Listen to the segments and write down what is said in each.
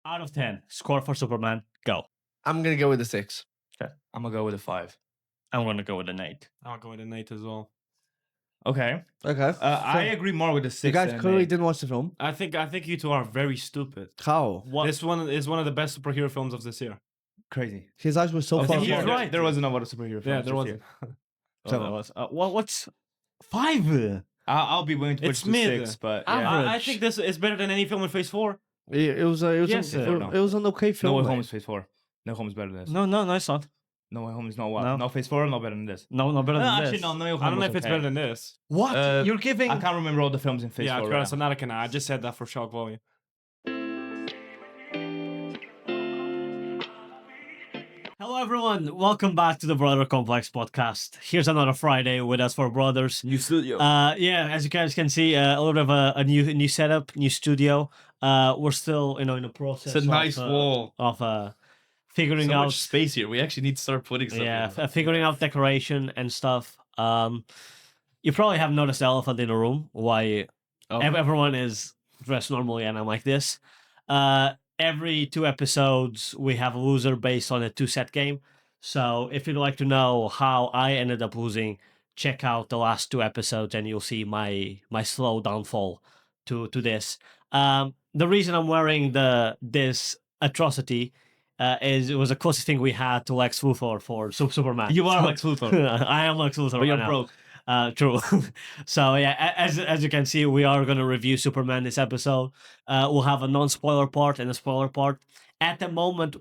Out of 10, score for Superman, go. I'm gonna go with a 6. Okay. I'm gonna go with a 5. I'm going to go with an 8. I'll go with an 8 as well. Okay. Okay. I agree more with the 6. You guys than clearly an didn't watch the film. I think you two are very stupid. How? What? This one is one of the best superhero films of this year. 8. Crazy. His eyes were so I far think he's apart. right. There wasn't a lot of superhero films. Yeah, there this wasn't. year. So that was, what's 5? I'll be willing to push It's to mid. 6, but Ah, yeah. Average. I think this is better than any film in Phase 4. It was Yes, it no. was an okay film. No Way mate. Home is Phase 4. No Home is better than this. No, it's not. No Way Home is not what? No. No Phase 4, no better than this. No, better than Actually, this. no Way Home I don't know was if it's okay. better than this. What? You're giving... I can't remember all the films in Phase 4 Yeah, to be right honest, now. I'm not gonna. I just said that for shock value. Hello, everyone. Welcome back to the Brother Complex podcast. Here's another Friday with us for brothers. New studio. Yeah, as you guys can see, a little bit of a new setup, new studio. We're still, in the process. It's a nice wall. of figuring So out. much space here. We actually need to start putting stuff Yeah, in. figuring out decoration and stuff. You probably have noticed the elephant in the room. Why Oh. everyone is dressed normally and I'm like this. Every 2 episodes, we have a loser based on a 2-set game. So if you'd like to know how I ended up losing, check out the last 2 episodes and you'll see my slow downfall to this. The reason I'm wearing this atrocity is it was the closest thing we had to Lex Luthor for Superman. You are Lex Luthor. I am Lex Luthor But right you're now. broke. True. So yeah, as you can see, we are going to review Superman this episode. We'll have a non-spoiler part and a spoiler part. At the moment,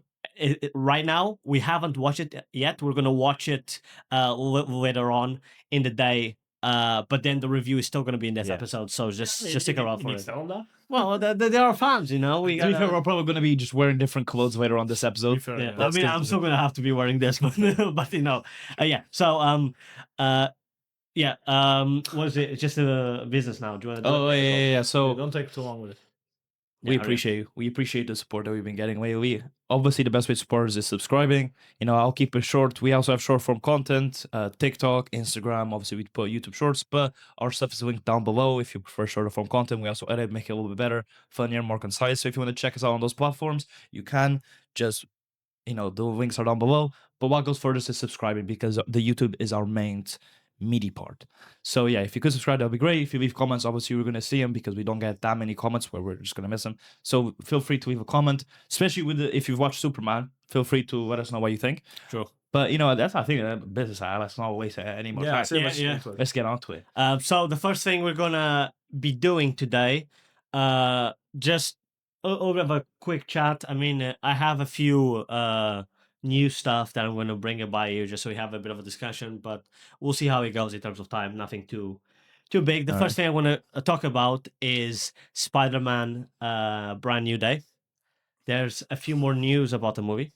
right now, we haven't watched it yet. We're going to watch it later on in the day. But then the review is still going to be in this episode. So just stick around for it. Well, they are fans, We To be fair, we're probably going to be just wearing different clothes later on this episode. yeah, I That's mean, good I'm to still gonna have to be wearing this, but yeah. So was it just a business now? Do you want to? Oh, yeah. So Don't take too long with it. we Yeah, appreciate you. We appreciate the support that we've been getting lately. Obviously, the best way to support us is subscribing. I'll keep it short. We also have short form content, TikTok, Instagram. Obviously, we put YouTube Shorts, but our stuff is linked down below if you prefer shorter form content. We also edit, make it a little bit better, funnier, more concise. So if you want to check us out on those platforms, you can just, the links are down below. But what goes furthest is subscribing because the YouTube is our main meaty part. So yeah, if you could subscribe, that'd be great. If you leave comments, obviously we're gonna see them because we don't get that many comments where we're just gonna miss them. So feel free to leave a comment, especially if you've watched Superman. Feel free to let us know what you think. Sure. But that's I think business. Let's not waste any more time. Let's get on to it. So the first thing we're gonna be doing today, just a little bit of a quick chat. I mean, I have a few new stuff that I'm going to bring it by you just so we have a bit of a discussion, but we'll see how it goes in terms of time. Nothing too big. The first thing I want to talk about is Spiderman Brand New Day. There's a few more news about the movie.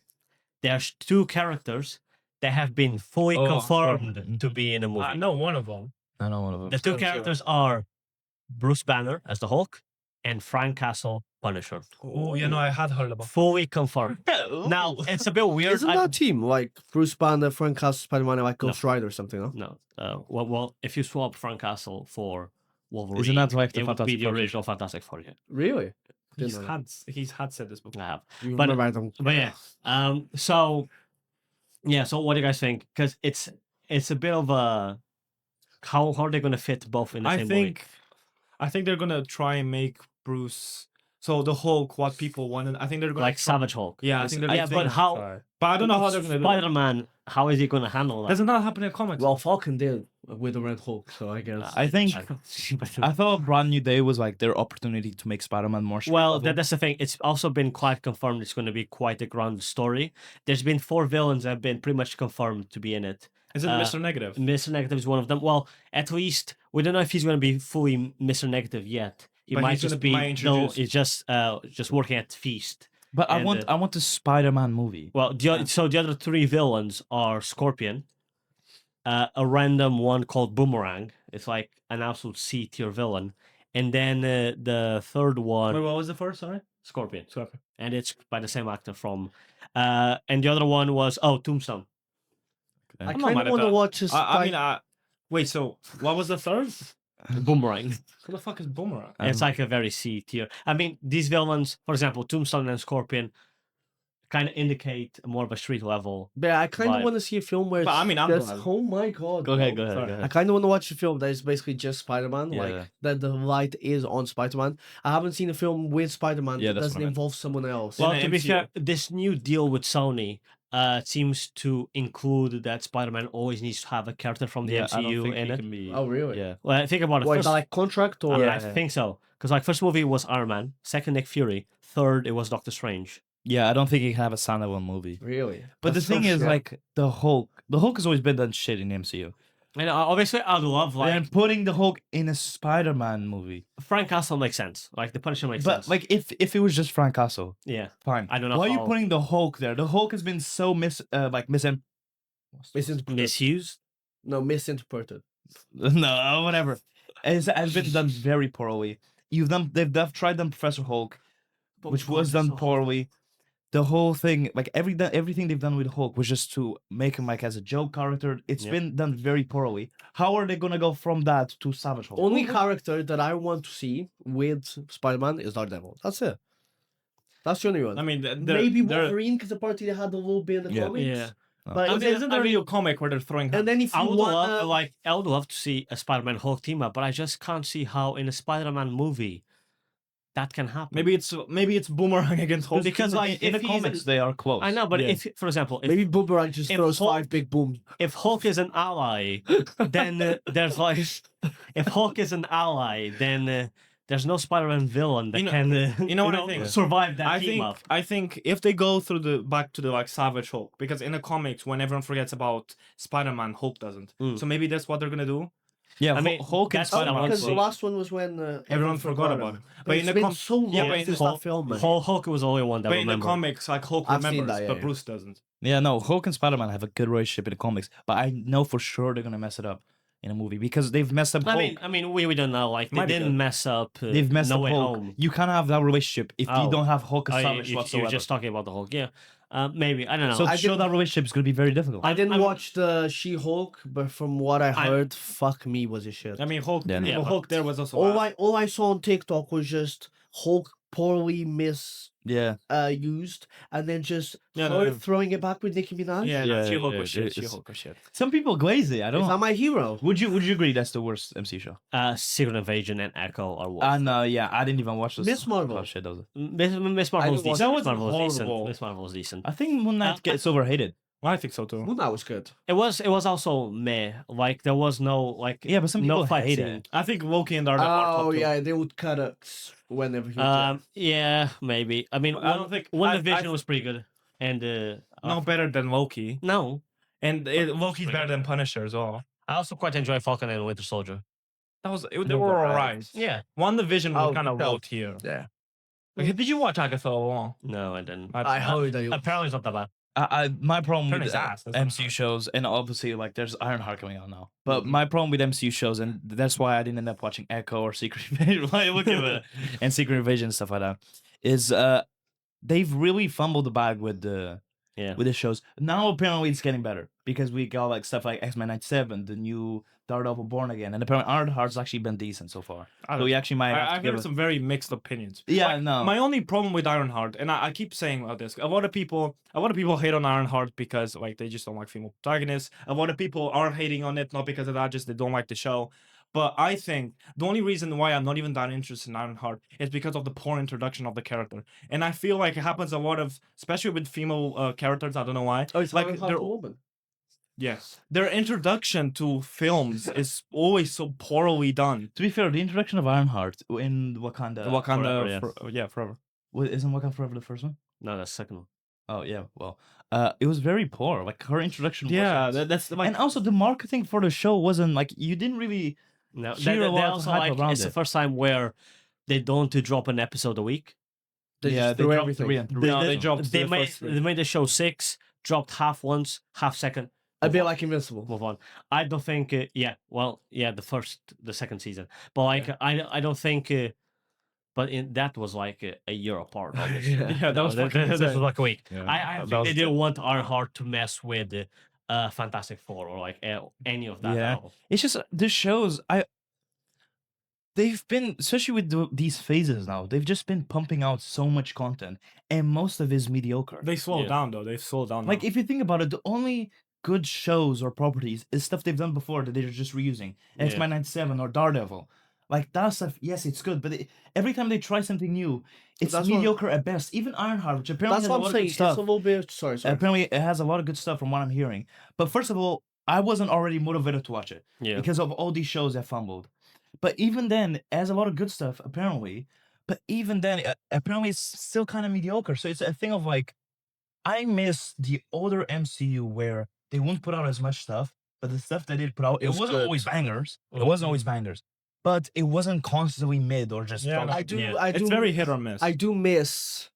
There's 2 characters that have been fully confirmed to be in the movie. I know one of them. I know one of them. The 2 characters are Bruce Banner as the Hulk and Frank Castle Punisher. Oh, I had heard about. Fully confirmed. Now, it's a bit weird. Isn't that team like Bruce Banner, Frank Castle, Spider-Man, and like Ghost Rider or something? No? No. Well, if you swap Frank Castle for Wolverine, Isn't that like the it would be Fantastic the Four? original Fantastic Four. Yeah, Really? He's Didn't know had said this before. I have. that. but- Remember, I don't- But yeah, so what do you guys think? Because it's a bit of a how are they going to fit both in the same movie? I think they're gonna try and make Bruce. So the Hulk, what people wanted. I think they're gonna Like Savage Hulk. Yeah, I think they're. But how? But I don't know how they're gonna do it. Spider-Man, how is he going to handle that? Doesn't that happen in comics? Well, Falcon did with the Red Hulk, so I guess. I think I thought Brand New Day was like their opportunity to make Spider-Man more. Well, that's the thing. It's also been quite confirmed it's going to be quite a grand story. There's been 4 villains that have been pretty much confirmed to be in it. Is it Mr. Negative? Mr. Negative is one of them. Well, at least we don't know if he's going to be fully Mr. Negative yet. He But might he's just gonna be be introduced. he's just working at Feast. But I and, want the Spider-Man movie. Well, so the other 3 villains are Scorpion, a random one called Boomerang. It's like an absolute C tier villain, and then the third one. Wait, what was the first? Sorry. Scorpion, and it's by the same actor from. And the other one was Tombstone. I I'm not kind mad of at want to that. watch this. I mean, wait. So what was the third? Boomerang. Who the fuck is Boomerang? It's like a very C tier. I mean, these villains, for example, Tombstone and Scorpion, kind of indicate more of a street level. But I kind of Vibe. want to see a film where But I mean, I'm there's- glad. oh my god. Go ahead, bro. go ahead, Sorry. go I ahead. kind of want to watch a film that is basically just Spider-Man, Yeah. like that the light is on Spider-Man. I haven't seen a film with Spider-Man Yeah, that that's doesn't what I meant. involve someone else. Well, the to be MCU. fair, this new deal with Sony seems to include that Spider-Man always needs to have a character from the Yeah, I don't MCU think in he it. can be. Oh really? Yeah. Well, think about it. What, First, like contract or? I think so. Because like first movie was Iron Man, second Nick Fury, third it was Doctor Strange. Yeah, I don't think he can have a standalone movie. Really? But That's the thing so is, shit. like the Hulk has always been done shit in the MCU. And obviously, I'd love like And putting the Hulk in a Spider-Man movie. Frank Castle makes sense. Like the Punisher makes But sense. like if it was just Frank Castle, yeah, fine. I don't know Why are you how- putting the Hulk there? The Hulk has been so misinterpreted. misused. No, misinterpreted. No, whatever. Has been done very poorly. They've tried done Professor Hulk, which was done poorly. The whole thing, like everything they've done with Hulk was just to make him like as a joke character. It's Yeah. been done very poorly. How are they gonna go from that to Savage Hulk? Only character that I want to see with Spider-Man is Daredevil. That's it. That's the only one. I mean, Maybe Wolverine because apparently they had a little bit in the Yeah. comics. Yeah. But I if mean, they- isn't there a real comic where they're throwing? and then if I you would want love to see a Spider-Man Hulk team up, but I just can't see how in a Spider-Man movie that can happen. maybe it's Boomerang against Hulk. Because like in the if he's comics they are close. I know, but Yeah. if for example, if maybe Boomerang just if throws Hulk- 5 big booms. if Hulk is an ally, then there's like if Hulk is an ally, then there's no Spider-Man villain that You know- can you know what I think? survive that I team think up. I think if they go through back to the like Savage Hulk, because in the comics when everyone forgets about Spider-Man, Hulk doesn't. Mm. So maybe that's what they're gonna do. Yeah, I mean, Hulk and that's Oh, Spider-Man. because the Spider-Man. last one was when Everyone forgot about him. But in it's the been com- so long yeah, but in since Hulk- that film. man. Hulk was the only one that But in the remembered. comics, like Hulk I've seen remembers, that, yeah, but yeah. Bruce doesn't. Yeah, no, Hulk and Spider-Man have a good relationship in the comics, but I know for sure they're gonna mess it up in a movie because they've messed up Hulk. I mean, we don't know. Like they Might be didn't good. mess up. They've messed No up Way Hulk. Home. You can't have that relationship if Oh. you don't have Hulk Oh, established you're whatsoever. just talking about the Hulk, yeah. Maybe I don't know. So I to show didn't- that relationship is gonna be very difficult. I didn't I'm- watch the She-Hulk, but from what I heard, fuck me was a shit. I mean, Hulk. Yeah, no. the Hulk there was also. all I saw on TikTok was just Hulk poorly Yeah, used, and then just Yeah, her no. throwing it back with Nicki Minaj. Yeah, Yeah, She-Hulk yeah, was shit. it's- She-Hulk was shit. some people glaze it. I Is don't. that my hero? Would you agree that's the worst MC show? Secret Invasion and Echo are worse. And yeah, I didn't even watch this. Miss Marvel. Oh, shit, that was. Miss Marvel's I decent. watched- That Miss was Marvel's decent. horrible. Miss Marvel's decent. I think Moon Knight gets overhated. I think so too. Moon Knight was good. It was also meh. Like there was no like Yeah, but some no people fight hate scene. it. I think Loki and Daredevil are top Oh two. yeah, they would cut it whenever he was Yeah, maybe. I mean, I don't think- One I- Division I- was pretty good, and No better than Loki. no. And Loki's better than Punisher as well. I also quite enjoy Falcon and Winter Soldier. They They're were alright. alright. Yeah. One Division was Oh, kind of no. low tier. Yeah. Like, did you watch Agatha all along? No, I didn't. I heard that. Apparently, it's not that bad. My problem Turn with his ass, that's MCU not shows, and obviously like there's Ironheart coming out now, but Mhm. my problem with MCU shows, and that's why I didn't end up watching Echo or Secret Invasion, why look at it, and Secret Invasion and stuff like that, is they've really fumbled the bag with the Yeah. with the shows. Now apparently it's getting better because we got like stuff like X-Men 97, the new Daredevil Born Again, and apparently Ironheart's actually been decent so far. I So don't- we actually might have to I've give heard it. some very mixed opinions. Yeah, Like, no. My only problem with Ironheart, and I keep saying about this, a lot of people hate on Ironheart because like they just don't like female protagonists. A lot of people are hating on it not because of that, just they don't like the show. But I think the only reason why I'm not even that interested in Ironheart is because of the poor introduction of the character. And I feel like it happens a lot of, especially with female characters. I don't know why. Oh, it's like like they're- a woman. Yes, their introduction to films is always so poorly done. To be fair, the introduction of Ironheart in Wakanda, Wakanda, forever, forever. Isn't Wakanda Forever the first one? No, that's the second one. Oh yeah, well, it was very poor. Like her introduction. Yeah, wasn't- that's like and also the marketing for the show wasn't like you didn't really. No, Hear a they lot of also hype like around it's the it. first time where they don't drop an episode a week. They yeah, just they threw dropped everything. 3 and 3. No, they dropped They the made first three. they made the show 6, dropped half once, half second. A bit like Invincible. Move on. I don't think. The second season, but like I don't think. But that was like a year apart. Obviously. Yeah. that was fucking this was insane. like a week. Yeah. I That think was- they didn't want Ironheart to mess with Fantastic Four or like any of that. Yeah. at all. It's just the shows. they've been, especially with these phases now, they've just been pumping out so much content, and most of it is mediocre. They slowed Yeah. down though. They've slowed down. Like now. if you think about it, the only good shows or properties is stuff they've done before that they're just reusing. Yeah. X-Men 97 or Daredevil. Like that stuff, yes, it's good, but every time they try something new, it's That's what- mediocre at best. Even Ironheart, which apparently That's has a what lot I'm of saying. good It's stuff. a little bit. Sorry. Apparently, it has a lot of good stuff from what I'm hearing. But first of all, I wasn't already motivated to watch it Yeah. because of all these shows that fumbled. But even then, it has a lot of good stuff, apparently. But even then, apparently, it's still kind of mediocre. So it's a thing of like, I miss the older MCU where they wouldn't put out as much stuff, but the stuff they did put out, it was wasn't good. always bangers. It wasn't always bangers. But it wasn't constantly mid or just. Yeah, thrown no, out. I do. Yeah. I do. It's very hit or miss. I do miss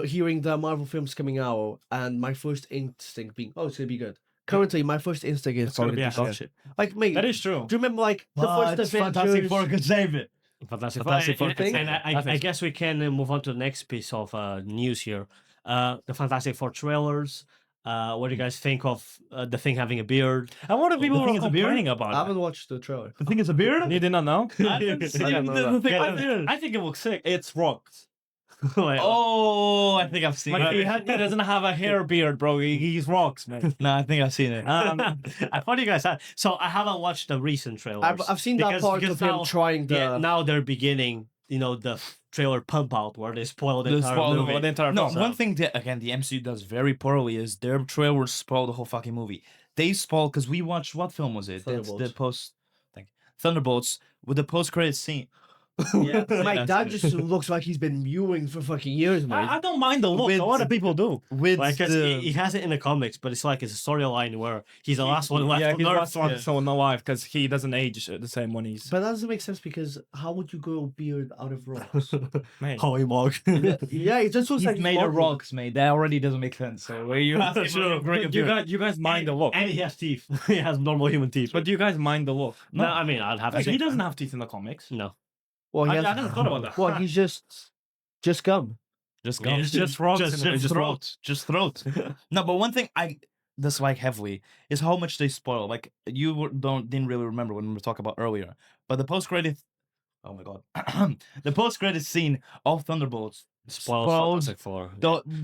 hearing the Marvel films coming out and my first instinct being, oh, it's gonna be good. Currently, my first instinct is It's gonna probably be to a dog shit. shit. Like, mate, That is true. do you remember like the first Avengers? could save it. Fantastic Fantastic Four. Four And thing. I guess we can move on to the next piece of news here. The Fantastic Four trailers. What do you guys think of the Thing having a beard? And what are people thing is a beard? complaining I about? haven't watched the trailer. The thing is a beard? You did not know? I didn't see I don't know the that. thing Yeah, was a beard. I think it looks sick. It's rocks. Like, Oh, I think I've seen Like it. he doesn't have a hair beard, bro. He's rocks, man. No, I think I've seen it. I thought you guys had. So I haven't watched the recent trailers. I've seen that part of him now, trying the. yeah, now they're beginning, the trailer pump out where they spoil the The entire spoil- movie. the entire No, film. one thing that again the MCU does very poorly is their trailers spoil the whole fucking movie. They spoil because we watched what film was it? That's the Thunderbolts. post. Thank you. Thunderbolts with the post credit scene. Yeah, That's Mike, that it. just looks like he's been mewing for fucking years, mate. I don't mind the look. With A lot of people do. With Like, 'cause the, he has it in the comics, but it's like it's a storyline where he's the last one left Yeah, on he's Earth. last one Yeah. still alive because he doesn't age the same when he's. But that doesn't make sense because how would you grow a beard out of rocks? Man. Holy mog. Yeah, it just looks he's like made of walking. rocks, mate. That already doesn't make sense. So where you have to Sure. bring a You beard. guys mind the look. And he has teeth. he has normal human teeth. But do you guys mind the look? no, I mean, I'd have to Actually, he say doesn't have teeth in the comics. no. Well, he I has, never thought about that. Well, he's just gum. Just Yeah, go. it's just rocks Just, and just throat. Just throat. No, but one thing I dislike heavily is how much they spoil. Like didn't really remember when we were talking about earlier, but the post credit. Oh my god, the post credit scene of Thunderbolts Spoils spoils Fantastic Four.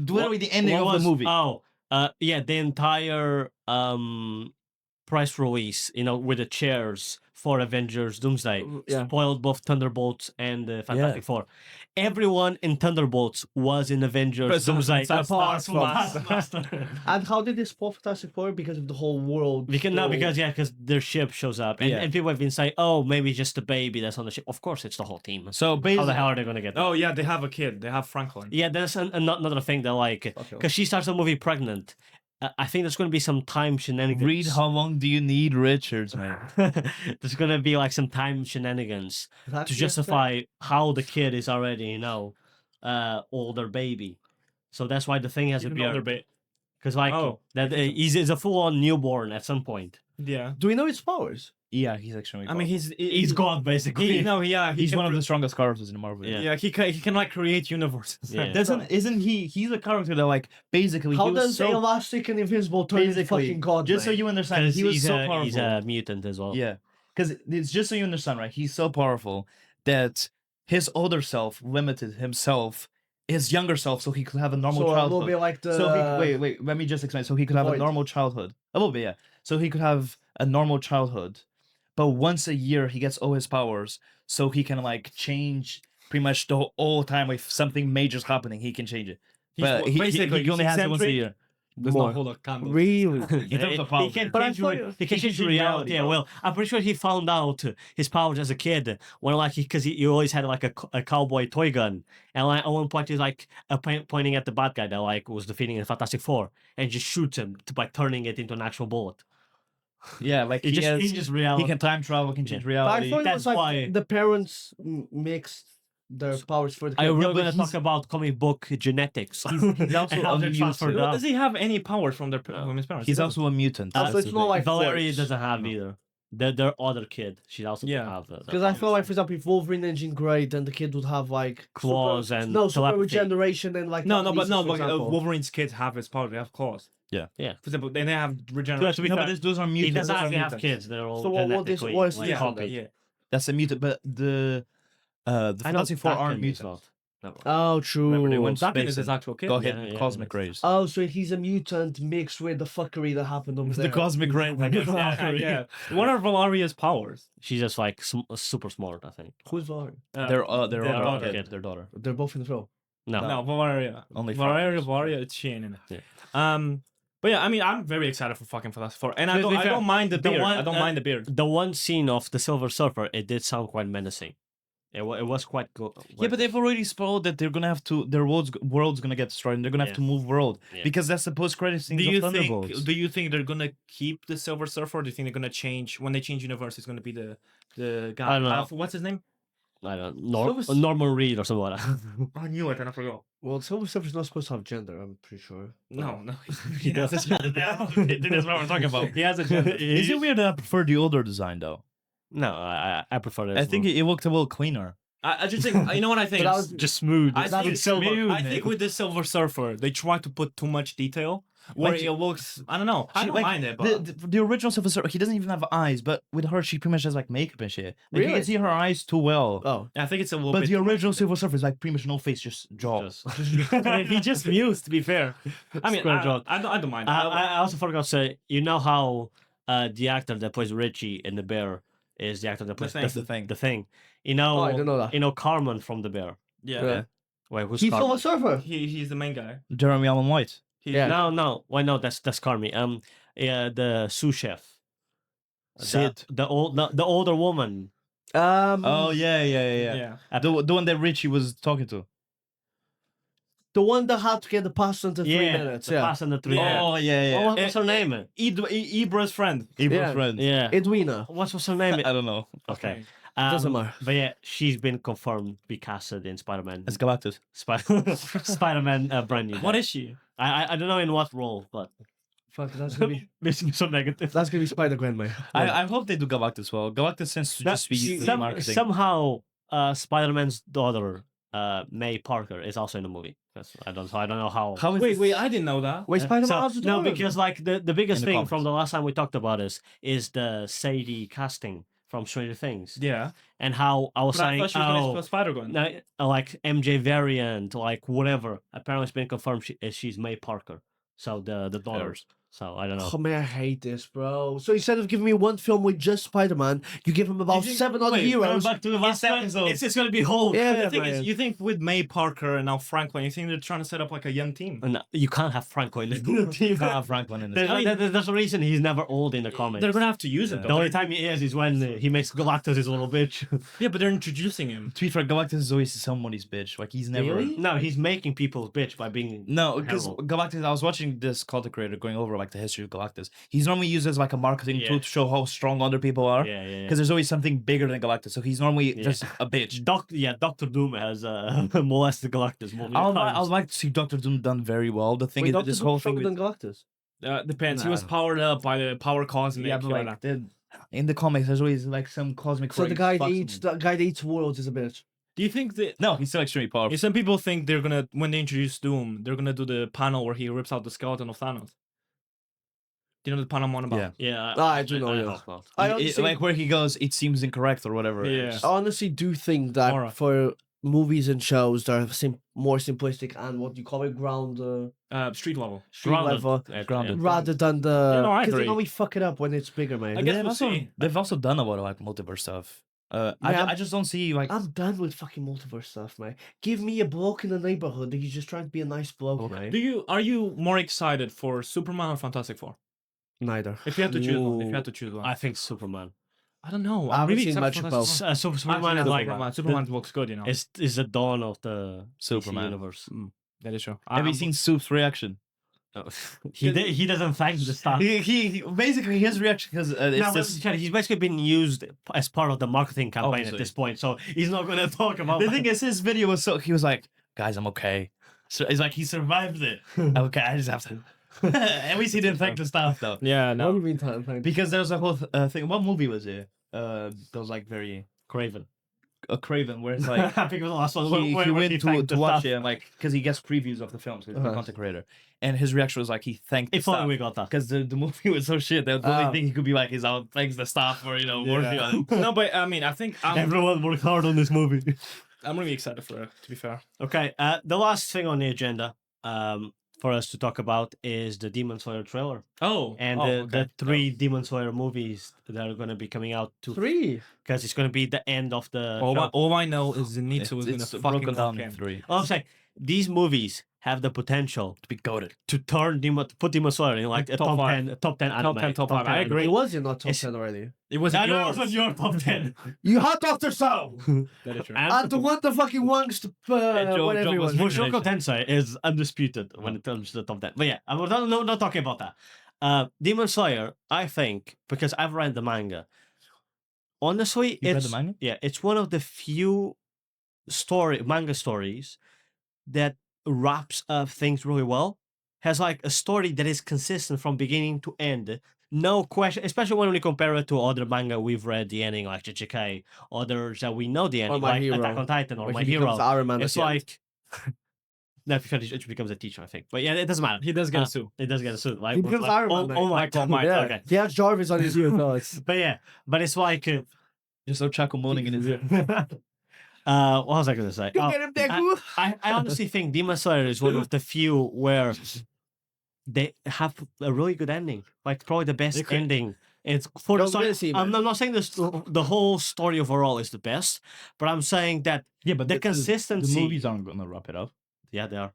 literally the ending What of was- the movie. Yeah, the entire press release, with the chairs for Avengers Doomsday, Yeah. spoiled both Thunderbolts and Fantastic Four. Everyone in Thunderbolts was in Avengers But Doomsday. Taskmaster. Taskmaster. And how did they spoil Fantastic Four? Because of the whole world. Because their ship shows up, and, Yeah. and people have been saying, "Oh, maybe it's just the baby that's on the ship." Of course, it's the whole team. So How the basically, hell are they gonna get? Oh yeah, they have a kid. They have Franklin. Yeah, there's another thing that Okay. because she starts the movie pregnant. I think there's going to be some time shenanigans. read how long do you need Richards, man? There's going to be like some time shenanigans to justify how the kid is already, older baby. So that's why the thing has a Even older beard. bit. Because Oh. that he's a full-on newborn at some point. Yeah. Do we know his powers? Yeah, he's actually. I mean, He's God basically. he's one of the strongest characters in the Marvel. Yeah. Yeah, he can like create universes. Yeah. Isn't he? He's a character that like basically. How he was does so, Elastic and Invisible turn into basically fucking God? just so mate? you understand, Because he was he's so a, powerful. he's a mutant as well. Yeah, because it's just so you understand, right? He's so powerful that his older self limited himself, his younger self, so he could have a normal So a childhood. little bit like the. So wait, let me just explain. So he could have a Void. normal childhood. A little bit, yeah. So he could have a normal childhood, but once a year he gets all his powers, so he can like change pretty much the whole time if something major's happening, he can change it. But he only has it once a year. Does More. not hold a candle. Really? In terms of power. He can But I change, thought- he can change reality. Yeah, well, I'm pretty sure he found out his powers as a kid when, like, because he always had like a cowboy toy gun, and like at one point he's like pointing at the bad guy that like was defeating the Fantastic Four, and just shoots him by turning it into an actual bullet. Yeah, like He he, just has, changes reality. he can time travel, can change But I reality. thought it That's was like why- the parents mixed their powers for the Are kid. we but going to talk he's- about comic book genetics? He's also And how a they're transferred mutant. up? Does he have any powers from from his parents? He's He also a mutant. So That's it's the not thing. like Valerie Forks. doesn't have either. Their other kid, she also Yeah. doesn't have that. Because I feel like, for example, if Wolverine and Jean Grey, then the kid would have like Claws and super telepathy. regeneration and like No, but telekinesis, for example. Wolverine's kids have his powers. They have claws. Yeah. Yeah. For example, they have To regeneration. be No, fair, but those are he mutants. doesn't Those are actually have mutants. kids. They're all So what is- genetically what is like, different copied. Yeah. That's a mutant, but the Fantastic Four aren't mutants. Oh, Remember, they true. went to Darken space is his and actual kid. got hit Yeah, with yeah, cosmic yeah. rays. Oh, so he's a mutant mixed with the fuckery that happened over there. The cosmic rays. Yeah. What are Valaria's powers? She's just like super smart, I think. Who's Valerie? Their their other daughter. kid, their daughter. They're both in the show. No. No, Valaria. Only Valaria, it's Shane in it. But yeah, I mean, I'm very excited for fucking Fantastic Four, and I To be fair, don't mind the the beard. one- I don't mind the beard. The one scene of the Silver Surfer, it did sound quite menacing. It was quite good. Yeah, but they've already spoiled that they're gonna have to. Their world's gonna get destroyed, and they're gonna have to move world Yeah. because that's the post-credit scene Do you of think? Thunderbolts. Do you think they're gonna keep the Silver Surfer? Or do you think they're gonna change when they change universe? It's gonna be the guy. I don't know. What's his name? I don't know. Silver- Norman Reed or something like that. I knew it and I forgot. Well, Silver Surfer's not supposed to have gender, I'm pretty sure. No, He does. That's what we're talking about. He has a gender. Is it weird that I prefer the older design though? No, I prefer this. I think it looked a little cleaner. I just think you know what I think. But that was just smooth. I think, It's silver. I think with the Silver Surfer, they try to put too much detail where Like- it looks. I don't know. I She- don't like, mind it, but the original Silver Surfer, he doesn't even have eyes, but with her, she pretty much has like makeup and shit. Like, you Really? can see her eyes too well. Oh. I think it's a little But bit. the original Silver Surfer is like pretty much no face, just jaw. he just mused, to be fair. I mean, Square jaw. I don't mind. I also forgot to say, you know how the actor that plays Richie in The Bear is the actor that plays Thing. The Thing. You know, Oh, I didn't know that. You know Carmen from The Bear. yeah. Wait, who's He's Carmen? Silver Surfer. He's the main guy. Jeremy Allen White. Yeah. No. Why no? That's Carmen. The sous chef. Sid. The older woman. Oh yeah. Yeah. The one that Richie was talking to. The one that had to get the pass into 3 minutes. The Yeah. Fast and the Three. Yeah. Oh yeah. What was her name? Ibra's friend. Evil's Yeah. friend. Yeah. Edwina. What was her name? I don't know. Okay. Doesn't matter. But yeah, she's been confirmed to be casted in Spider-Man. It's Galactus. Spider-Man brand new. What is she? I don't know in what role, but Fuck, that's gonna be basically so negative. that's gonna be Spider-Gwen, man. I hope they do Galactus well. Galactus seems to just be marketing. Somehow, Spider-Man's daughter, May Parker, is also in the movie. I don't know how. How is Wait, this- wait, I didn't know that. Wait, Spider-Man So- has a no, daughter? because like the biggest In the thing comics. from the last time we talked about is the Sadie casting from Stranger Things, Yeah. and how I was But I saying, thought she was gonna Spider-Gwen. no, like MJ variant, like whatever. Apparently, it's been confirmed she's May Parker, so the daughters. So I don't know. Oh man, I hate this, bro. So instead of giving me one film with just Spider-Man, you give him about 7 other heroes. Back to the last episode. It's gonna be Hulk. Yeah, The thing man. is, you think with May Parker and now Franklin, you think they're trying to set up like a young team? And you can't have Franklin in the team. Can't have Franklin in this. There's a reason he's never old in the comics. They're gonna have to use it The though. only time he is when he makes Galactus his little bitch. Yeah, but they're introducing him. To be fair, Galactus is always somebody's bitch. Like he's never. Really? No, he's making people's bitch by being. No, because Terrible. Galactus. I was watching this content creator going over like the history of Galactus. He's normally used as like a marketing Yeah. tool to show how strong other people are. Yeah, yeah. Because there's always something bigger than Galactus. So he's normally Yeah. just a bitch. Doctor Doom has molested Galactus multiple I times. would like to see Doctor Doom done very well. The thing Wait, is, Doctor this Doom whole stronger thing. than Galactus. Depends. He Nah. was powered up by the power cosmic. Yeah, but like in the comics, there's always like some cosmic. So the rays guy that fucks eats him. the guy that eats worlds is a bitch. Do you think that? No, he's still extremely powerful. Some people think they're gonna, when they introduce Doom, they're gonna do the panel where he rips out the skeleton of Thanos. Do you know the panel I'm on about? Yeah. Yeah, I do know, yeah. hope not. I It- honestly, like where he goes, it seems incorrect or whatever. Yeah. I honestly do think that Alright. for movies and shows that are more simplistic and what you call it ground Street level. street Grounded. level Grounded. rather than the Yeah, no, I because they agree. normally fuck it up when it's bigger, man. I guess They've we'll also, see. they've also done a lot of like multiverse stuff. Yeah. I just don't see like. I'm done with fucking multiverse stuff, man. Give me a bloke in the neighborhood that he's just trying to be a nice bloke, man. Are you more excited for Superman or Fantastic Four? Neither. If you had to choose one, if Ooh. you had to choose one. I think Superman. I don't know. I I'm haven't really seen excited much for of Fantastic both. Four. Superman is Actually, like Superman. Superman looks good, you know. is the dawn of the Superman. DC universe. That is true. Have you seen Soup's reaction? Oh. he doesn't thank the staff. He basically his reaction because it's No, this. he's basically been used as part of the marketing campaign Obviously. at this point, so he's not going to talk about. The thing is, his video was so he was like, "Guys, I'm okay." So it's like he survived it. Okay, I just have to. At least he didn't thank the staff though, Yeah, What do no. you mean, time? because there was a whole thing. What movie was it? That was like very. Craven. a Craven, where it's like I think it was the last one. he where went thanked to the watch staff. it, and like because he gets previews of the films because he's a Uh-huh. content creator, and his reaction was like he thanked the If only staff. we got that. Because the movie was so shit that the only thing he could be like is out thanks the staff for working on it. No, but I mean, I think Everyone worked hard on this movie. I'm really excited for it. To be fair, Okay, the last thing on the agenda for us to talk about is the Demon Slayer trailer and the 3 Demon Slayer movies that are going to be coming out too. 3. Because it's going to be the end of the all, show. all I know is Zenitsu is It's gonna fucking broken down walk in in. 3 All I'm saying, these movies have the potential to be goated. to turn put Demon Slayer in like a Top top five. 10, top 10 anime. 10, top 5. I 10 agree. It was in not top It's- 10 already. It was I know it yours. was your top 10. You had Dr. So! That is true. And the what the fucking wants to Joe whatever it was. was- Mushoku Tensei is undisputed when it comes to the top 10. But yeah, I'm not talking about that. Demon Slayer, I think, because I've read the manga, honestly, You read it's the manga? yeah, it's one of the few manga stories that wraps up things really well. Has like a story that is consistent from beginning to end. No question, especially when we compare it to other manga we've read the ending, like JJK, others that we know the ending, My like Hero. Attack on Titan or Where My he becomes Hero. Iron Man at It's the end. like no, because it becomes a teacher, I think. But yeah, it doesn't matter. He does get a suit. It does get a suit. Like, He becomes like, Iron Man, oh, mate. oh my Like god. All Might, Yeah. Okay. He has Jarvis on his ear. No, it's But yeah, but it's like Just so Chaco moaning in his ear. what was I gonna say? Oh, get him there, Goo. I honestly think Demon Slayer is one of the few where they have a really good ending. Like probably the best Okay. ending. It's for Go the story. Vinci, I'm man. not saying this the whole story overall is the best, but I'm saying that Yeah, but the consistency. The movies aren't gonna wrap it up. Yeah, they are.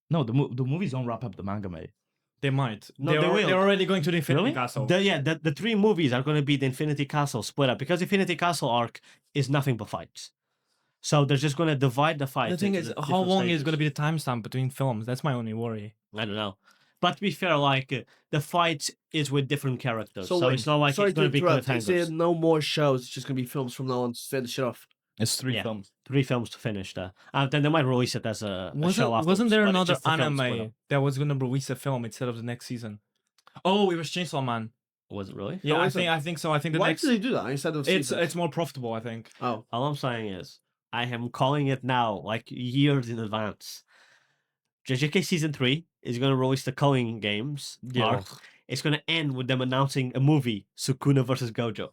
No, the movies don't wrap up the manga, mate. They might. No, they will. They're already going to the Infinity Really? Castle. The 3 movies are going to be the Infinity Castle split up because Infinity Castle arc is nothing but fights. So they're just going to divide the fights. The thing into is, the how different long is stages. going to be the timestamp between films? That's my only worry. I don't know. But to be fair, like the fights is with different characters, so wait, it's not like sorry it's going to be interrupt. Is there cliffhangers. no more shows? It's just going to be films from now on to finish it off. It's 3 Yeah. films. 3 films to finish that. And then they might release it as a show afterwards. Wasn't there but it's another just the film split anime up. that was going to release a film instead of the next season? Oh, it was Chainsaw Man. Was it really? Yeah, Oh, I is it? think so. I think the Why next did they do that instead of seasons? it's more profitable. I think. Oh, All I'm saying is, I am calling it now, like years in advance. JJK Season 3 is going to release the Culling Games arc. It's going to end with them announcing a movie, Sukuna versus Gojo.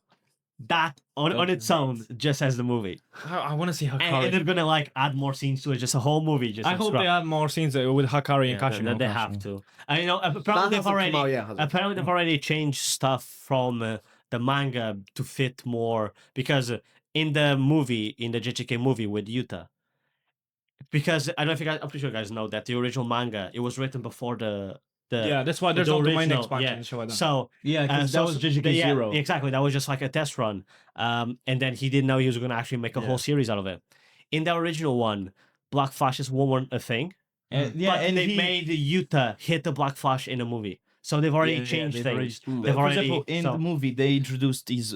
That, on its own, just as the movie. I want to see And Hakari. they're going to, like, add more scenes to it, just a whole movie. Just I in hope scrap. they add more scenes with Hakari and Yeah, Kashimo. they have to. And, apparently that they've hasn't come already... out yet, has it? Apparently, they've already changed stuff from the manga to fit more because in the movie, in the JJK movie with Yuta, because I don't know if you guys, I'm pretty sure you guys know that the original manga it was written before the Yeah, that's why there's the no domain original, expansion yeah. and shit like that. So Yeah, because so that was JJK yeah, 0. exactly. That was just like a test run, and then he didn't know he was going to actually make a whole series out of it. In the original one, Black Flashes weren't a thing. And, But they made Yuta hit the Black Flash in a movie. So they've already changed they've things. already- They've For already example, in so- the movie, they introduced these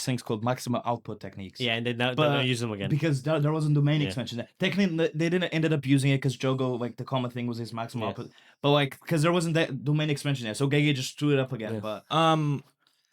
things called maximum output techniques. yeah, and then they're But- gonna use them again. Because there wasn't domain Yeah. expansion. Technically, they didn't ended up using it because Jogo, like the common thing was his maximum Yeah. output. But like, because there wasn't that domain expansion yet, so Gege just threw it up again. Yeah. But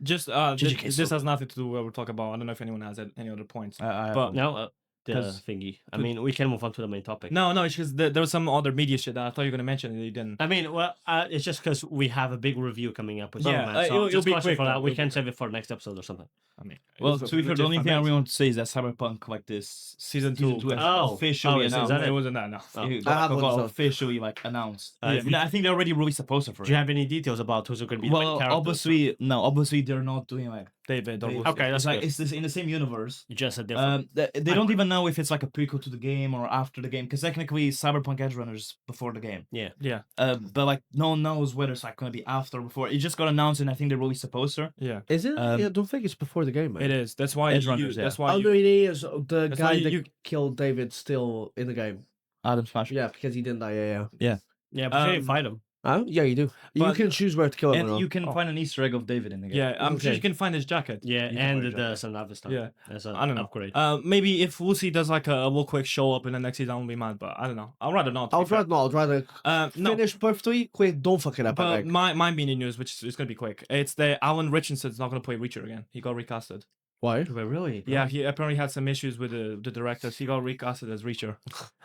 Just JJK this so- has nothing to do with what we're talking about. I don't know if anyone has any other points. but No, the 'Cause- thingy. I mean, we can move on to the main topic. No, it's just there was some other media shit that I thought you were gonna mention and you didn't. I mean, well, it's just because we have a big review coming up with Yeah, Superman, so it'll just be question quick, for that. though. We It'll can be save it for next episode or something. I mean, well, it was to be fair, legit the only fun thing I days. really want to say is that Cyberpunk, like this Season season 2. two, Oh, officially is announced. that it wasn't that. No. Oh. It I have got one, so- officially like announced. Yeah. I think they already released a poster for Do you it. have any details about who's going to be the main Well, characters? obviously they're not doing like They don't. they- release Okay, it. that's it's like good. it's this in the same universe. Just a different. They don't even know if it's like a prequel to the game or after the game, because technically Cyberpunk Edge Runners before the game. yeah. Yeah, But like no one knows whether it's like gonna be after or before. It just got announced, and I think they released a poster. yeah. is it? Um, Yeah, I don't think it's before the game, man. It is. That's why Edge you, Runners, yeah. That's why Oh you, no, it is the That's guy why that you- killed David still in the game. Adam Smash. Yeah, because he didn't die. Yeah. Yeah, but you Um, fight him. Oh, yeah, you do. You But- can choose where to kill him. or And not. you can Oh. find an Easter egg of David in the game. Yeah, I'm sure Okay. you can find his jacket. Yeah, you can and wear the some other stuff. Yeah. That's an I don't know. upgrade. Maybe if Lucy does like a real quick show up in the next season, I won't be mad. But I don't know. I'd rather not. to be I'd fair. rather no. I'd rather No, finish perfectly quick. Don't fuck it up. I but beg. my beanie news, which is gonna be quick. It's the Alan Richardson's not gonna play Reacher again. He got recasted. Why? Wait, really? Yeah, he apparently had some issues with the directors. He got recasted as Reacher.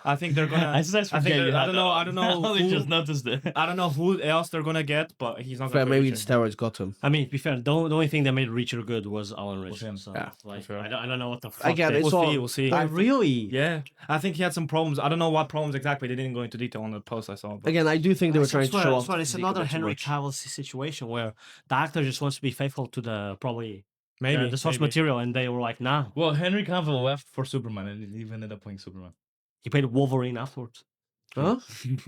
I think they're gonna. I just I think forget. I don't know. I don't know. I Who, just noticed it. I don't know who else they're gonna get, but he's not. Fair, Gonna play maybe Reacher. steroids got him. I mean, to be fair, the only thing that made Reacher good was Alan Rich. him. So, Yeah, like, fair. I don't know what the fuck. Again, they- it's We'll all. see. We'll see. Oh, really? Yeah, I think he had some problems. I don't know what problems exactly. They didn't go into detail on the post I saw. But Again, I do think they were trying to show off. It's the another Deacon Henry too much. Cavill situation where the actor just wants to be faithful to the probably maybe the source maybe. material, and they were like, nah. Well, Henry Cavill left for Superman and he even ended up playing Superman. He played Wolverine afterwards Huh?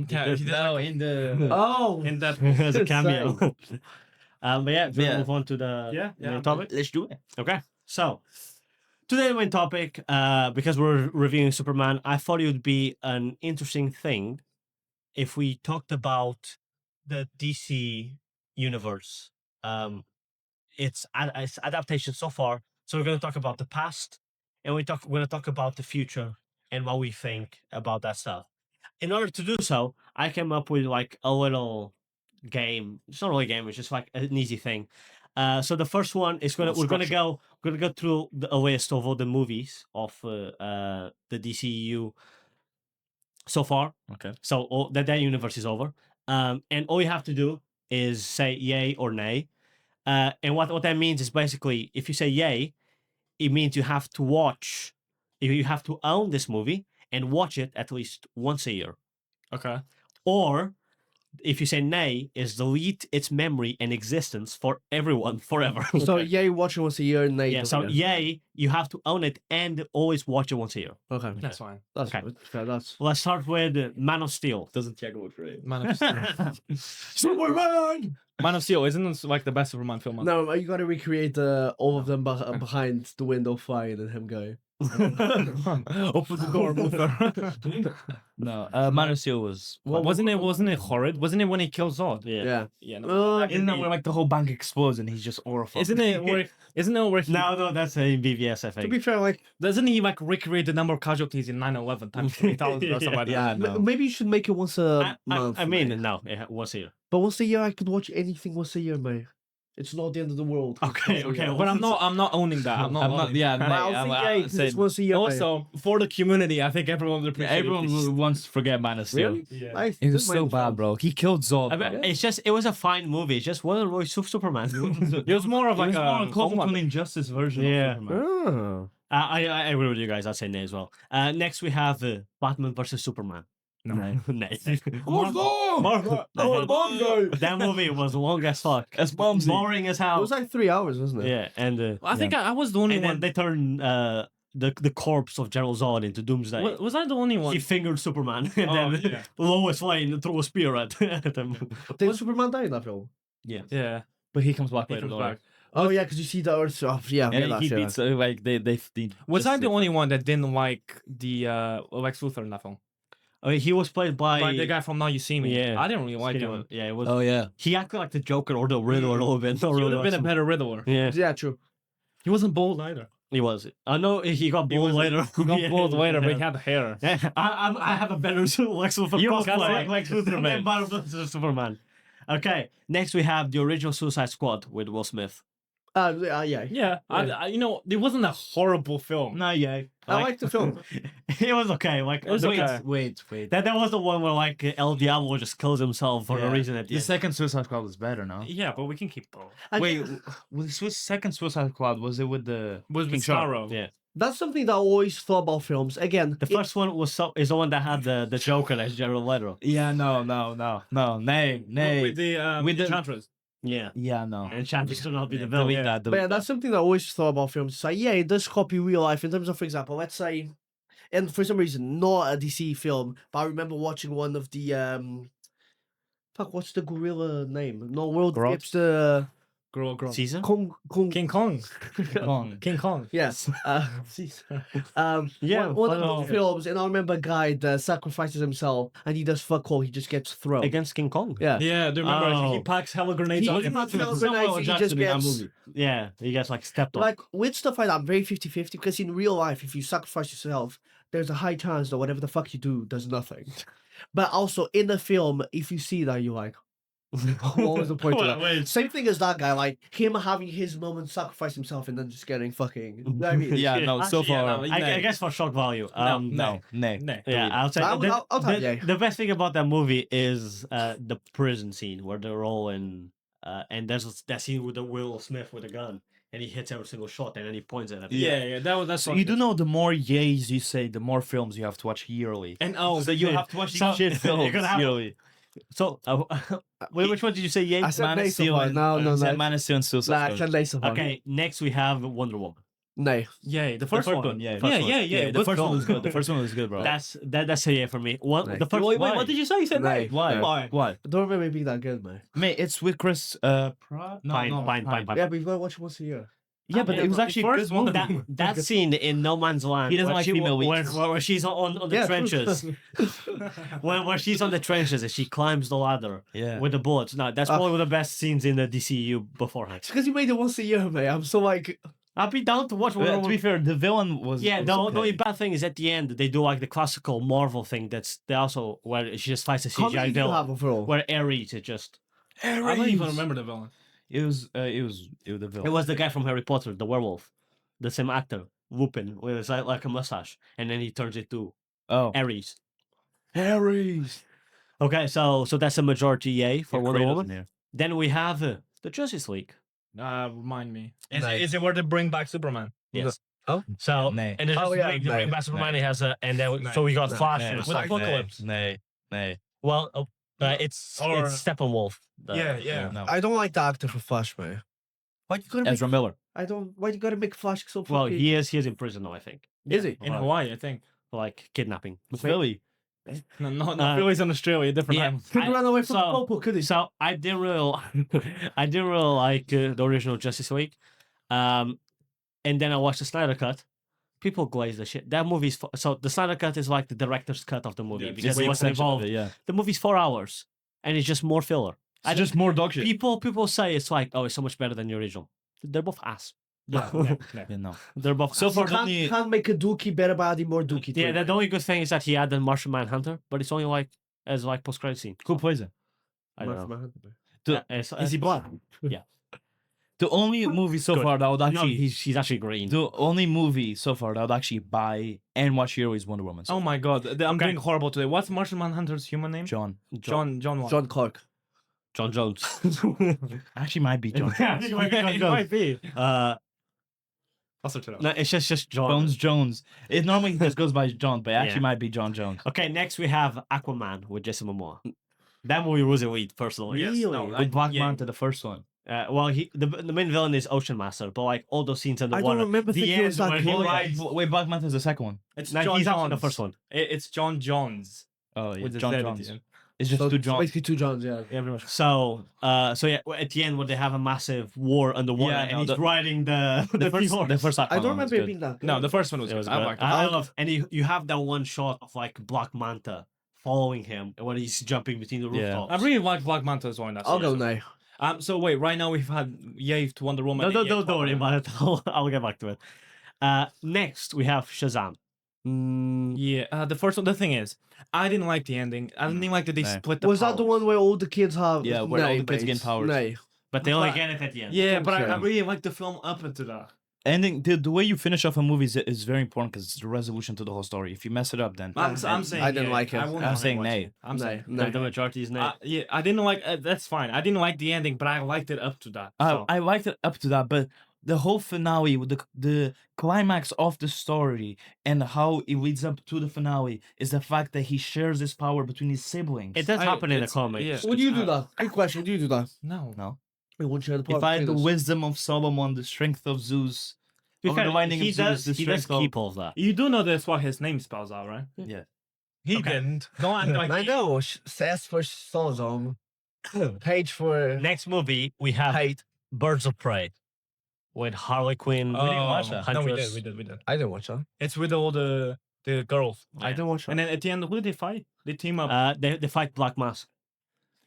Yeah, he did No, in the Oh, in that. as a cameo. But yeah, do you Yeah. move on to the Yeah, main I'm topic? let's do it. Okay, so today's main topic, because we're reviewing Superman, I thought it would be an interesting thing if we talked about the DC universe. Its adaptation so far. So we're going to talk about the past, and we're going to talk about the future and what we think about that stuff. In order to do so, I came up with like a little game. It's not really a game. It's just like an easy thing. So the first one is we're gonna go through a list of all the movies of the DCEU so far. Okay. So that universe is over. And all you have to do is say yay or nay. And what that means is basically, if you say yay, it means you have to watch, you have to own this movie and watch it at least once a year. Okay. Or if you say nay, is delete its memory and existence for everyone forever. so yay, watching once a year, and nay. yeah, so yay, you have to own it and always watch it once a year. Okay, That's fine. that's Okay. good. Fair, that's. Let's start with Man of Steel. Doesn't Tiago look great? Man of Steel. Superman. Man of Steel isn't this like the best Superman film? No, you gotta recreate all of them behind the window flying and him going. Open the door, Luther. No, Man of Steel was. Wasn't it horrid? Wasn't it when he kills Zod? Yeah. Yeah. Yeah. No. Isn't that where like the whole bank explodes and he's just horrified? Isn't it where? Isn't it where he? No, that's a BVS, I To think. be fair, like Doesn't he like recreate the number of casualties in 9/11 times 3,000 or something like that? Yeah, no. maybe you should make it once a month. I mean, mate. no, once a year. but once a year I could watch anything once a year, mate. It's not the end of the world. Okay, Once a okay, year. But I'm not owning that. I'm not. owning Yeah, that. But I'll think, yeah, it's once a year. mate. Also, for the community, I think everyone would appreciate Everyone it. wants to forget Man of Steel. Really? Yeah. Nice. It was Good so mind bad, film. bro. He killed Zod. I mean, it's just, it was a fine movie. It just wasn't really Superman. It was more of like a a close to Injustice version Yeah. of Superman. Oh. I agree with you guys. I'd say nay as well. Next, we have Batman versus Superman. No. Nay. Oh, That movie was long as fuck. That's Bumsy. Boring as It hell. was like 3 hours, wasn't it? Yeah, and I think I was the only and then one. they turned the corpse of General Zod into Doomsday. Was I the only one? He fingered Superman, and Oh, then yeah. Lois Lane threw a spear at him. Did Superman die in that film? Yeah. But he comes back He later. comes don't back. Oh yeah, because you see the Earth off. Yeah, worry. yeah, And he beats like they Was just I the did only one that didn't like the Lex Luthor in that film? He was played by the guy from Now You See Me. Yeah. I didn't really like him. Yeah, it was. Oh yeah. He acted like the Joker or the Riddler a little bit. Not He would really have been a like better Riddler. Yeah, Yeah, true. He wasn't bold either. he was. I know he got bold later. He got Yeah. bold later, but he had hair. Yeah, I have a better Lex Luthor You also cosplay. like Lex Luthor, than man. Batman versus Superman. Okay, next we have the original Suicide Squad with Will Smith. Yeah. Yeah, you know, it wasn't a horrible film. No, yeah. I like the film. It was okay. Like It was okay. Wait. that was the one where like El Diablo just kills himself for no Yeah. reason at the The end. second Suicide Squad was better, no? Yeah, but we can keep both. Wait, was the second Suicide Squad was it with the Was King with Shark? Starro. Yeah. That's something that I always thought about films. Again, The first one is the one that had the Joker as General Leto. Yeah, no, nay. With the With the- Enchantress. Yeah. Yeah, no. And Champions should not be the Delete villain. that. but yeah, that's something that I always thought about films. So yeah, it does copy real life in terms of, for example, let's say, and for some reason, not a DC film, but I remember watching one of the what's the gorilla name? No, World Grodd? It's the Girl. Caesar? King King Kong. Kong. King Kong. Yes. Caesar. Yeah, one of follow- those films, and I remember a guy that sacrifices himself, and he does fuck all. He just gets thrown. Against King Kong. Yeah. Yeah, do you remember Oh. he packs hella grenades He on was him. not Samuel grenades, he Jackson just in that gets movie. Yeah, he gets like stepped on. like with stuff like that. I'm very 50-50 because in real life, if you sacrifice yourself, there's a high chance that whatever the fuck you do does nothing. But also in the film, if you see that, you're like, What was the point of that? Wait, Same thing as that guy, like him having his moment, sacrifice himself, and then just getting fucking. You know what I mean? Yeah, no, so Actually, yeah, far, no, I guess for shock value. no, nay. Nay. Yeah, I'll say I'll tell you. the best thing about that movie is the prison scene where they're all in, and there's that scene with the Will Smith with a gun, and he hits every single shot, and then he points it at Yeah, that's So you do know the more yays you say, the more films you have to watch yearly. And So you have to watch So- these shit you're films gonna have- yearly. So, which one did you say? Yeah. I said Man of Nay so Steel far. and- No, said no. Man of Steel and Suicide Nah, I Squad. said Nay so far. Okay, next we have Wonder Woman. Nay. Yeah, the The first one. yeah. First one. The good first one film. was good. The first one was good, bro. That's a yeah for me. One, Nice. the first. Wait, why? what did you say? You said Nay. nay. Why? Why? I don't remember it being that good, man. Mate, it's with Chris Pratt. Fine. Yeah, but you've got to watch it once a year. Yeah, but Yeah, it was bro, actually the a first good one movie. That scene in No Man's Land. He doesn't where like she- female where, leads. where she's on the Yeah, trenches. true. Where she's on the trenches and she climbs the ladder Yeah. with the bullets. No, that's probably one of the best scenes in the DCEU beforehand. It's because you made it once a year, mate. I'm so like. I'd be down to watch Wonder To Woman. be fair, the villain was. Yeah, was the okay. only bad thing is at the end they do like the classical Marvel thing. They also where she just fights a How CGI many do you villain. have overall? Where Ares is just. I don't even remember the villain. It was the villain. It was the guy from Harry Potter, the werewolf, the same actor, Lupin, with his, like a mustache, and then he turns into Oh, Ares. Ares. Okay, so that's a majority yay for Wonder Kratos Woman. in here. Then we have the Justice League. Remind me. Nice. it where they bring back Superman? Yes. Oh? So Nay. and the Oh, Justice yeah, League, the nay, bring back Superman. nay. He has a, and then Nay. so we got Nay. Flash Nay, and With stuff. Apocalypse. Nay. Well, it's Or- Steppenwolf. No. I don't like the actor for Flash, man. Why you gotta Ezra make? Miller. Why you gotta make Flash so fucking? Well, he is in prison now, I think, Is he? In Hawaii, I think. for like kidnapping. Philly. No, Uh, Philly's in Australia, different Yeah, time. Couldn't run away from so- the Popo, could he? So I didn't really, I didn't really like the original Justice League, and then I watched the Snyder Cut. People glaze the shit. That movie's so the Snyder Cut is like the director's cut of the movie Yeah, because the it wasn't extension of involved. it, yeah. The movie's 4 hours, and it's just more filler. I just more dog shit. People say it's like, oh, it's so much better than the original. They're both ass. Yeah, no. They're both. So ass. far, Can't make a Dookie better by adding more Dookie to Yeah, it. the only good thing is that he had the Martian Manhunter, but it's only like as like post credit scene. Who plays it? I don't know. The- Yeah, it's- Is he black? The only movie so Good. far that would No, actually, he's actually green. the only movie so far that would actually buy and watch here is Wonder Woman. So Oh my god, I'm Okay. doing horrible today. What's Martian Manhunter's human name? John. John what? John Clark. John Jones. Actually, might be John. Yeah, it might be John It Jones. might be. I'll search it up. No, it's just John. Jones. It normally just goes by John, but it actually Yeah. might be John Jones. Okay, next we have Aquaman with Jason Momoa. That movie was elite, personally. Yes, no, Really? I- With Black yeah. Manta, the first one. Well, the main villain is Ocean Master, but like all those scenes in the I water. don't remember the thinking it was end that where he good. rides. Wait, Black Manta is the second one. It's No, John he's Jones. actually the first one. It's John Jones. Oh, yeah. With the John Z at Jones. the end. It's just So two it's Johns. basically two Johns, yeah. Yeah, pretty much. So yeah, at the end when they have a massive war underwater, Yeah, and no, he's the- riding the The the first I Aquaman don't remember was it good. being that good. No, the first one was It good. was I good. liked it. I love, and you have that one shot of like Black Manta following him when he's jumping between the Yeah. rooftops. I really like Black Manta as well in that I'll series. go Nay. So wait, right now we've had yay to Wonder Woman. No, and yay to don't worry Aquaman. about it. I'll get back to it. Next we have Shazam. Yeah, the first one. The thing is, I didn't like the ending. I didn't like that they Nay. split the. Was that the powers. one where all the kids have? Yeah, where all Nay, the kids mate. gain powers. Nay. But they only But- get it at the end. Yeah, but I Okay. really liked the film up into that. Ending, the way you finish off a movie is very important because it's the resolution to the whole story. If you mess it up, then I'm saying I didn't yeah, like it. I won't I'm mind saying watching nay. it. I'm Nay. saying. Nay. The majority is nay. Yeah, I didn't like. That's fine. I didn't like the ending, but I liked it up to that. So. I liked it up to that, but the whole finale with the climax of the story and how it leads up to the finale is the fact that he shares his power between his siblings. It does happen in the it's- comics. yeah. Would you do Uh, that? Good question. Would you do that? No. No. We won't share the If power I had the between us. wisdom of Solomon, the strength of Zeus, To be over fair, the lightning he of Zeus, does the he does strength of- keep all of that. You do know that's what his name spells out, right? yeah. He Okay. didn't. Don't act like I know. Says for Solomon. Page for Next movie we have hate. Birds of Prey with Harley Quinn. didn't watch that. No, we Huntress. did. We did. I didn't watch that. It's with all the girls. I didn't watch that. And then at the end, who did they fight? They team up. They fight Black Mask.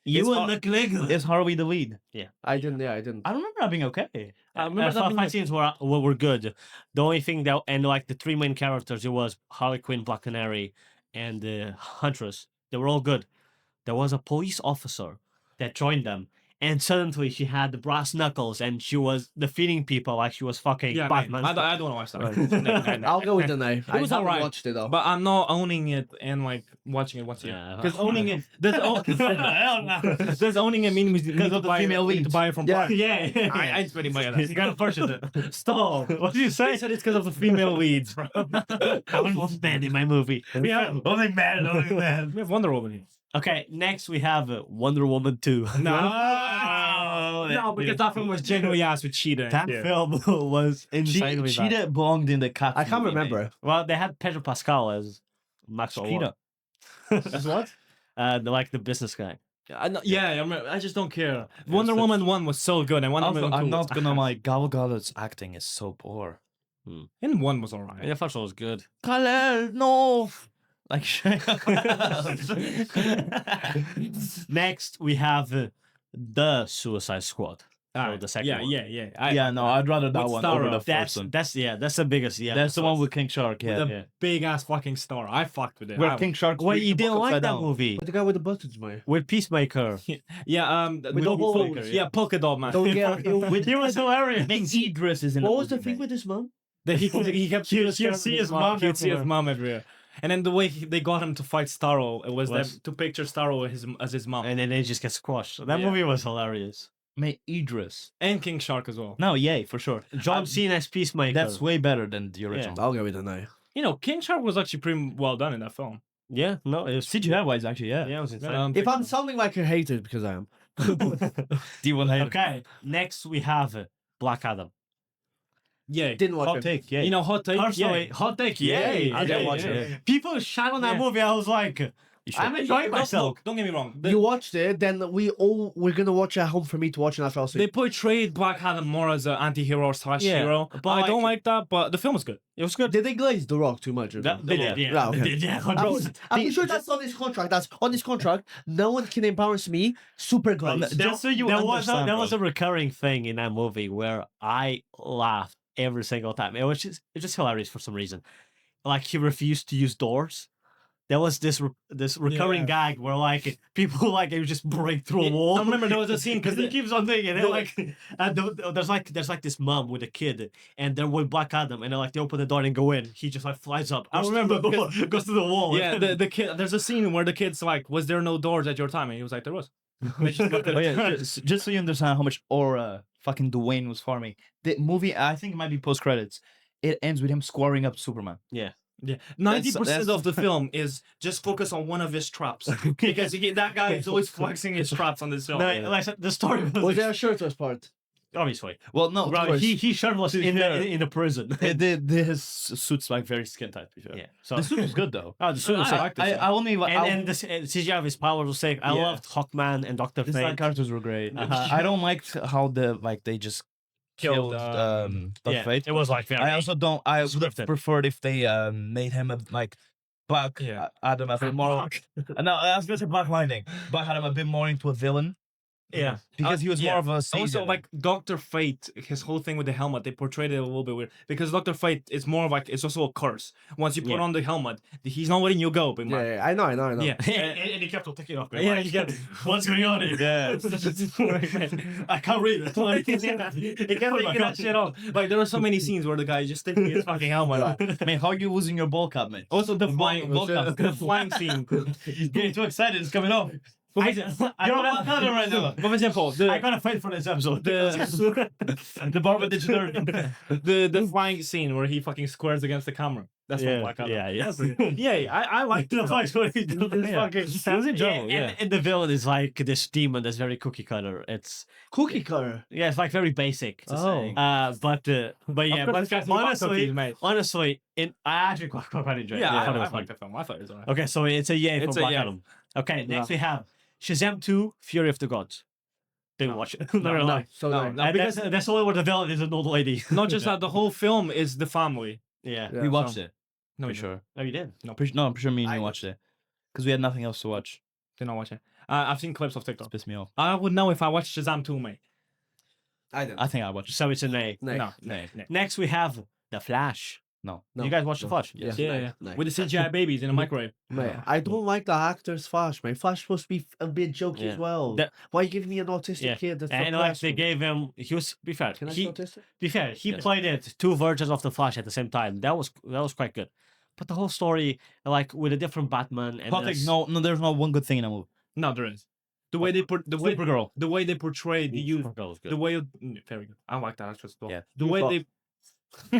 It's You Har- and McGregor. Is Harvey the lead? I didn't. Yeah, I didn't. I remember that being okay. I remember that being fight scenes were good. The only thing that and like the three main characters, it was Harley Quinn, Black Canary, and Huntress. They were all good. There was a police officer that joined them. And suddenly she had the brass knuckles and she was defeating people like she was fucking Yeah, Batman. I don't want to watch that. No. I'll go with the no. It was I haven't alright, watched it though. but I'm not owning it and like watching it once a year. Yeah. Because owning it, there's Hell no. does owning it mean we need to of the buy female we need to leads. buy it from Yeah. Prime? Yeah. I ain't spending money on You that. gotta purchase it. Stop. What did you I say? said it's because of the female leads, bro. I was bad in my movie. We have only man, only man. we have Wonder Woman here. Okay, next we have Wonder Woman 2. No, because that film was genuinely ass with Cheetah. That Yeah. film was insanely bad. Cheetah belonged in the cat. I can't movie, remember. Well, they had Pedro Pascal as Max Cheetah. That's what? the business guy. Yeah, I remember. I just don't care. Wonder Woman 1 was so good, and Wonder Also, Woman 2 I'm was not gonna lie. Gal Gadot's acting is so poor. And 1 was alright. Yeah, the first one was good. Kal-El, no. Like Next, we have the Suicide Squad. Alright, the second yeah, one. yeah, no, I'd rather that With one Starro. over the That's first one. that's the biggest. Yeah, That's the one with King Shark. With Yeah, a big ass fucking star. I fucked with it. where I- King Shark. Wait, flips you the didn't book like upside that down. movie But the guy with the buttons, man. with Peacemaker? yeah, With the whole- yeah, polka dot man. Don't get He was hilarious. Idris is in. What was the thing with his mom? That he kept He would see his mom He would see his everywhere. mom everywhere. And then the way they got him to fight Starro, it was them Was- to picture Starro as his mom And then they just get squashed. So that Yeah. movie was hilarious. Mate, Idris. and King Shark as well. No, yeah, for sure. John Cena as Peacemaker. That's way better than the original. I'll go with the no. You know, King Shark was actually pretty well done in that film. yeah. No, it was CGI wise, actually, yeah. Yeah, it was insane. If I'm sounding like a hater, because I am. D1 hater. Okay, next we have Black Adam. Yeah. Didn't watch Hot it. take, yeah. You know, hot take. Personally, hot take, yay! I didn't Yay, watch yay. it. People shot on that Yeah. movie. I was like, You should. I'm enjoying myself. Look, don't get me wrong. You watched it, then we're gonna watch it at home for me to watch, and I fell They asleep. portrayed Black Adam more as an anti-hero / Yeah, hero. but I don't like- like that, but the film was good. It was good. Did they glaze The Rock too much? or They something? did, yeah. Yeah, okay. They did, yeah, 100%. I'm sure that's on his contract. That's on his contract. No one can embarrass me. Super glaze. Just so you there understand, was bro. a recurring thing in that movie where I laughed every single time. It was just hilarious for some reason. Like he refused to use doors. There was this recurring Yeah. gag where like people like it would just break through a Yeah, wall. I remember there was a scene because because he keeps on doing it. the- They're like, there's like this mom with a kid, and they're with Black Adam, and they're like they open the door and go in. He just like flies up. I Goes remember through the door. goes to the wall. yeah, the kid. There's a scene where the kid's like, "Was there no doors at your time?" And he was like, "There was." They just looked at Oh, it. yeah, just so you understand how much aura fucking Dwayne was farming. The movie, I think it might be post credits. It ends with him squaring up Superman. Yeah, 90% that's- of the film is just focus on one of his traps because that guy is always flexing his traps on this film. No, like the story was, Was there a shirtless part? obviously. Well, no, Bro, he shirtless in a prison. his suit's like very skin tight. Yeah. So The suit was good though. oh, the suit was sick. liked it. I only and the CGI of his powers was sick. I Yeah. loved Hawkman and Doctor the side Fate. characters were great. Uh-huh. I don't like how they just killed Dr. Yeah, Fate. it was like very. I also don't. I would have scripted. preferred if they made him a Black Yeah. Adam a bit more. No, I was gonna say Black Lightning. Black Adam a bit more into a villain yeah. because he was yeah. more of a. Also, savior. like Doctor Fate, his whole thing with the helmet, they portrayed it a little bit weird because Doctor Fate is more of like it's also a curse. Once you put Yeah. on the helmet, he's not letting you go. But Yeah, I know. yeah. and he kept on taking off. Yeah, you get What's going on here? Yeah. I can't read it. Like, he kept taking that shit off. Like there are so many scenes where the guy is just taking his fucking helmet off. Man, how are you losing your ball cap, man? Also the flying, Volcano. the flying scene. He's getting too excited. It's coming off. I You're not right now. For example, I gotta fight for this episode. The barber did you dirty. the flying scene where he fucking squares against the camera. That's yeah, what Black Adam. yeah. Yeah, I like The the fight what he did. It was enjoyable. Yeah. And the villain is like this demon that's very cookie cutter. It's Cookie cutter. yeah, it's like very basic. Oh. But yeah, Of course, this guy's eating honestly, cookies, mate. honestly, I actually quite enjoyed it. Yeah, I thought it I was fun. like the film. I thought it was alright. Okay, so it's a yay It's for a Black yay. Adam. Okay, next we have Shazam 2, Fury of the Gods. Didn't watch it. Not gonna lie. So No, no. no, because That's only where the villain is an old lady. not just that, the whole film is the family. Yeah. Yeah. We watched it. No, For you sure. Oh, you did? No, I'm pretty sure me and you watched it. Because we had nothing else to watch. did not watch it. I've seen clips of It's TikTok. pissed me off. I would know if I watched Shazam 2, mate. I didn't. I think I watched it. So it's a nay. No. No, No. no. Next we have The Flash. No. No, You guys watch The no. Flash? Yeah, Yeah. no. With the CGI babies in a microwave. Mate, I don't like the actor's Flash, mate. Flash supposed to be a bit jokey Yeah. as well. Why are you giving me an autistic Yeah. kid that's And like they depressed? gave him, he was, be fair, Can I he, say autistic? be fair, he Yes. played it 2 versions of the Flash at the same time. That was quite good. But the whole story, like with a different Batman and Hot take, this- no, there's not one good thing in a movie. No, there is. The way they put the way Supergirl. the way they portray the youth, Supergirl was good. the way very good. I like that actress as well. Yeah. The way they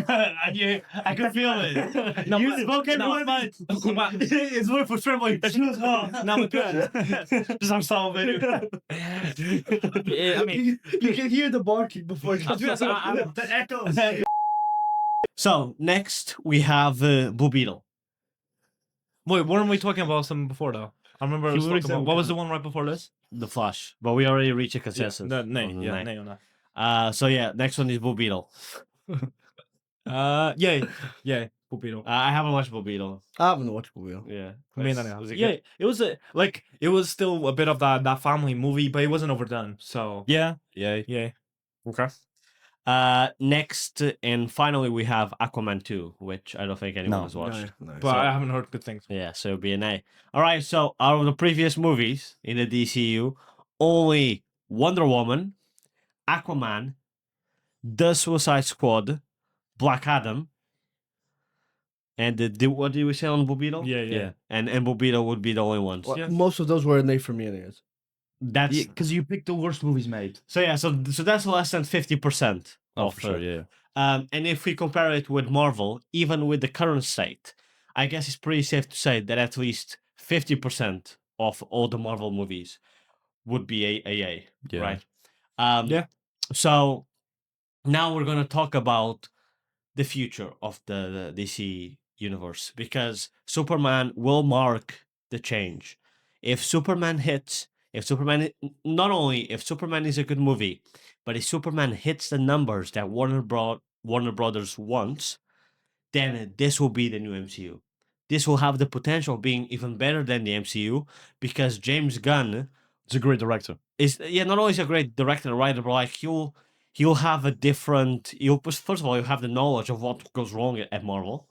I could feel it. No, You but- spoke no, everyone's mind. but- It's worth for trembling. Now we're good. Just I'm solving. I mean, You can hear the barking before it to be honest, the echoes. So next we have bluebeetle. wait, weren't we talking about something before though? I remember He us already talking said about, we what was can- the one right before this? The Flash, but we already reached a consensus. No, on the nay, name. nay on that. So yeah, next one is bluebeetle. Yeah, Bluebeetle. I haven't watched bluebeetle. I haven't watched Wheel. Yeah, I mean, was it yeah, good? it was it was still a bit of that family movie, but it wasn't overdone. So Yeah. yeah, okay. Next and finally we have Aquaman 2, which I don't think anyone No. has watched. No. But So- I haven't heard good things. Yeah, so it'll be an A. All right, so out of the previous movies in the DCU, only Wonder Woman, Aquaman, The Suicide Squad, Black Adam, and what did we say on Bluebeetle? Yeah. Yeah. And Bluebeetle would be the only ones. Well, Yeah. most of those were an A for me, anyways. That's Because you picked the worst movies made. so yeah, so that's less than 50%. Oh, of for sure, it. yeah. And if we compare it with Marvel, even with the current state, I guess it's pretty safe to say that at least 50% of all the Marvel movies would be A, Yeah. right? Yeah. So now we're gonna talk about the future of the DC universe because Superman will mark the change. If Superman hits, not only if Superman is a good movie, but if Superman hits the numbers that Warner Brothers wants, then this will be the new MCU. This will have the potential of being even better than the MCU because James Gunn It's a great director. is not only is a great director and writer, but like he'll have a different. First of all, he'll have the knowledge of what goes wrong at Marvel,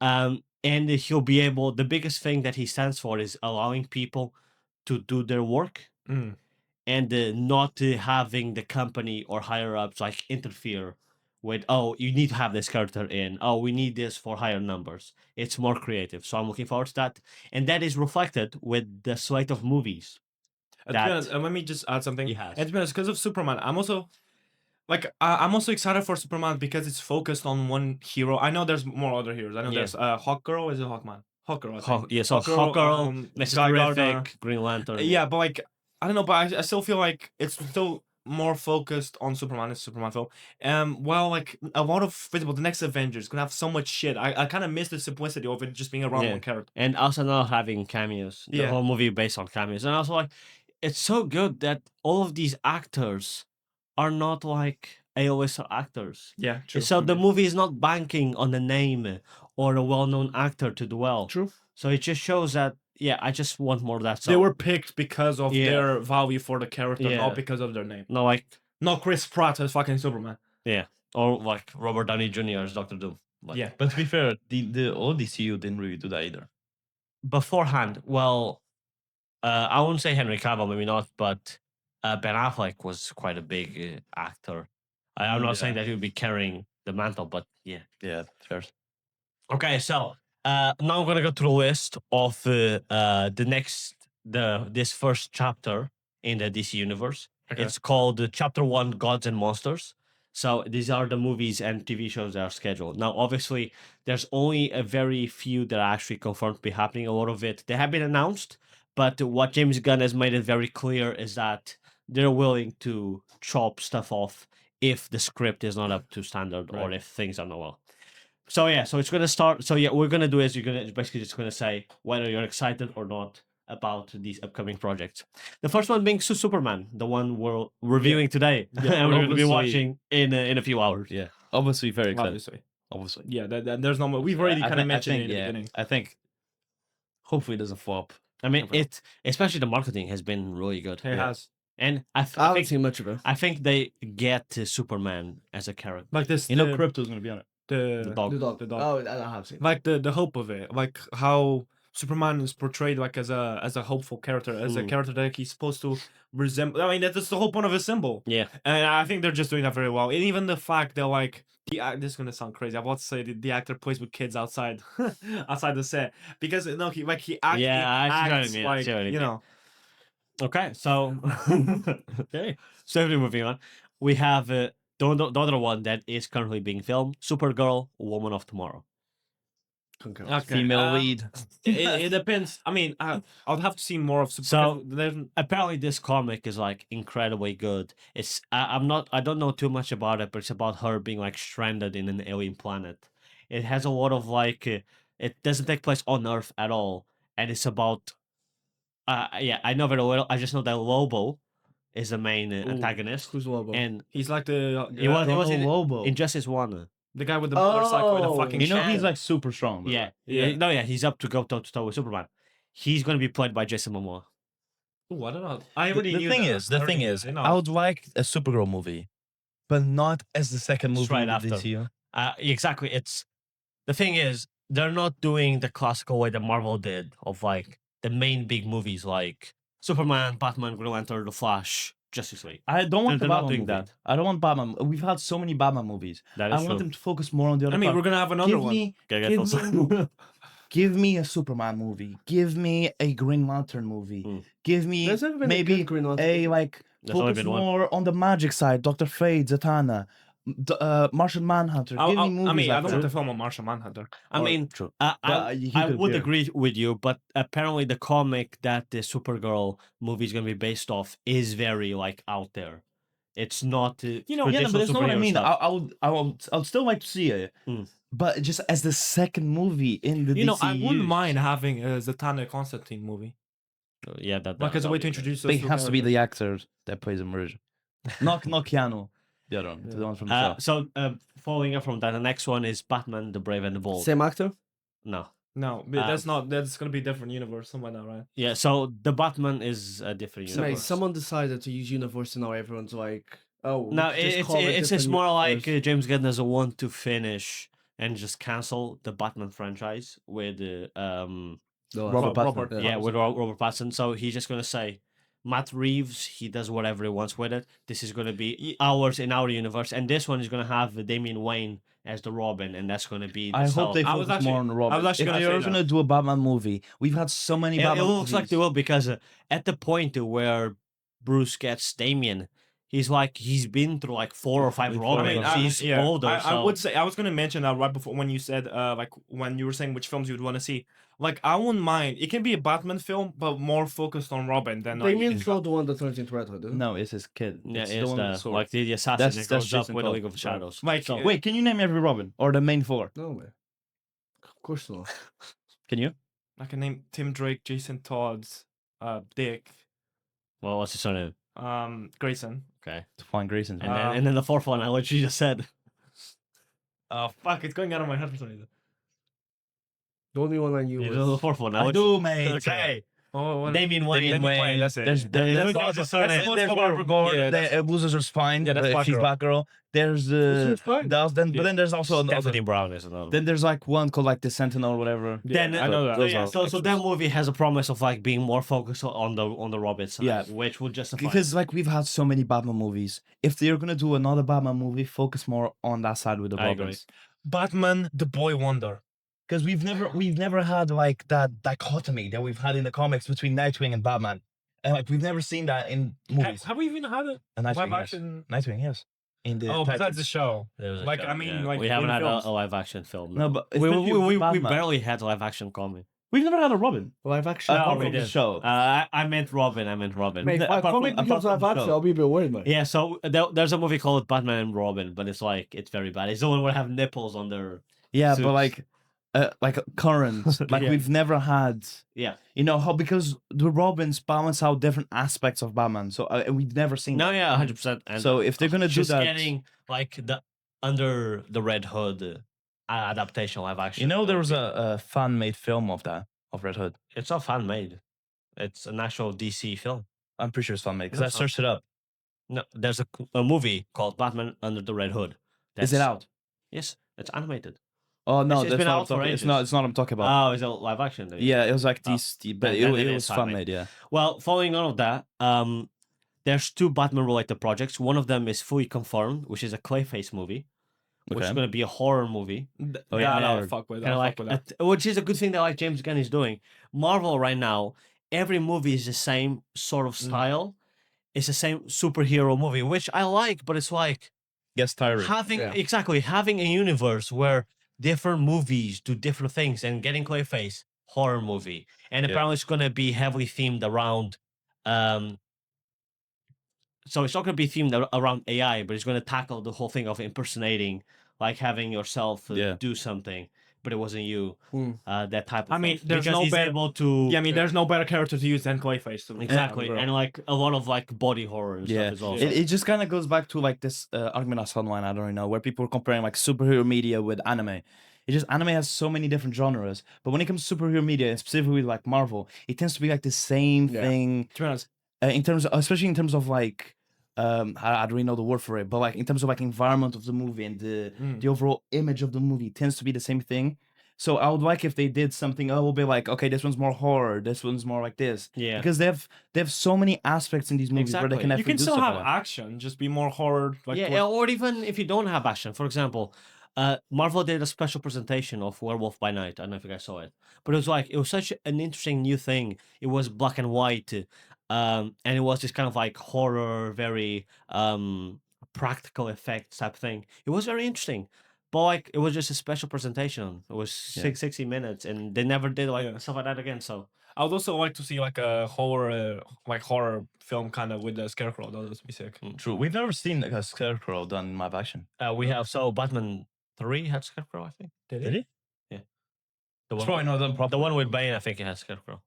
and he'll be able. The biggest thing that he stands for is allowing people to do their work Mm. and not having the company or higher ups like interfere with. Oh, you need to have this character in. Oh, we need this for higher numbers. It's more creative, so I'm looking forward to that, and that is reflected with the slate of movies. And to be That honest, let me just add something. he has. And to be honest, because of Superman, I'm also I'm also excited for Superman because it's focused on one hero. I know there's more other heroes. I know Yeah. there's Hawkgirl. Is it Hawkman? Hawkgirl. I think. Yeah, so Hawkgirl, Sky Gardner. Misterterrific, Green Lantern. Yeah, but like I don't know, but I still feel like it's still more focused on Superman. It's a Superman film. Well, like a lot of visible, the next Avengers gonna have so much shit. I kind of miss the simplicity of it just being around Yeah. one character. And also not having cameos. The Yeah. whole movie based on cameos. And also like it's so good that all of these actors are not like A-list actors. Yeah, true. So the movie is not banking on the name or a well-known actor to do well. True. So it just shows that I just want more of that. So they were picked because of Yeah. their value for the character, Yeah. not because of their name. no like Not Chris Pratt as fucking Superman. or like Robert Downey Jr. as Doctor Doom. Like, Yeah. But to be fair, the old DCU didn't really do that either. Beforehand, well, I wouldn't say Henry Cavill, maybe not, but Ben Affleck was quite a big actor. I'm not saying Yeah. that he would be carrying the mantle, but yeah. Yeah, fair. Okay, so now I'm gonna go through the list of this first chapter in the DC universe. Okay. It's called Chapter 1: Gods and Monsters. So these are the movies and TV shows that are scheduled. Now, obviously, there's only a very few that are actually confirmed to be happening. A lot of it they have been announced, but what James Gunn has made it very clear is that they're willing to chop stuff off if the script is not up to standard or Right. if things are not well. So yeah, so it's gonna start. So yeah, we're gonna do is you're gonna basically just gonna say whether you're excited or not about these upcoming projects. The first one being Superman, the one we're reviewing today, and we're gonna be obviously. watching in a few hours. Yeah. Obviously very excited. Obviously. Obviously. Yeah, there's no more. We've already I kind of think- mentioned I it think, in the yeah, beginning. I think hopefully it doesn't flop. I mean, Overall. especially the marketing has been really good, It has. and I I haven't think seen much of it. I think they get Superman as a character. Like this. You know, Crypto's gonna be on it. The dog. The dog. The dog. Oh, I have seen. Like the hope of it, like how Superman is portrayed like as a hopeful character, as a Mm. character that he's supposed to resemble. I mean, that's the whole point of a symbol. Yeah. And I think they're just doing that very well. And even the fact that like this is gonna sound crazy. I'm about to say the actor plays with kids outside outside the set because no, he acts, Yeah, I see what I acts mean, I like see what you you mean. know. Okay, so okay, so moving on, we have the other one that is currently being filmed, Supergirl, Woman of Tomorrow. Concur. Okay, Female lead. It depends. I mean, I would have to see more of So, Supergirl. Apparently, this comic is like incredibly good. It's I don't know too much about it, but it's about her being like stranded in an alien planet. It has a lot of like it doesn't take place on Earth at all, and it's about yeah, I know very little. I just know that Lobo is the main antagonist, Who's Lobo? and He's like the it was in Lobo. Injustice One. the guy with the motorcycle with the Oh, fucking You know, shell. he's like super strong. by the Yeah, way. Yeah. no, yeah, he's up to go toe to toe with Superman. He's going to be played by Jason Momoa. Ooh, I don't know. I The, already the knew thing that. is, the I already thing knew is, that, you know. I would like a Supergirl movie, but not as the second movie Straight in the after. DCU. Exactly. It's the thing is they're not doing the classical way that Marvel did of like the main big movies like Superman, Batman, Green Lantern, The Flash, Justice League. I don't want They're the not Batman doing movie. that. I don't want Batman. We've had so many Batman movies. That I is want true. them to focus more on the other I mean, part. we're gonna have another give one. me, Gotta get give those- me, give me a Superman movie. Give me a Green Lantern movie. Mm. Give me There's never been maybe a good Green Lantern. a like There's only focus been one. more on the magic side. Dr. Fate, Zatanna, Martian Manhunter. Give me movies I mean, I like don't that. want to film on Martian Manhunter. I Or- mean, true. I But you I could would appear. agree with you, but apparently the comic that the Supergirl movie is going to be based off is very like out there. It's not You know, Yeah, no, but that's not what I superhero mean. stuff. I'll still like to see it, Mm. but just as the second movie in the You know, I DCU. wouldn't mind having a Zatanna Constantine movie, Yeah, that like as a that'll way be to good. introduce. But us it to has to be characters. the actor that plays him original. Not Keanu, the other one, the one from the show. So following up from that, the next one is Batman: The Brave and the Bold. Same actor? No, No, but that's not. That's gonna be a different universe, something like that, right? yeah. So the Batman is a different Mate, universe. someone decided to use universe and now everyone's like, oh, No, we just it's call it it's different more like universe. James Gunn doesn't want to finish and just cancel the Batman franchise with Robert Pattinson. yeah, with Robert Pattinson. So he's just gonna say, Matt Reeves, he does whatever he wants with it. This is gonna be ours in our universe, and this one is gonna have Damian Wayne as the Robin, and that's gonna be. I so hope they I was focus actually- more on the Robin. I was actually If gonna they're say gonna that. do a Batman movie, we've had so many It Batman looks like they movies. will because at the point where Bruce gets Damian, he's been through like 4 or 5 I mean, Robins. He's older. I so would say I was gonna mention that right before when you said like when you were saying which films you'd want to see. Like I wouldn't mind. It can be a Batman film, but more focused on Robin than like. Damien's not the one that turns into Red Hood, is it? No, it's his kid. yeah, it's it's one with the the sword. like the assassin That's- that that's grows up Jason with the Todd. League of Shadows. Like, So, Wait, can you name every Robin or the main 4? No, man. Of course not. Can you? I can name Tim Drake, Jason Todd, Dick, well, what's his surname? Grayson. Okay, To find Grayson. and then the fourth one, I what you just said. Oh fuck! It's going out of my head for some reason. The only one I knew You was... know the fourth one. I what do, you- mate. Okay, Oh, what? Damian Damian Wayne. Wayne. That's it. There's There's that's his surname. there's Batgirl. Batgirl. Yeah, There loses her spine. Yeah, that's if she's Batgirl. Batgirl. There's Who's her spine? but then there's also another. Stephanie Brown is another. Then there's like one called like the Sentinel or whatever. Then I know that. those yeah, are so that movie has a promise of like being more focused on the Robin side, Yeah. which would justify. Because like we've had so many Batman movies. If they're gonna do another Batman movie, focus more on that side with the I agree. Robins. Batman, the Boy Wonder. Because we've never had like that dichotomy that we've had in the comics between Nightwing and Batman, and like we've never seen that in movies. Have we even had a And live Nightwing, yes. action? Nightwing, yes. In the Oh, Titans. besides the show. There was a Like, show, I mean, yeah. like, we haven't in had films. a live action film. No, but we especially with Batman. barely had live action comic. We've never had a Robin. Live action? Apart we from the did. show. I meant Robin. Mate, if apart from- comic becomes apart live from the action, show. I'll be a bit worried, mate. Yeah, so there's a movie called Batman and Robin, but it's like it's very bad. It's the one where they have nipples on their Yeah, suits. but like current, like Yeah. we've never had. Yeah. You know how because the Robins balance out different aspects of Batman, so and we've never seen. No, that. yeah, 100%. And So if they're gonna do just that, getting like the under the Red Hood adaptation live action. you know, there would was be- a fan made film of Red Hood. It's not fan made. It's an actual DC film. I'm pretty sure it's fan made because No, I searched it up. No, there's a movie called Batman Under the Red Hood. Is it That's- out? Yes, It's animated. Oh no, It's that's been not what I'm out for talking. ages. It's not what I'm talking about. Oh, is it live action? Then? Yeah, it was like Oh, these, but then it it was is fan fan-made. made. Yeah. Well, following on of that, there's 2 Batman-related projects. One of them is fully confirmed, which is a Clayface movie, which is Okay. going to be a horror movie. Oh, yeah, I I'll heard. fuck with Kind that. of like, which is a good thing that like James Gunn is doing. Marvel right now, every movie is the same sort of style. It's the same superhero movie, which I like, but it's like Gets tiring. having a universe where different movies do different things, and getting Clayface horror movie, and Yeah. apparently it's going to be heavily themed around. So it's not going to be themed around AI, but it's going to tackle the whole thing of impersonating, like having yourself do something, but it wasn't you. That type of. I mean, stuff. there's Because no he's better- able to. Yeah, I mean, there's no better character to use than Clayface. To Exactly, and like a lot of like body horror and Yeah, stuff as well. it just kind of goes back to like this argument I saw online. I don't know, where people are comparing like superhero media with anime. It just anime has so many different genres, but when it comes to superhero media, and specifically like Marvel, it tends to be like the same thing. To be honest, In terms, especially in terms of like, I don't really know the word for it, but like in terms of like environment of the movie and the overall image of the movie, it tends to be the same thing. So I would like if they did something. I will be like, okay, this one's more horror, this one's more like this. Yeah. Because they have so many aspects in these movies where they Exactly. can you can do still stuff have like that. action, just be more horror. Like Yeah, or even if you don't have action, for example, Marvel did a special presentation of Werewolf by Night. I don't know if you guys saw it, but it was such an interesting new thing. It was black and white, and it was this kind of like horror, very practical effects type thing. It was very interesting, but like it was just a special presentation. It was 60 minutes, and they never did like stuff like that again. So I would also like to see like a horror film kind of with the Scarecrow. That would be sick. True. We've never seen a Scarecrow done in live action. we have Batman 3 had Scarecrow, I think. Did he? Yeah. The It's probably not done properly. The one with Bane, I think it has Scarecrow.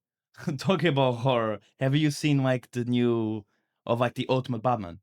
Talking about horror, have you seen like the new of like the Ultimate Batman?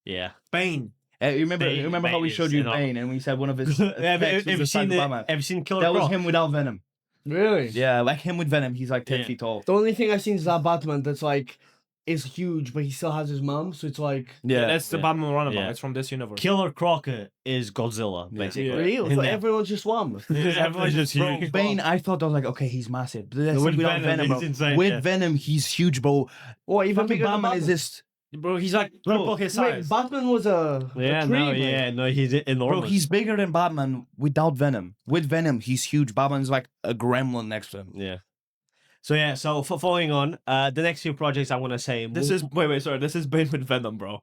Yeah. Bane. You remember how Bane we is showed you enormous. Bane and we said one of his have effects was you the seen Spider Batman. Have you seen Killer That was Croc? him without Venom. Really? Yeah, like him with Venom, he's like 10 Yeah. feet tall. The only thing I've seen is that Batman that's like is huge, but he still has his mom, so it's like Yeah, That's the yeah. Batman runabout. Yeah. It's from this universe. Killer Croc is Godzilla, basically. real. So Yeah. everyone's just one. Everyone's just Bro, huge. Bane, I thought I was like, okay, he's massive. But that's With without Venom, Venom, he's bro. insane, With yeah. Venom, he's huge, bro. Or even Fucking bigger than Batman Batman. is just, Bro, he's like triple his Wait, size. Batman was a Yeah, tree, no, man. yeah, no, he's enormous. bro, he's bigger than Batman without Venom. With Venom, he's huge. Batman's like a gremlin next to him. Yeah. So for following on, the next few projects I'm gonna say. This is sorry. This is Bane with Venom, bro.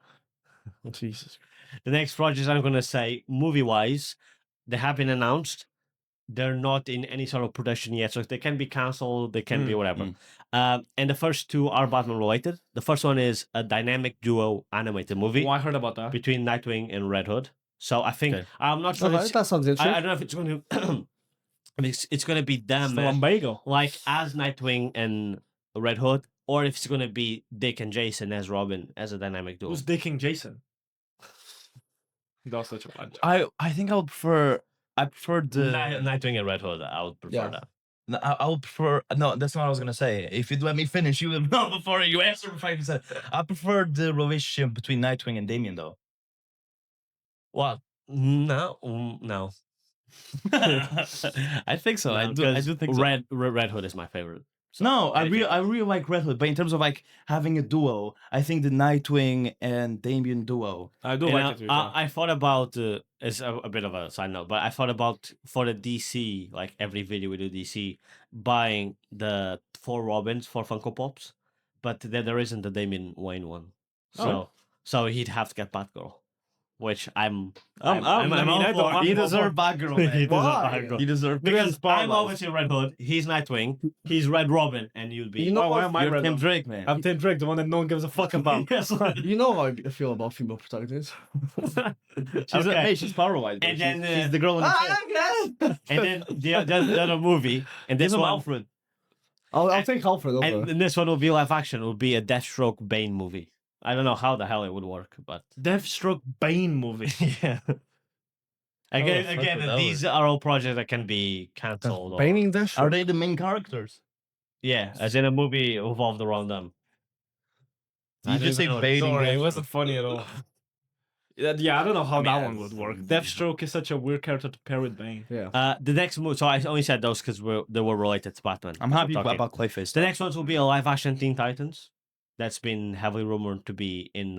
Jesus. The next projects I'm gonna say, movie wise, they have been announced. They're not in any sort of production yet, so they can be cancelled. They can be whatever. And the first 2 are Batman related. The first one is a dynamic duo animated movie Oh, I heard about that. between Nightwing and Red Hood. So I think Okay. I'm not sure. Alright, that sounds I interesting. don't know if it's going to. it's going to be them The lumbago. like as Nightwing and Red Hood, or if it's going to be Dick and Jason as Robin as a dynamic duo. Who's dicking Jason? That was such a bad joke. I think I prefer the Nightwing and Red Hood. I would prefer Yeah. that. No, I would prefer. No, that's not what I was gonna say. If you'd let me finish, you would know before you answer before you said. I prefer the relationship between Nightwing and Damian, though. Well, no, no. I think so. I do think so. Red Hood is my favorite. No, I anything. really like Red Hood, but in terms of like having a duo, I think the Nightwing and Damian duo. I do You like know, it. to be fair. I thought about it's a bit of a side note, but I thought about for the DC, like every video we do DC, buying the 4 Robins for Funko Pops, but there isn't the Damian Wayne one, so he'd have to get Batgirl, which I'm all for. You deserve Batgirl, He man. deserves Why? Batgirl. You deserve Because I'm Batgirl. obviously Red Hood, he's Nightwing, he's Red Robin, and you'd be. You know why what? am I You're Red Tim Hood? Drake, man. I'm Tim Drake, the one that no one gives a fuck about. Yes. You know how I feel about female protagonists. She's power wise. And then, she's the girl in the chair. And then the other movie, and this Give him one, Alfred. I'll take Alfred over. and this one will be live action. It will be a Deathstroke Bane movie. I don't know how the hell it would work, but Deathstroke Bane movie. yeah. fuck Again, would that these are all projects that can be cancelled. or- Painting Dash? Are they the main characters? Yeah, as in a movie revolved around them. You just say even know. baiting. Sorry, it wasn't funny at all. Yeah, I don't know how I mean, that one would work. Deathstroke is such a weird character to pair with Bane. Yeah. The next movie. So I only said those because they were related to Batman. I'm That's happy what I'm talking. about Clayface. The next ones will be a live action Teen Titans. That's been heavily rumored to be in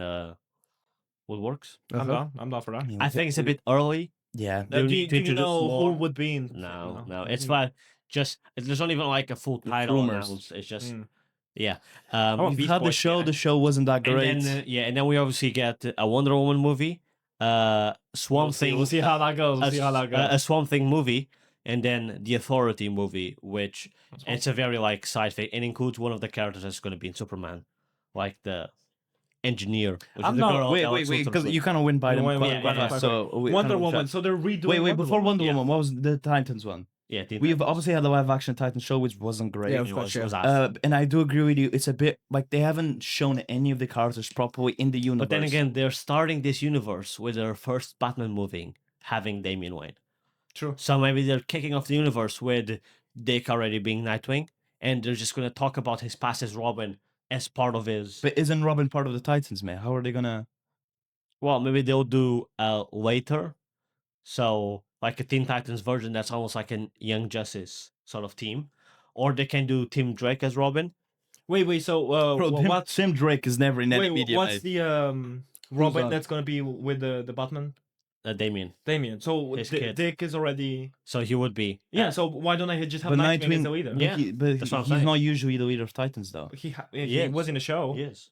Woodworks. I'm down. I'm down for that. I think it's a bit early. Yeah. They Do need you, to do you introduce know who more. would be in? No. It's like there's not even like a full title rumors. announced. It's just Mm. yeah. Oh, We've Beast had the Boys, show. yeah. The show wasn't that great. And then, and then we obviously get a Wonder Woman movie, Swamp Thing. We'll see how that goes. We'll see how that goes. A Swamp Thing movie, and then the Authority movie, which it's a very like sci-fi and includes one of the characters that's going to be in Superman, like the engineer. Which I'm is the not- girl wait, that wait, Luthor because plays. you kind of win by them. Wait, quite yeah, fast, so we Wonder kind of Woman. chat. So they're redoing. Wait, before Wonder Yeah. Woman, what was the Titans one? Yeah, Teen We've Titans. obviously had the live action Titan show, which wasn't great. Yeah, It of course, was yeah. ass. And I do agree with you. It's a bit like they haven't shown any of the characters properly in the universe. But then again, they're starting this universe with their first Batman movie having Damian Wayne. True. So maybe they're kicking off the universe with Dick already being Nightwing, and they're just going to talk about his past as Robin as part of his. But isn't Robin part of the Titans, man? How are they gonna? Well, maybe they'll do later. So like a Teen Titans version that's almost like a Young Justice sort of team, or they can do Tim Drake as Robin. Wait. So Bro, what's Tim Drake is never in any media. what's mate. the Robin that? that's gonna be with the Batman? Damien. Damien. So His kid. Dick is already. So he would be. Yeah. So why don't I just have But Nightwing as the Nightwing, leader? Yeah, but that's what I'm he's saying. not usually the leader of Titans, though. He Yes. was in the show. Yes.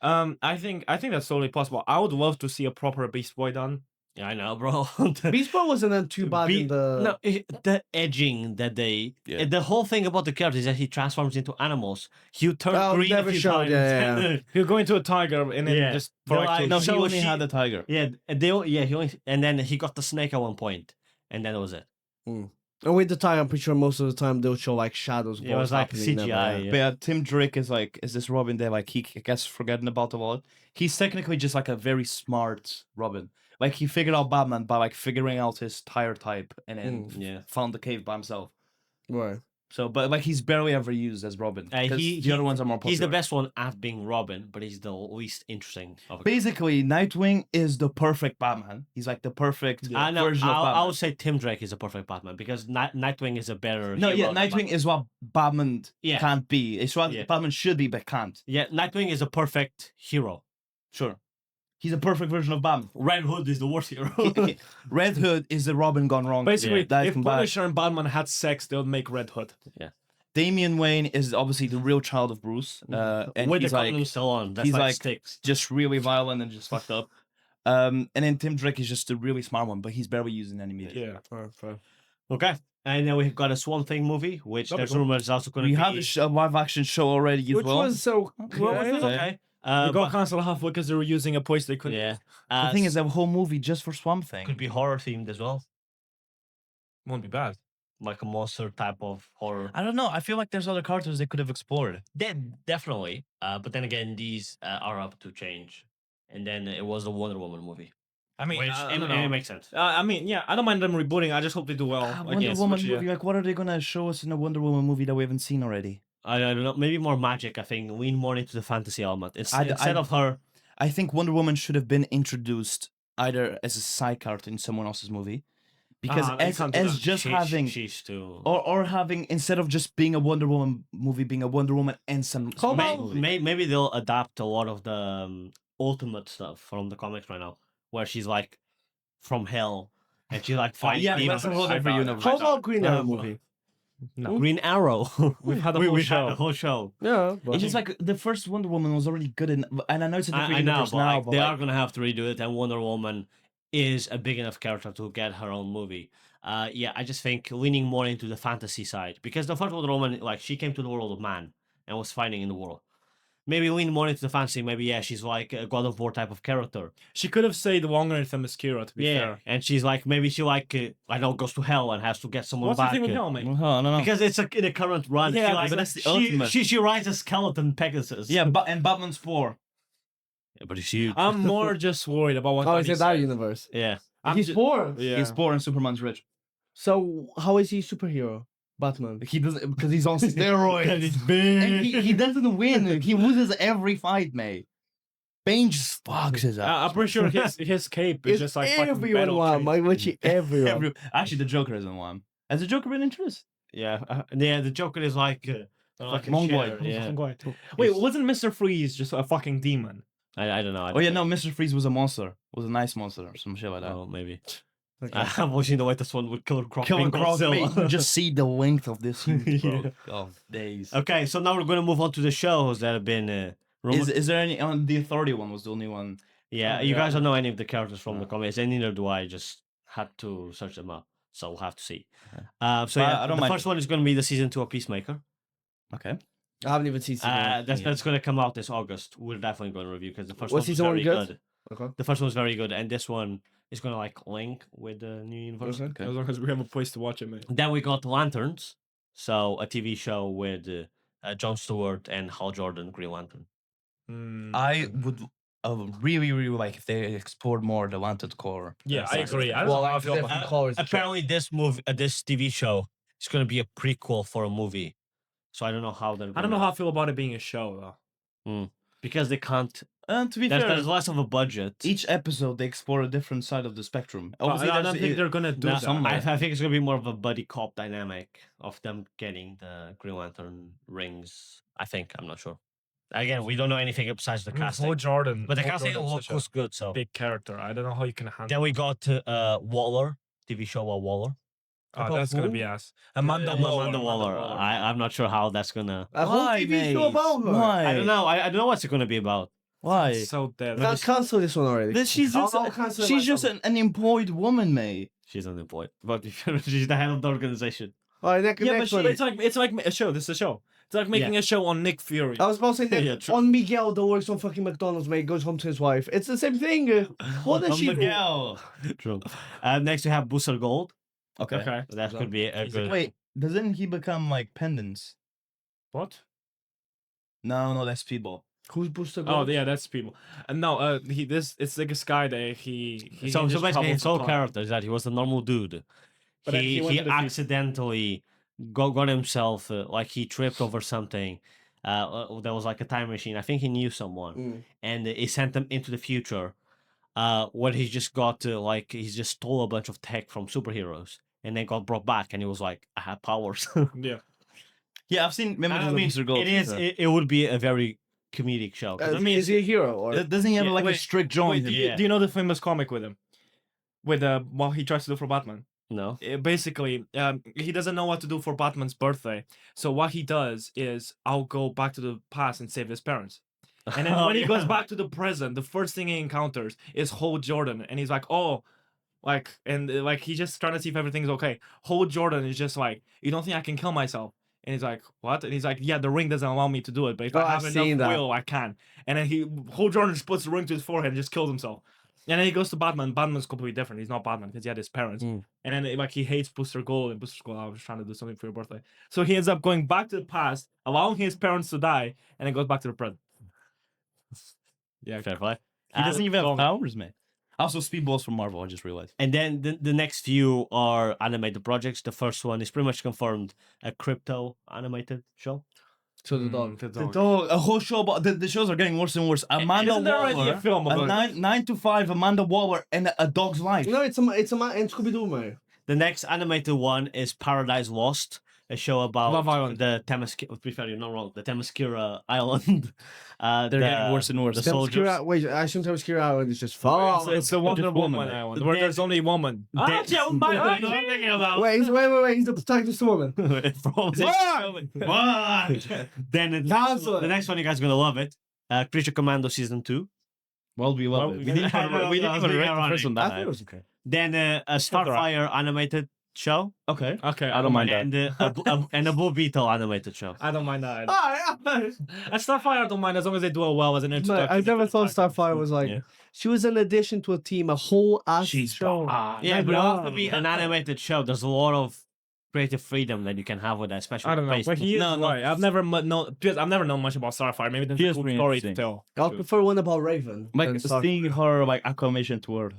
I think that's totally possible. I would love to see a proper Beast Boy done. Yeah, I know, bro. Beast Boy wasn't then too bad in the. No, the edging that they. Yeah. The whole thing about the character is that he transforms into animals. He turned Oh, green never a few showed, times. yeah. He'll go into a tiger and then Yeah. just They're for like, like, No, he So only she- had the tiger. yeah, and then he got the snake at one point, and then it was it. And with the time, I'm pretty sure most of the time they'll show like shadows. Yeah, it was like happening, never, CGI. yeah. Yeah. But yeah, Tim Drake is this Robin that he gets forgotten about a lot. He's technically just like a very smart Robin. Like he figured out Batman by like figuring out his tire type and then Yeah. found the cave by himself. Right. So, but like he's barely ever used as Robin. 'cause the other ones are more popular. He's the best one at being Robin, but he's the least interesting of a Basically, Nightwing is the perfect Batman. He's like the perfect I know. version of I Batman. would say Tim Drake is a perfect Batman because Nightwing is a better. No, hero yeah, than Nightwing Batman. is what Batman Yeah. can't be. It's what Yeah. Batman should be, but can't. Yeah, Nightwing is a perfect hero. Sure. He's a perfect version of Batman. Red Hood is the worst hero. Red Hood is the Robin gone wrong. basically, that if come back. Punisher and Batman had sex, they would make Red Hood. Damian Wayne is obviously the real child of Bruce, and With he's the like condom still on, that's he's like like- sticks. just really violent and just fucked up. And then Tim Drake is just a really smart one, but he's barely using any media. Yeah. Okay, and then we've got a Swamp Thing movie, which That'd be there's cool. rumors is also going to We be. have a live action show already as Which well. was so. Well, yeah, it's okay. We But- got cancelled halfway because they were using a place they couldn't. yeah. The thing is, a whole movie just for Swamp Thing. could be horror themed as well, Won't be bad. like a monster type of horror. I don't know. I feel like there's other characters they could have explored. Then definitely, but then again, these are up to change. And then it was a Wonder Woman movie, I mean, which I it, don't know. it makes sense. I mean, yeah, I don't mind them rebooting. I just hope they do well. Like, Wonder yes, Woman which, yeah. movie. Like, what are they gonna show us in a Wonder Woman movie that we haven't seen already? I don't know, maybe more magic. I think lean more into the fantasy element. I- Instead I- of her, I think Wonder Woman should have been introduced either as a side character in someone else's movie, because they can't do as that. just having she's too. or having instead of just being a Wonder Woman movie, being a Wonder Woman and some. How some about- movie. Maybe they'll adapt a lot of the ultimate stuff from the comics right now, where she's like from hell and she like fights. yeah, demons. that's a whole different universe. How about Green Arrow Um, movie? No. Green Arrow. We've had a We- whole we've had show. the whole show. Yeah. But It's just like the first Wonder Woman was already good, and I know it's a different I know, universe but now, like, but they like, are gonna have to redo it, and Wonder Woman is a big enough character to get her own movie. Yeah, I just think leaning more into the fantasy side, because the first Wonder Woman, like, she came to the world of man and was fighting in the world. Maybe lean more into the fantasy. Maybe she's like a God of War type of character. She could have said longer than Themyscira, to be fair. And she's like maybe she like I know goes to hell and has to get someone What's the back. thing with hell, mate? well, I don't know. Because it's in a current run. Yeah, she, like, but that's the she, ultimate. she rides a skeleton Pegasus. Yeah, and Batman's 4. Yeah, but it's huge. I'm more just worried about what Oh, Tony is it that said. universe? Yeah. I'm He's ju- poor. Yeah. He's poor and Superman's rich. So how is he superhero? Batman. He doesn't because he's on steroids. It's big. And he doesn't win. He loses every fight, mate. Bane just fucks his ass. I'm pretty sure his cape is It's just like fucking everyone metal one, cape. Mike. Literally everyone. Actually, the Joker isn't one. Has the Joker been introduced? Yeah, the Joker is like Fucking share, Mongoloid. Yeah, Wait, It's- wasn't Mr. Freeze just a fucking demon? I don't know. I Oh yeah, don't no, Mr. Freeze was a monster. Was a nice monster or some shit like that. know. Oh, maybe. Okay. I'm watching the latest one with Killer Croc. Killer being Croc, Godzilla. mate, you just see the length of this huge, bro. Yeah. Oh, days. Okay, so now we're gonna move on to the shows that have been rumored. Is there any? The Authority one was the only one. Yeah, Oh, you yeah. guys don't know any of the characters from the No. comics, and neither do I. Just had to search them up, so we'll have to see. Okay. So But yeah, I don't the mind. first one is gonna be the season 2 of Peacemaker. Okay. I haven't even seen season one. That's gonna come out this August. We're definitely gonna review because the first Was one was season one very good? good. Okay. The first one was very good, and this one is gonna like link with the new universe. Okay. As long as we have a place to watch it, man. Then we got Lanterns, so a TV show with Jon Stewart and Hal Jordan, Green Lantern. I would really, really like if they explored more the Lantern core. Yeah, I aspect. agree. I don't know how I feel about different that. colors. Apparently, this TV show is gonna be a prequel for a movie. So I don't know how they're. I don't know how I feel about it being a show though. because they can't. And to be fair, There's less of a budget. each episode they explore a different side of the spectrum. Obviously, I don't there's think they're gonna do No, that. some- I think it's gonna be more of a buddy cop dynamic of them getting the Green Lantern rings. I think I'm not sure. Again, we don't know anything besides the casting, Hal Jordan, but the Hal casting Jordan's such looks a good. So big character. I don't know how you can handle. then we got Waller TV show about Waller. Oh, that's gonna be ass. Amanda Waller. Amanda Waller. I'm not sure how that's gonna. A whole Why, TV show mate? about her. Why? I don't know. I don't know what's it gonna be about. Why? So dead. Cancel this one already. Then she's just, I'll cancel it she's just myself. an employed woman, mate. She's unemployed, but she's the head of the organization. All right, next, Yeah, but next she- one. It's like a show. This is a show. It's like making a show on Nick Fury. I was about to say that Yeah, true. on Miguel that works on fucking McDonald's, mate, goes home to his wife. It's the same thing. What does she do? Miguel. True. Next we have Booster Gold. Okay. Okay. That could be a good. Wait, doesn't he become like pendants? What? No, that's Speedball. Who's Booster Oh Gold? yeah, that's people. And no, it's like a guy that he So just basically, his travels whole the time. character is that he was a normal dude. But then he he went to the future. accidentally got himself like he tripped over something. There was like a time machine. I think he knew someone, and he sent them into the future. Where he just got like he just stole a bunch of tech from superheroes, and then got brought back, and he was like, "I have powers." Yeah. Yeah, I've seen Memories I of mean, Booster Gold. it is. It would be a very comedic show. 'Cause I mean, is he a hero? Or? Doesn't he have Yeah, like a wait, strict joint? Wait, Yeah. do you know the famous comic with him? With what he tries to do for Batman? no. Basically, he doesn't know what to do for Batman's birthday. So what he does is, I'll go back to the past and save his parents. And then Oh, when he goes yeah. back to the present, the first thing he encounters is Hal Jordan, and he's like, "Oh, like," and like he's just trying to see if everything's okay. Hal Jordan is just like, "You don't think I can kill myself?" And he's like, "What?" And he's like, "Yeah, the ring doesn't allow me to do it, but if Oh, I I've have seen enough that. will, I can." And then Hal Jordan just puts the ring to his forehead and just kills himself. And then he goes to Batman. Batman's completely different. He's not Batman because he had his parents. Mm. And then like he hates Booster Gold, and Booster Gold, I was trying to do something for your birthday. So he ends up going back to the past, allowing his parents to die, and then goes back to the present. Yeah, Fair play. He doesn't even have Long. powers, man. Also, Speedball's from Marvel. I just realized. And then the next few are animated projects. The first one is pretty much confirmed a crypto animated show. So the dog. The The dog. dog, a whole show about the shows are getting worse and worse. Amanda Isn't there already Waller, a film about it? 9 to 5, Amanda Waller, and a dog's life. No, it's a man in Scooby Doo, mate. The next animated one is Paradise Lost, a show about Love Island. the Themyscira. To be fair, you're not wrong. The Themyscira Island. They're getting worse and worse. The soldiers. Wait, I assume Themyscira Island is just It's, far. it's the Wonder Woman Woman. island where there's only woman. Wait, he's Wait, he's the protagonist woman. Then the next one, you guys are gonna love it. Creature Commando season 2. Well, we love it. We didn't even rate the first one I that thought it high. was okay. Then a Starfire animated show. Okay. Okay, I don't mind that. And a Blue Beetle animated show. I don't mind that. Ah, At Starfire, I don't mind as long as they do it well as an Mate, introduction. I've never thought Starfire was like. Yeah. She was an addition to a team, a whole ass She's show. Yeah, but it has to be an animated show. There's a lot of creative freedom that you can have with that, especially I don't know, based- but he is No, no. right. I've never known much about Starfire. Maybe there's He a is cool pretty story to interesting. tell. I'll prefer one about Raven. Like than Star- seeing her like acclamation to Earth.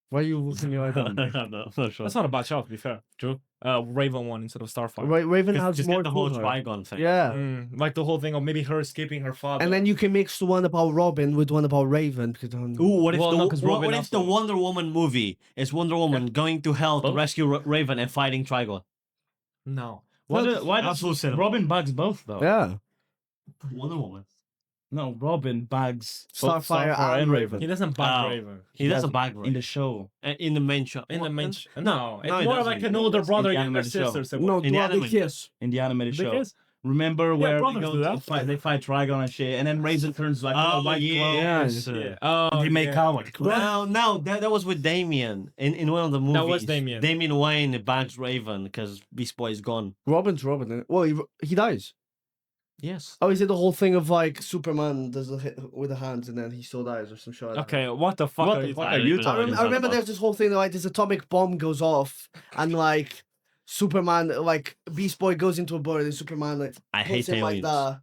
Why are you looking at me like that? I'm not sure. That's not a bad show, to be fair. True. Raven one instead of Starfire. Raven Just, has just more get the whole to her. Trigon thing. Yeah. Like the whole thing of maybe her escaping her father. And then you can mix the one about Robin with one about Raven. Because, Ooh, what if Well, the no, 'cause Robin what if the also- Wonder Woman movie is Wonder Woman going to hell to Both? rescue Raven and fighting Trigon? no. Why That's does full cinema. Robin bags both though? yeah. Wonder Woman. No, Robin bags both Starfire and Raven. He doesn't bug Oh. Raven. He doesn't has bag in Raven. the show. In the main show. In the main What? no, it's he more doesn't. like an older brother, the younger animated show. sister. sibling. No, In the do they anime. kiss? In the animated They show. kiss? Remember where they brothers go do to that. fight, they fight Trigon and shit, and then Raven turns like Oh, white yes. clothes. Yeah. Oh, They make out with No, that was with Damien in one of the movies. That was Damien. Damien Wayne bags Raven because Beast Boy is gone. Robin's Robin. Isn't it? Well, he dies. Yes. Oh, he did the whole thing of like Superman does the hit with the hands and then he still dies or some shit. Like that. Okay, what the fuck What are the you fuck talking are you about? talking I remember there's this whole thing that like this atomic bomb goes off and like Superman like Beast Boy goes into a bird and Superman like I hate puts him like aliens. that.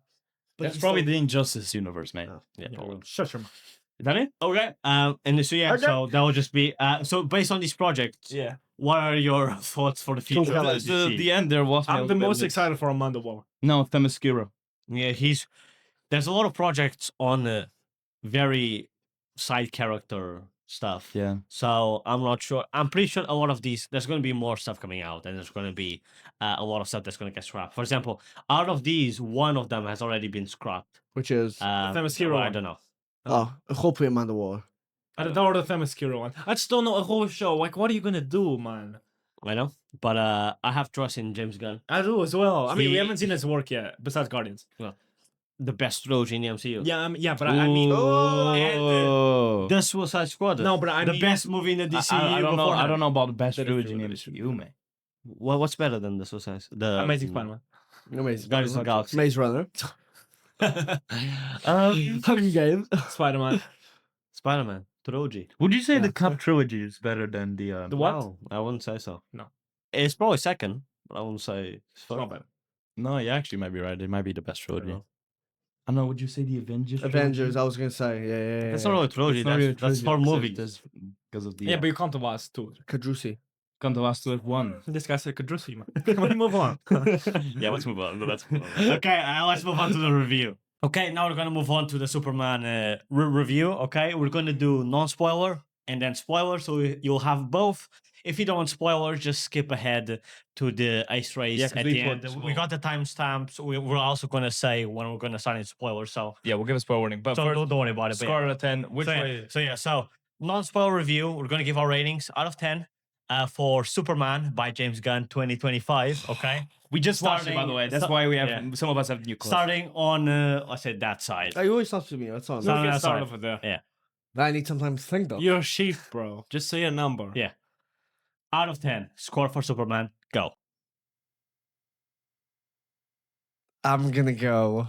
But That's he's probably still- the Injustice universe, man. Yeah, probably. Shut your mouth. Is that it? Okay. And so yeah, Okay. so that would just be so based on these projects. Yeah. What are your thoughts for the future? Tell of us. DC? The end there was. I'm the most excited for Amanda Waller. No, Themyscira. Yeah, there's a lot of projects on very side character stuff. Yeah. So I'm not sure. I'm pretty sure a lot of these, there's going to be more stuff coming out, and there's going to be a lot of stuff that's going to get scrapped. For example, out of these, one of them has already been scrapped. Which is I Themyscira one. don't know. hopefully Amanda Waller. I don't know the Themyscira one. I just don't know a whole show. Like, what are you gonna do, man? I know, but I have trust in James Gunn, I do as well. I mean, we He- haven't seen his work yet, besides Guardians. the best trilogy in the MCU. Yeah, but I mean, Oh. The Suicide Squad. no, but I the mean, best movie in the DCEU. I don't know. I don't know about the best Better trilogy in the trilogy. MCU, man. What's better than the Suicide? The Amazing Spider-Man. Amazing. Guardians of the Galaxy. Maze Runner. Hunger Game. Spider-Man. Spider-Man trilogy. Would you say Yeah. the Cup trilogy is better than the? The what? No, I wouldn't say so. No. It's probably second, but I wouldn't say it's It's not first. bad. No, you actually might be right. It might be the best trilogy. know. I don't know. Would you say the Avengers? Avengers, I was gonna say. Yeah. That's not really a trilogy. That's for movies. Because of the. Yeah, but you come to us too. Kadrusi. come to last to one. This guy said Kadrusi, man. Can we move on? Yeah, let's move on. Okay, let's move on to the review. Okay, now we're gonna move on to the Superman review. Okay, we're gonna do non-spoiler and then spoiler, so you'll have both. If you don't want spoilers, just skip ahead to the ice race Yeah, 'cause at we the put end. We spoil- got the timestamps. We're also gonna say when we're gonna start in spoilers. So, Yeah, we'll give a spoiler warning. But so first, don't worry about it. but yeah. score out of 10. Which way? So non-spoiler review. We're gonna give our ratings out of 10 for Superman by James Gunn 2025. Okay, We just watched it, by the way. That's why we have yeah. some of us have new clips. starting on I said that side. You always talk to me. That's on. Sorry. Don't no, get started sorry. over there. Yeah. I need some time to think though. You're a sheep, bro. Just say a number. Yeah. Out of 10, score for Superman. Go. I'm gonna go.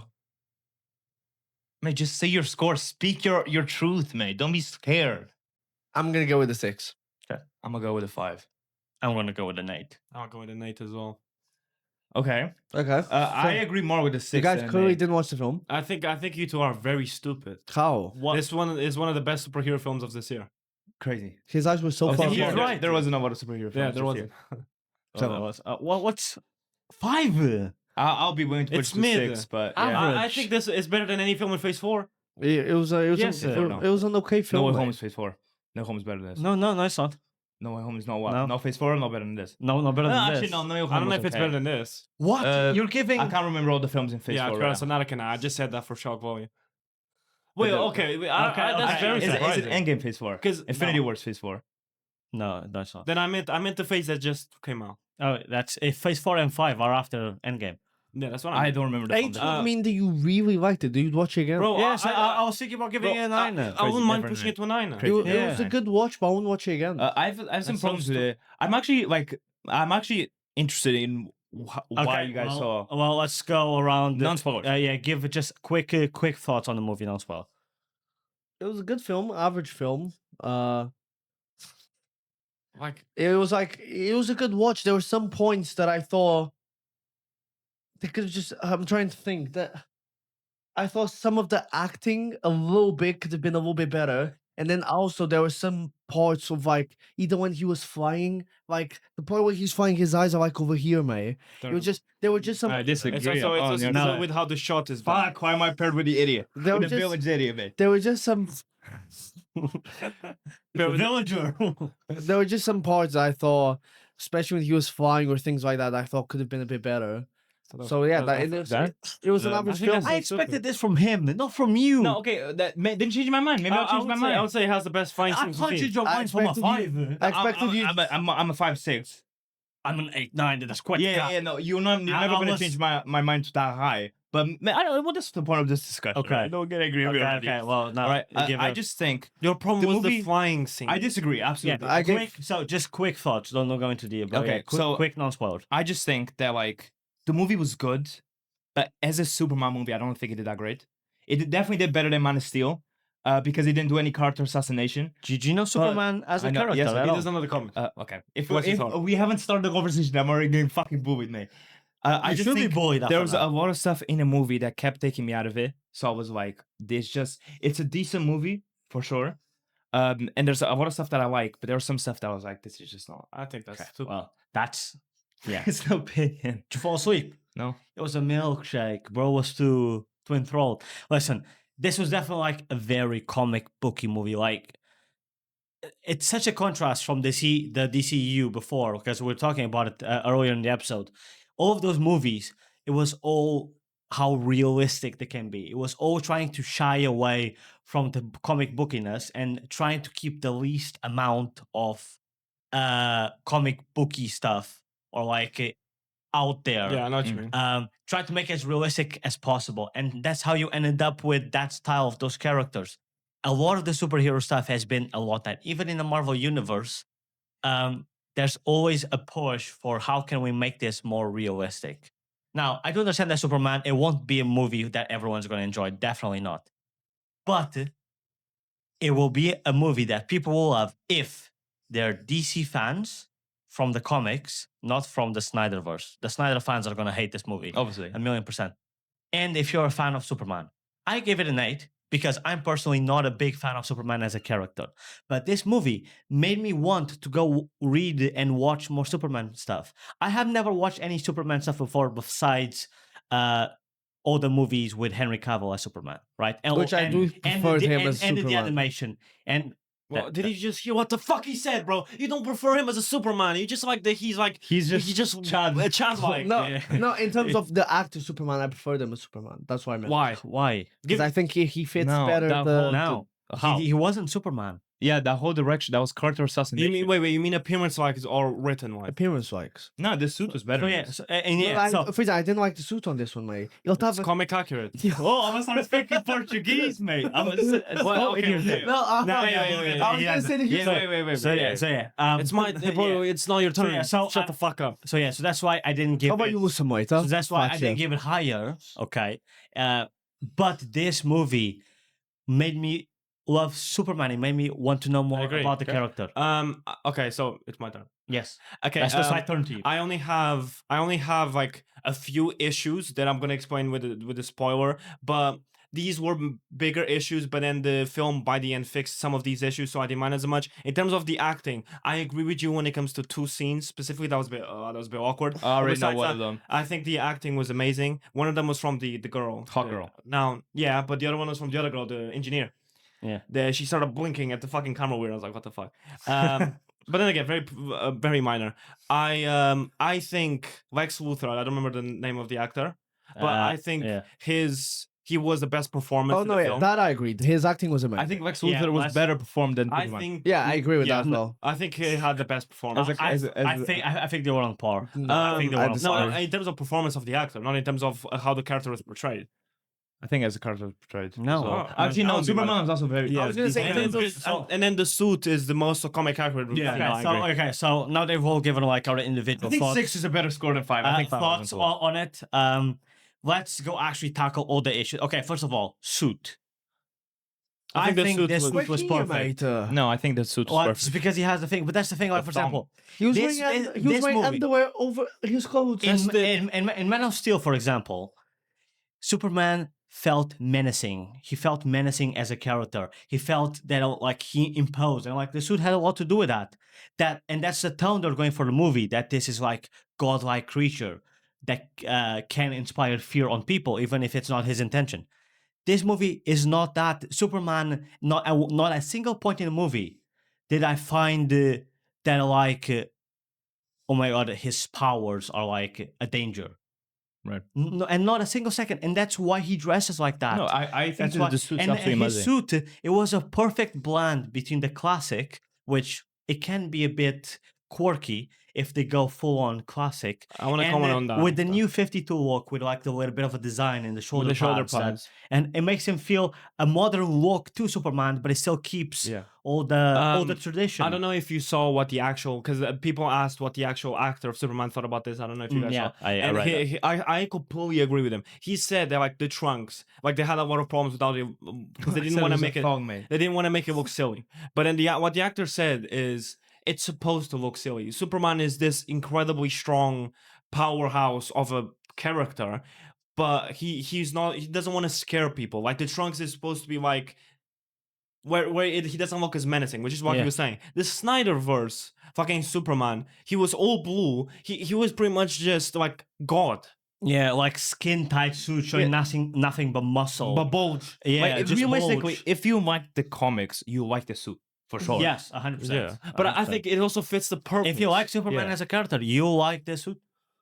Mate, just say your score. Speak your truth, mate. Don't be scared. I'm gonna go with a 6. I'm gonna go with a 5. I'm gonna go with an 8. I'll go with an 8 as well. Okay. Okay. I agree more with the 6. You guys than clearly an didn't watch the film. I think you two are very stupid. How? What? This one is one of the best superhero films of this year. 8. Crazy. His eyes were so Okay, far he's apart. there- right. There wasn't a lot of superhero films. Yeah, there this wasn't. year. So- What's 5? I'll be willing to push It's to mid. 6, but I'm yeah. average. I think this is better than any film in Phase 4. It was Yes, it was an okay No film. Way mate. Home is Phase 4. No Home is better than this. No, it's not. No Way Home is not what? No. No Phase 4, not better than this. No, better than Actually, this. no, No Way Home I don't know was if it's okay. better than this. What? You're giving. I can't remember all the films in Phase Yeah, 4 to be right honest, now. I'm not a can. I just said that for shock value. Wait, the- okay. Okay, That's very Is it surprising. Endgame Phase 4? 'Cause- Infinity no. Wars Phase 4. No, that's not. Then I meant the phase that just came out. Oh, that's Phase 4 and 5 are after Endgame. Yeah, that's what I I don't remember the 8 films. would mean that you really liked it. Do you watch it again? Bro, Yes, I was thinking about giving bro, it a 9. I wouldn't mind different, pushing mate. it to a 9. Crazy. It was a Yeah. good watch, but I won't watch it again. I have some That problems sounds with it. I'm actually interested in why you guys saw. Well, let's go around. Non-spoilers. Yeah, give it just quick thoughts on the movie. Non-spoiler. It was a good film, average film. Like, It was a good watch. There were some points that I thought they could have just. I'm trying to think that I thought some of the acting a little bit could have been a little bit better, and then also there were some parts of like either when he was flying, like the part where he's flying, his eyes are like over here, mate. It was just there were just some. I disagree. It's also, on it's your also side. with how the shot is done. Fuck, why am I paired with the idiot? There With were the just village idiot, mate. there were just some The villager. there were just some parts that I thought, especially when he was flying or things like that, I thought could have been a bit better. So yeah, it was an I average think film. that's- I expected this from him, not from you. No, okay, that didn't change my mind. Maybe I'll change my I mind. would say it has the best fight I scenes. thought in the you film. your I mind from a expected you- 5. I expected you. I'm a 5'6". I'm an 8-9. That's quite Yeah, no, you're never I gonna was- change my mind to that high. But man, I don't know what is the point of this discussion. Okay. I don't get angry. Okay, well, now All right, give I it- just think Your problem The was movie- the flying scene. I disagree absolutely. I quick. So just quick thoughts. Don't go into the. But Okay, yeah, quick, so- quick non-spoiled. I just think that like the movie was good, but as a Superman movie, I don't think it did that great. It definitely did better than Man of Steel, because it didn't do any character assassination. Did you know Superman as a I know- character? yes, at it all? He does another comic. Okay. If What's your thought? we haven't started the conversation, I'm already getting fucking bullied, mate. I You just should be think bullied after there was that. a lot of stuff in the movie that kept taking me out of it. So I was like, it's a decent movie for sure. And there's a lot of stuff that I like, but there was some stuff that I was like, this is just not. I think that's Okay, super. well, that's yeah. It's no opinion. Did you fall asleep? No. It was a milkshake. Bro was too enthralled. Listen, this was definitely like a very comic booky movie. Like, it's such a contrast from the DCEU before, because we were talking about it earlier in the episode. All of those movies, it was all how realistic they can be. It was all trying to shy away from the comic bookiness and trying to keep the least amount of comic booky stuff or like out there. Yeah, I know what you mean. Try to make it as realistic as possible. And that's how you ended up with that style of those characters. A lot of the superhero stuff has been a lot that, even in the Marvel universe, there's always a push for how can we make this more realistic. Now, I do understand that Superman, it won't be a movie that everyone's going to enjoy. Definitely not. But it will be a movie that people will love if they're DC fans from the comics, not from the Snyderverse. The Snyder fans are going to hate this movie. Obviously. 1,000,000%. And if you're a fan of Superman, I give it an 8 because I'm personally not a big fan of Superman as a character. But this movie made me want to go read and watch more Superman stuff. I have never watched any Superman stuff before besides all the movies with Henry Cavill as Superman, right? And, Which I do prefer him as and the Superman. animation. And Well, did you just hear what the fuck he said, bro? You don't prefer him as a Superman. You just like that. He's just childlike. No, in terms of the actor Superman, I prefer them as Superman. That's why I meant. why? Because I think he fits No, better. that The, whole- No. How? He wasn't Superman. Yeah, that whole direction, that was character assassination. You mean wait? You mean appearance like or written like? appearance likes. No, the suit was better. So yeah, Frieza, I didn't like the suit on this one, mate. You'll It's have comic accurate. Oh, I'm gonna start speaking Portuguese, mate. Well, okay. No, No, yeah, I was gonna say that he Wait. So yeah. It's my. Bro, it's not your turn. yeah, so Shut I- the fuck up. So yeah, so that's why I didn't give. How about it, you lose some weight? So Huh? that's why I Fat didn't chef. give it higher. Okay, but this movie made me love Superman. It made me want to know more agree. about the Okay. character. Okay, so it's my turn. Yes, Okay. that's just I turn to you. I only have like a few issues that I'm gonna explain with the spoiler, but these were bigger issues. But then the film by the end fixed some of these issues, so I didn't mind as much. In terms of the acting, I agree with you when it comes to two scenes specifically. That was a bit awkward. I already know Besides one that, of them. I think the acting was amazing. One of them was from the girl, Hawkgirl. Now, yeah, but the other one was from the other girl, the engineer. Yeah. She started blinking at the fucking camera weird. I was like, what the fuck? But then again, very minor. I think Lex Luthor. I don't remember the name of the actor, but I think yeah. he was the best performance. Oh in no, the yeah, film. that I agreed. His acting was amazing. I think Lex Yeah, Luthor was less- better performed than I Superman. think. yeah, I agree with yeah, that as well. I think he had the best performance. As a- I, as a- I think I think they were on par. No, I think they were I on disagree. par. no, in terms of performance of the actor, not in terms of how the character was portrayed. I think as a character portrayed. No. So- Oh, actually, I no. would be Superman mad. was also very. Yeah, I was gonna say, and, in then, terms of- and then the suit is the most comic accurate. Yeah. Okay, thing, I so agree. okay, so now they've all given like our individual I think thoughts. 6 is a better score than 5. I think 5 thoughts was well. on it. Let's go actually tackle all the issues. Okay, first of all, suit. I think suit this was- suit was Wait here, perfect. mate, No, I think the suit was Well, perfect. it's because he has the thing, but that's the thing. Like for thumb. example, He was this- wearing, this- he was this wearing movie- underwear over his clothes. in Man of Steel, for example, Superman felt menacing. He felt menacing as a character. He felt that like he imposed, and like the suit had a lot to do with that. And that's the tone they're going for the movie. That this is like godlike creature that can inspire fear on people, even if it's not his intention. This movie is not that. Superman, not a single point in the movie did I find that like, oh my god, his powers are like a danger. Right. No, and not a single second. And that's why he dresses like that. No, I think That's why, the suit's and absolutely his amazing. suit, it was a perfect blend between the classic, which it can be a bit quirky if they go full on classic. I want to and comment on that. with the new 52 look, with like the little bit of a design in the shoulder, With the shoulder pads, that- pads. and it makes him feel a modern look to Superman, but it still keeps Yeah. all the tradition. I don't know if you saw what the actual, because people asked what the actual actor of Superman thought about this. I don't know if you guys yeah, saw. I And read that. I completely agree with him. He said that like the trunks, like they had a lot of problems without it because they didn't want to make it. They didn't want to make it look silly. But then what the actor said is it's supposed to look silly. Superman is this incredibly strong powerhouse of a character, but he's not. He doesn't want to scare people. Like the trunks is supposed to be like where he doesn't look as menacing, which is what he Yeah. was saying. The Snyderverse, fucking Superman, he was all blue. He was pretty much just like God. Yeah, like skin tight suit showing nothing but muscle. But bulge. Yeah, Like, just realistically, bulge. if you like the comics, you like the suit for sure. Yes, 100%. But I think it also fits the purpose. If you like Superman Yeah. as a character, you like the suit.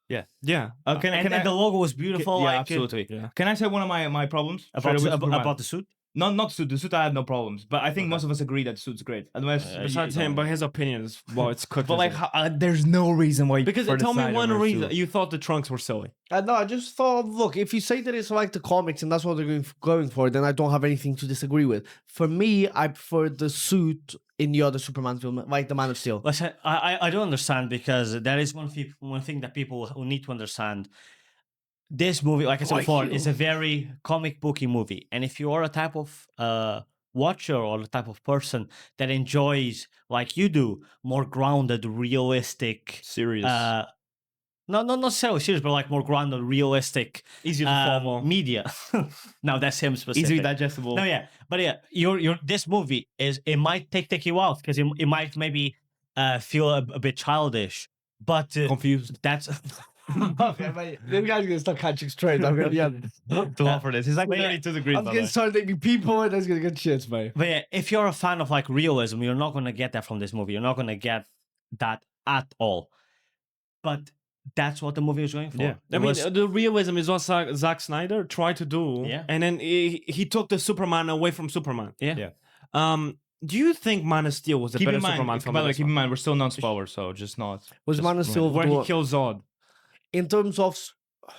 Yeah. yeah. And the logo was beautiful. Yeah, like, absolutely. Yeah. Can I say one of my problems About, Straight away, Superman. about the suit. Not suit. The suit I have no problems, but I think most of us agree that suit's great. Unless Besides him, but his opinion is well, it's cooked. but like, there's no reason why. because for the tell me one Snyderverse reason suit. you thought the trunks were silly. No, I just thought, look, if you say that it's like the comics and that's what they're going for, then I don't have anything to disagree with. For me, I prefer the suit in the other Superman film, like the Man of Steel. Listen, I don't understand, because that is one thing that people will need to understand. This movie, like I said before, is a very comic booky movie. And if you are a type of watcher or the type of person that enjoys, like you do, more grounded, realistic, serious. not necessarily serious, but like more grounded, realistic, Easier to follow. media. No, that's him specific. Easily digestible. No, yeah, but yeah, your this movie it might take you out, because it might maybe feel a bit childish, but Confused. that's Okay, but this guy's gonna start catching straight. I'm gonna be honest. to offer this. He's like But yeah, 32 degrees. I'm by the gonna way. start naming people and that's gonna get shit, man. But yeah, if you're a fan of like realism, you're not gonna get that from this movie. You're not gonna get that at all. But that's what the movie was going for. Yeah. I mean, the realism is what Zack Snyder tried to do. Yeah. And then he took the Superman away from Superman. yeah. Yeah. Do you think Man of Steel was a Keep better in mind, Superman film? by the than way, this keep in one? mind, we're still non-spoilers, so just not. Was just Man of Steel Where the he one- kills Zod. in terms of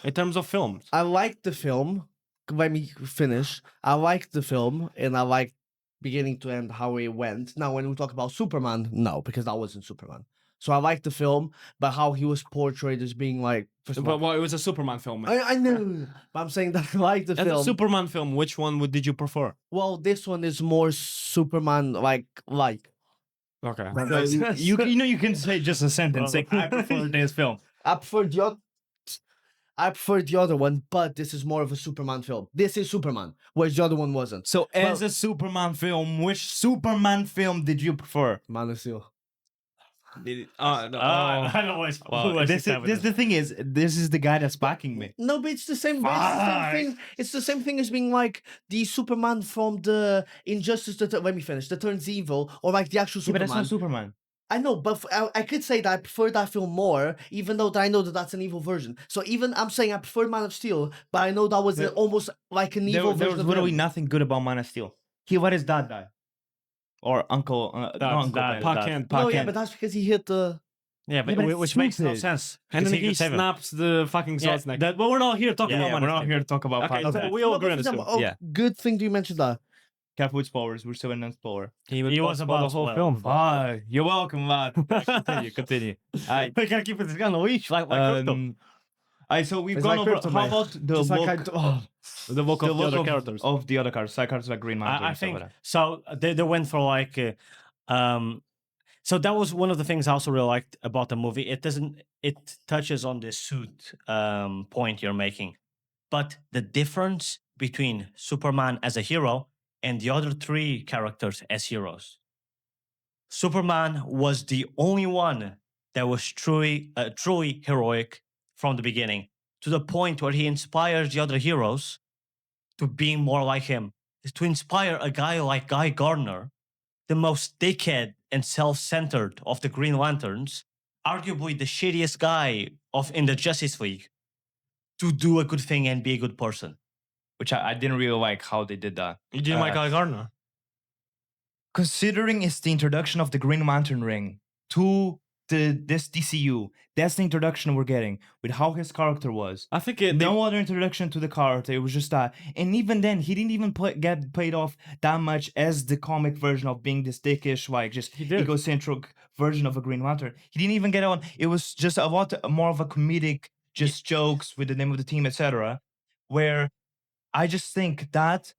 In terms of films. I liked the film. Let me finish. I liked the film and I liked beginning to end how it went. Now, when we talk about Superman, no, because that wasn't Superman. So I liked the film, but how he was portrayed as being like. First of all, But well, it was a Superman film. man. I know, but I'm saying that I like the As a film. Superman film, which one did you prefer? Well, this one is more Superman like. Okay. you know you can say just a sentence like I prefer this film. I prefer the other one, but this is more of a Superman film. This is Superman, whereas the other one wasn't. So as a Superman film, which Superman film did you prefer? Man of Steel. I don't always. This the thing is, this is the guy that's backing me. No, but it's the same. But it's the same thing. It's the same thing as being like the Superman from the Injustice. Let me finish. That turns evil, or like the actual Yeah, but Superman. that's not Superman. I know, but I could say that I prefer that film more, even though I know that that's an evil version. So even I'm saying I prefer Man of Steel, but I know that was almost like an evil There version was of literally him. nothing good about Man of Steel. He let his dad die, or uncle. Not uncle. dad. but Pa Kent, No, Pa yeah, Kent. but that's because he hit the. Yeah, but, but it's which makes no stupid. sense. And then 'cause he could save him. snaps the fucking Yeah, Zod's neck. but we're not here talking Yeah, about we're Man of not Steel. here to talk about. Okay, Pat. so we all agree on this film. Yeah. Good thing you mentioned that. Careful with spoilers. We're still in non-spoiler. He was about the whole to film. Ah, you're welcome, lad. Continue. Alright. We gotta keep it on the leash, like krypto. Alright, so we've It's gone like over. krypto, How mate. about the Just look? like The look the of the look other of, characters. of the other characters. Side characters like Green Lantern. I and stuff think like that. so. They went for like, so that was one of the things I also really liked about the movie. It touches on the suit point you're making, but the difference between Superman as a hero and the other three characters as heroes. Superman was the only one that was truly heroic from the beginning, to the point where he inspires the other heroes to being more like him. To inspire a guy like Guy Gardner, the most dickhead and self-centered of the Green Lanterns, arguably the shittiest guy in the Justice League, to do a good thing and be a good person. Which I didn't really like how they did that. You didn't like Guy Gardner? Considering it's the introduction of the Green Lantern ring to this DCU, that's the introduction we're getting with how his character was. I think No other introduction to the character. It was just that, and even then, he didn't even get paid off that much as the comic version of being this dickish, like just egocentric version of a Green Lantern. He didn't even get on. It was just a lot more of a comedic, just jokes with the name of the team, etc. Where I just think that,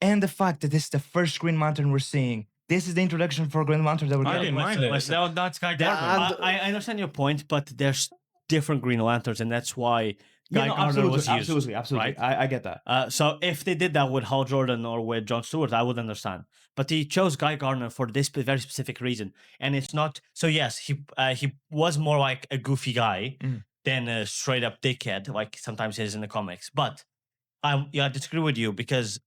and the fact that this is the first Green Lantern we're seeing. This is the introduction for Green Lantern that we're I getting. didn't mind it. Listen. That's Guy Yeah, Gardner. and- I understand your point, but there's different Green Lanterns, and that's why Guy Yeah, no, Gardner was used. absolutely. right? I get that. So if they did that with Hal Jordan or with Jon Stewart, I would understand. But he chose Guy Gardner for this very specific reason, and it's not. So yes, he was more like a goofy guy than a straight up dickhead, like sometimes he is in the comics. But I disagree with you because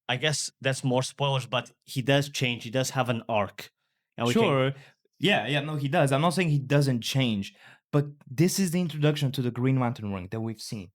I guess that's more spoilers. But he does change. He does have an arc. And we can- Sure. Yeah, no, he does. I'm not saying he doesn't change, but this is the introduction to the Green Lantern ring that we've seen.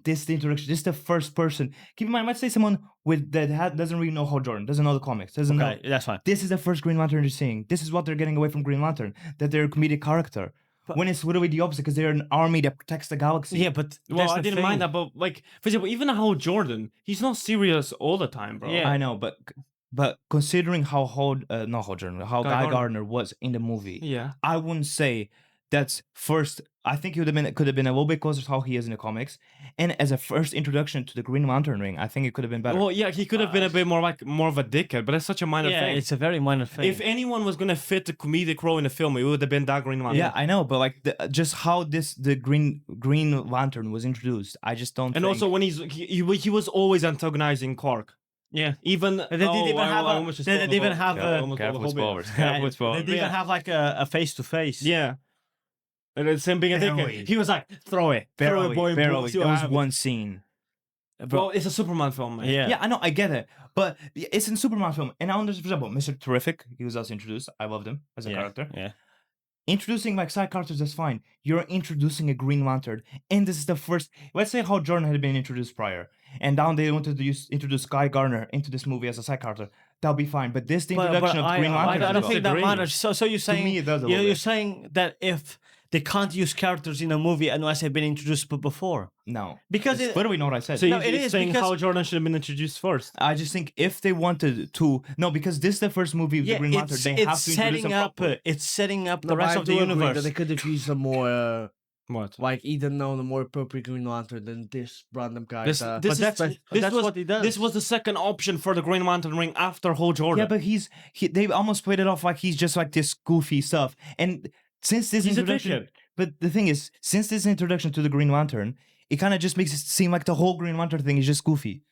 This is the introduction. This is the first person. Keep in mind, I might say someone doesn't really know Hal Jordan, doesn't know the comics, doesn't know. Okay, that's fine. This is the first Green Lantern you're seeing. This is what they're getting away from Green Lantern, that they're a comedic character. When it's literally the opposite, because they're an army that protects the galaxy. Yeah, but Well, that's I the didn't thing. mind that, but like, for example, even Hal Jordan, he's not serious all the time, bro. Yeah. I know, but considering how not Hal Jordan, how Guy Gardner was in the movie, Yeah. I wouldn't say that's first. I think it could have been a little bit closer to how he is in the comics, and as a first introduction to the Green Lantern ring, I think it could have been better. Well, yeah, he could have been a bit more of a dickhead, but that's such a minor Yeah, thing. it's a very minor thing. If anyone was gonna fit the comedic role in the film, it would have been that Green Lantern. Yeah, I know, but like just how the Green Lantern was introduced, I just don't. And think... also when he was always antagonizing Clark. yeah, Even they didn't even have Careful with spoilers. Careful with spoilers. they didn't have like a face to face. Yeah. And it's him being a dickhead. He was like, throw it, Barely. boy. There See what was happens." one scene. Well, it's a Superman film, man. Yeah. Yeah, I know, I get it, but it's in Superman film, and I understand. For example, Mister Terrific, he was also introduced. I loved him as a character. Yeah. Introducing like side characters, that's fine. You're introducing a Green Lantern, and this is the first. Let's say how Jordan had been introduced prior, and now they wanted to introduce Guy Gardner into this movie as a side character. That'll be fine. But this the introduction of Green Lantern. I don't think that Disagree. matters. So you're saying me, it does a little you're bit. saying that if they can't use characters in a movie unless they've been introduced before, No, because it's literally not what I said. So No, you're it is saying because- how Jordan should have been introduced first. I just think if they wanted to, no, because this is the first movie with the Green Lantern, they have to introduce setting him up. properly. It's setting up No, the but rest I of the do agree universe. that they could have used a more, What? like either known a more appropriate Green Lantern than this random guy. This But is that's was what he does. This was the second option for the Green Lantern ring after Hal Jordan. Yeah, but they almost played it off like he's just like this goofy stuff. And since this He's a introduction, dickhead. but the thing is, since this introduction to the Green Lantern, it kind of just makes it seem like the whole Green Lantern thing is just goofy.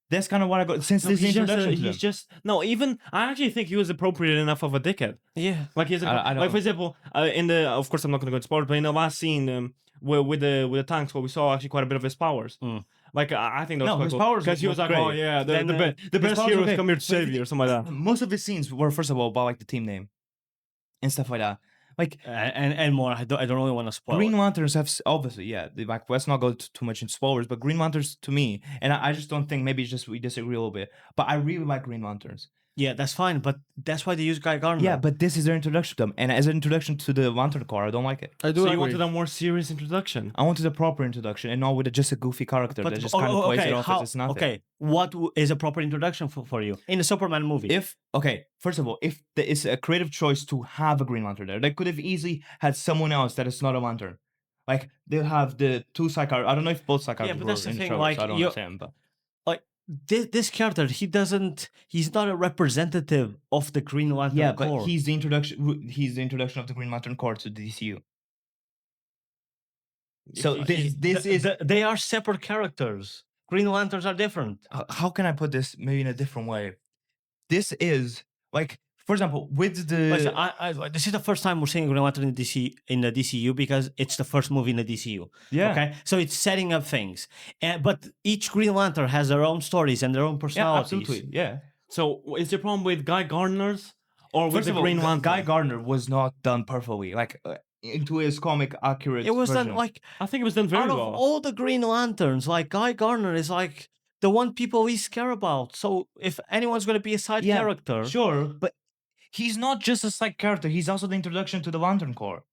That's kind of what I got since this introduction. to them. Even I actually think he was appropriate enough of a dickhead. yeah. Like he's I don't- like for example, of course I'm not gonna go into spoilers, but in the last scene, with the tanks, where we saw actually quite a bit of his powers. Like I think that was No, quite his cool. powers because he was look like, great. oh yeah, Then, the his best powers heroes okay. come here to But save the- you or something like that. Most of his scenes were first of all about like the team name and stuff like that. Like And more. I don't really want to spoil. Green it. Lanterns have obviously, yeah. Like let's not go too much into spoilers, but Green Lanterns to me, and I just don't think maybe it's just we disagree a little bit. But I really like Green Lanterns. Yeah, that's fine. But that's why they use Guy Gardner. Yeah, but this is their introduction to them, and as an introduction to the Lantern Corps, I don't like it. I do So you agree. wanted a more serious introduction. I wanted a proper introduction, and not with just a goofy character that just kind of plays it off as it's nothing. Okay, what is a proper introduction for you in a Superman movie? First of all, if there is a creative choice to have a Green Lantern there, they could have easily had someone else that is not a Lantern. Like they'll have the two psychiatrists. I don't know if both psychiatrists but were that's the in thing, trouble, like, so I don't you- understand. But this character, he's not a representative of the Green Lantern yeah, Corps. but he's the introduction of the Green Lantern Corps to the DCU. So this is they are separate characters. Green Lanterns are different. How can I put this maybe in a different way? This is like, for example, with Listen, the this is the first time we're seeing Green Lantern in the DCU because it's the first movie in the DCU. yeah. Okay, so it's setting up things, but each Green Lantern has their own stories and their own Yeah, personalities. absolutely. Yeah. So is your problem with Guy Gardner's or with First the of all, Green Lantern? Guy Gardner was not done perfectly, like into his comic accurate. It was version. done like I think it was done very out of well. all the Green Lanterns, like Guy Gardner is like the one people least care about. So if anyone's going to be a side Yeah, character, Sure, but he's not just a side character. He's also the introduction to the Lantern Corps.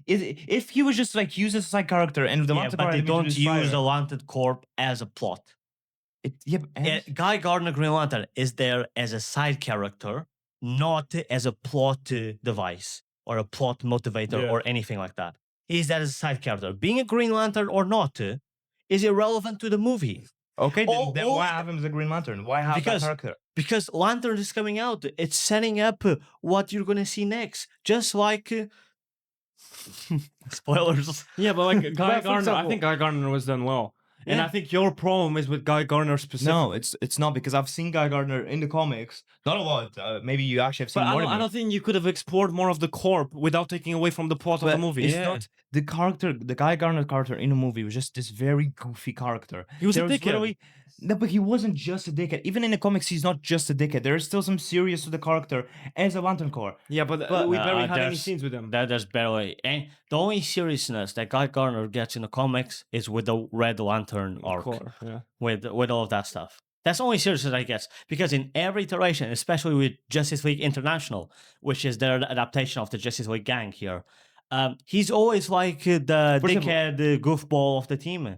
If he was just like used as a side character and the yeah, Lantern but Corps they had been don't introduced use the prior, Lantern Corps as a plot. Guy Gardner Green Lantern is there as a side character, not as a plot device or a plot motivator Yeah. or anything like that. He's there as a side character. Being a Green Lantern or not is irrelevant to the movie. Okay, then all why the- have him as a Green Lantern? Why have Because- that character? Because Lantern is coming out. It's setting up what you're going to see next. Just like... spoilers. Yeah, but like Guy Well, for Gardner, I example- think Guy Gardner was done well. And Yeah. I think your problem is with Guy Gardner specifically. No, it's not, because I've seen Guy Gardner in the comics. Not a lot. Maybe you actually have seen But more I than me. don't think you could have explored more of the corp without taking away from the plot of the But movie. It's not the character. The Guy Gardner character in the movie was just this very goofy character. He was a There dickhead. literally- No, but he wasn't just a dickhead. Even in the comics, he's not just a dickhead. There is still some serious to the character as a Lantern Corps. Yeah, but, But, we barely had any there's- scenes with him. There's barely... And the only seriousness that Guy Gardner gets in the comics is with the Red Lantern arc. Core, yeah. With all of that stuff. That's the only seriousness I guess. Because in every iteration, especially with Justice League International, which is their adaptation of the Justice League gang here, he's always like the For example- dickhead goofball of the team.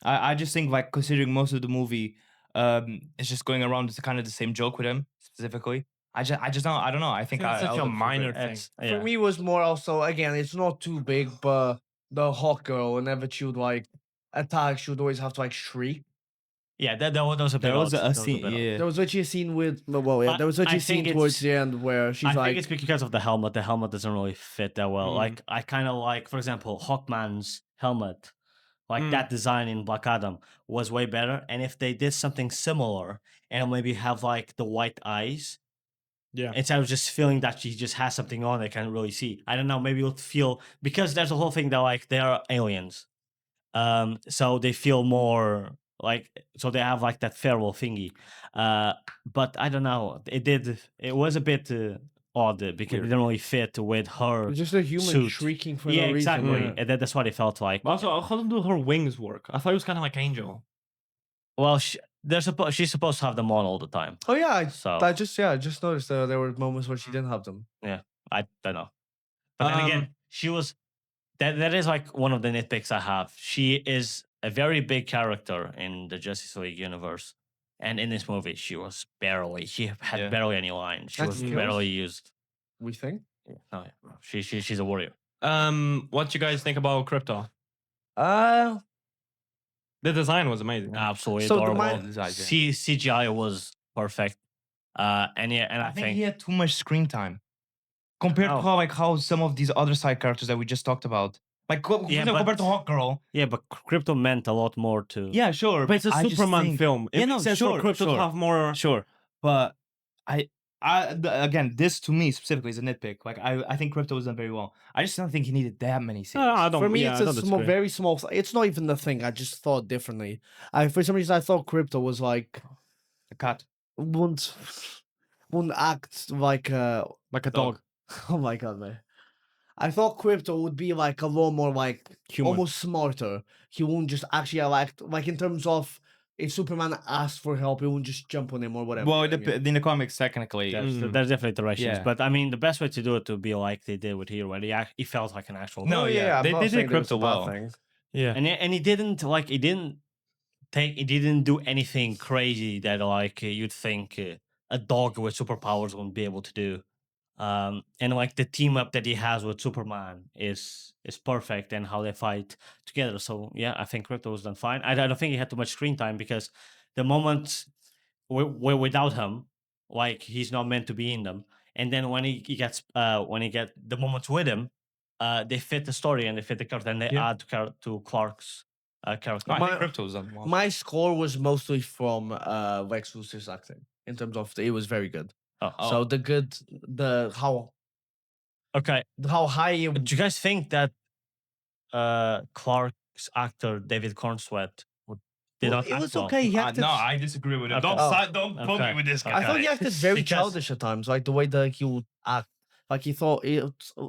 I just think, like, considering most of the movie, it's just going around with kind of the same joke with him specifically. I don't know. I think It's such I a would minor prefer- thing. Yeah. For me, it was more also, again, it's not too big, but the hawkgirl, whenever she would like attack, she would always have to like shriek. Yeah, that was a bit There was odd. a That was scene. bit odd. Yeah. There was actually a scene with, well, yeah, there was I actually a think scene towards it's- the end where she's I like, think it's because of the helmet. The helmet doesn't really fit that well. Mm. Like I kind of like, for example, Hawkman's helmet. Like Mm. that design in blackadam was way better. And if they did something similar and maybe have like the white eyes, Yeah. instead of just feeling that she just has something on they can't really see. I don't know, maybe you'll feel, because there's a whole thing that like they are aliens. So they feel more like, so they have like that feral thingy. But I don't know, it was a bit odd because it didn't really fit with her. it's just a human suit. shrieking for Yeah, no reason. exactly. Yeah. And that's what it felt like. But also, how do her wings work? I thought it was kind of like Angel. Well, she's supposed to have them on all the time. Oh yeah, So I just noticed there were moments where she didn't have them. I don't know. But then Um, again, she was that is like one of the nitpicks I have. She is a very big character in the Justice League universe. And in this movie, she had Yeah. barely any lines. She That's was kills. barely used. We think. No, she's a warrior. What you guys think about Krypto? Uh, The design was amazing. Absolutely So the adorable. mi- CGI was perfect. And I I think think he had too much screen time compared to Oh. how some of these other side characters that we just talked about, like Yeah, compared to but- Hawkgirl. yeah, but Krypto meant a lot more to Yeah, sure, But it's a I just Superman think- film. It Yeah, makes no, sense sure, for Krypto sure. to have more. Sure, but again, this to me specifically is a nitpick. Like I think Krypto was done very well. I just don't think he needed that many scenes. I don't. for me, yeah, it's I a don't disagree. very small. It's not even the thing. I just thought differently. For some reason, I thought Crypto was like A cut. wouldn't act like a. like a dog. Oh my god, man! I thought Crypto would be like a lot more like Human. almost smarter. He won't just actually like in terms of if Superman asked for help, he won't just jump on him or whatever. Well, you know? in the comics, technically, there's different iterations. Yeah. But I mean, the best way to do it would be like they did with Hero, where he felt like an actual. No, Oh, yeah, I'm they not did saying that it's Crypto a bad well. thing. Yeah. And he didn't do anything crazy that like you'd think a dog with superpowers wouldn't be able to do. And like the team up that he has with Superman is perfect, and how they fight together. So yeah, I think Crypto was done fine. I don't think he had too much screen time because the moments without him, like he's not meant to be in them. And then when he get the moments with him, they fit the story and they fit the character, and they Yeah. add to Clark's character. No, I think My- Crypto's done well. My score was mostly from Lex Luthor's acting in terms of it was very good. Oh. So Okay. how high it, Do you guys think that Clark's actor David Cornsweet did well, not it act was well? okay. He acted, No, I disagree with it. Okay. Don't put Okay. me with this guy. I thought he acted very Because- childish at times, like the way that he would act. Like he thought it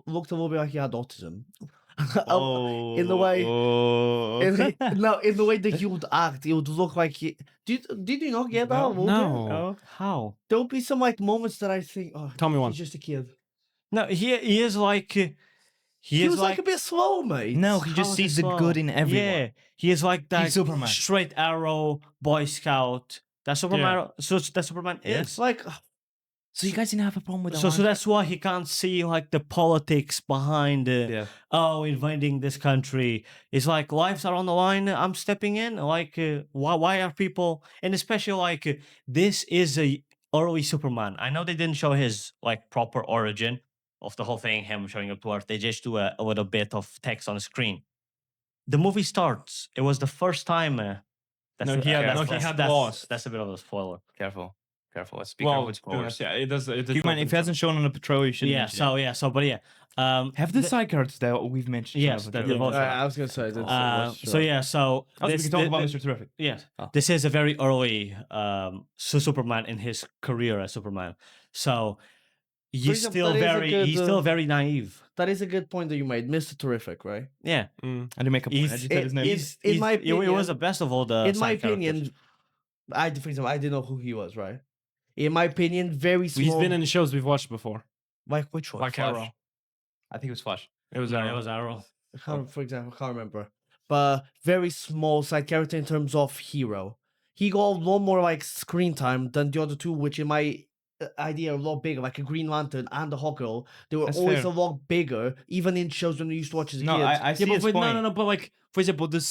looked a little bit like he had autism. Oh, in the way- oh. in the way that he would act, it would look like he. Did you not get that? a little bit? No. How? Oh. There would be some like moments that I think, oh, Tell me one. he's just a kid. No, he is like he is was like a bit slow, mate. No, he How just is sees it the slow? good in everyone. Yeah, he is like that Superman. straight arrow Boy Scout. That's Superman. So that's Superman is. It's like So you guys didn't have a problem with that? So that's why he can't see like the politics behind yeah. invading this country. It's like lives are on the line. I'm stepping in. Like why are people, and especially like this is a early Superman. I know they didn't show his like proper origin of the whole thing, him showing up to Earth. They just do a little bit of text on the screen. The movie starts. It was the first time. He had lost. That's a bit of a spoiler. Careful. Let's speak Well, out with spoilers. yeah, it does. It does Human, if it hasn't shown on the patrol, you should. Yeah. But yeah. have the side characters that we've mentioned. Yes, shown that on the the both- patrol? I was gonna say. So yeah. So Also, we can talk about Mr. Terrific. Yes, Oh. this is a very early Superman in his career as Superman. So he's example, still that is a very good, he's still very naive. That is a good point that you made, Mr. Terrific, right? Yeah, I didn't make a point. I He's- just said his name. in my it opinion, was the best of all the. in my side characters. opinion, for example, I didn't know who he was, right? In my opinion, very small. He's been in the shows we've watched before. like which one? Like Arrow. I think it was Flash. It was Yeah, Arrow. it was Arrow. For example, I can't remember. But very small side character in terms of hero. He got a lot more like screen time than the other two, which in my idea are a lot bigger, like a Green Lantern and the Hawkgirl. They were That's always fair. a lot bigger, even in shows when we used to watch as No, kids. I see Yeah, his but point. no. But like, for example, the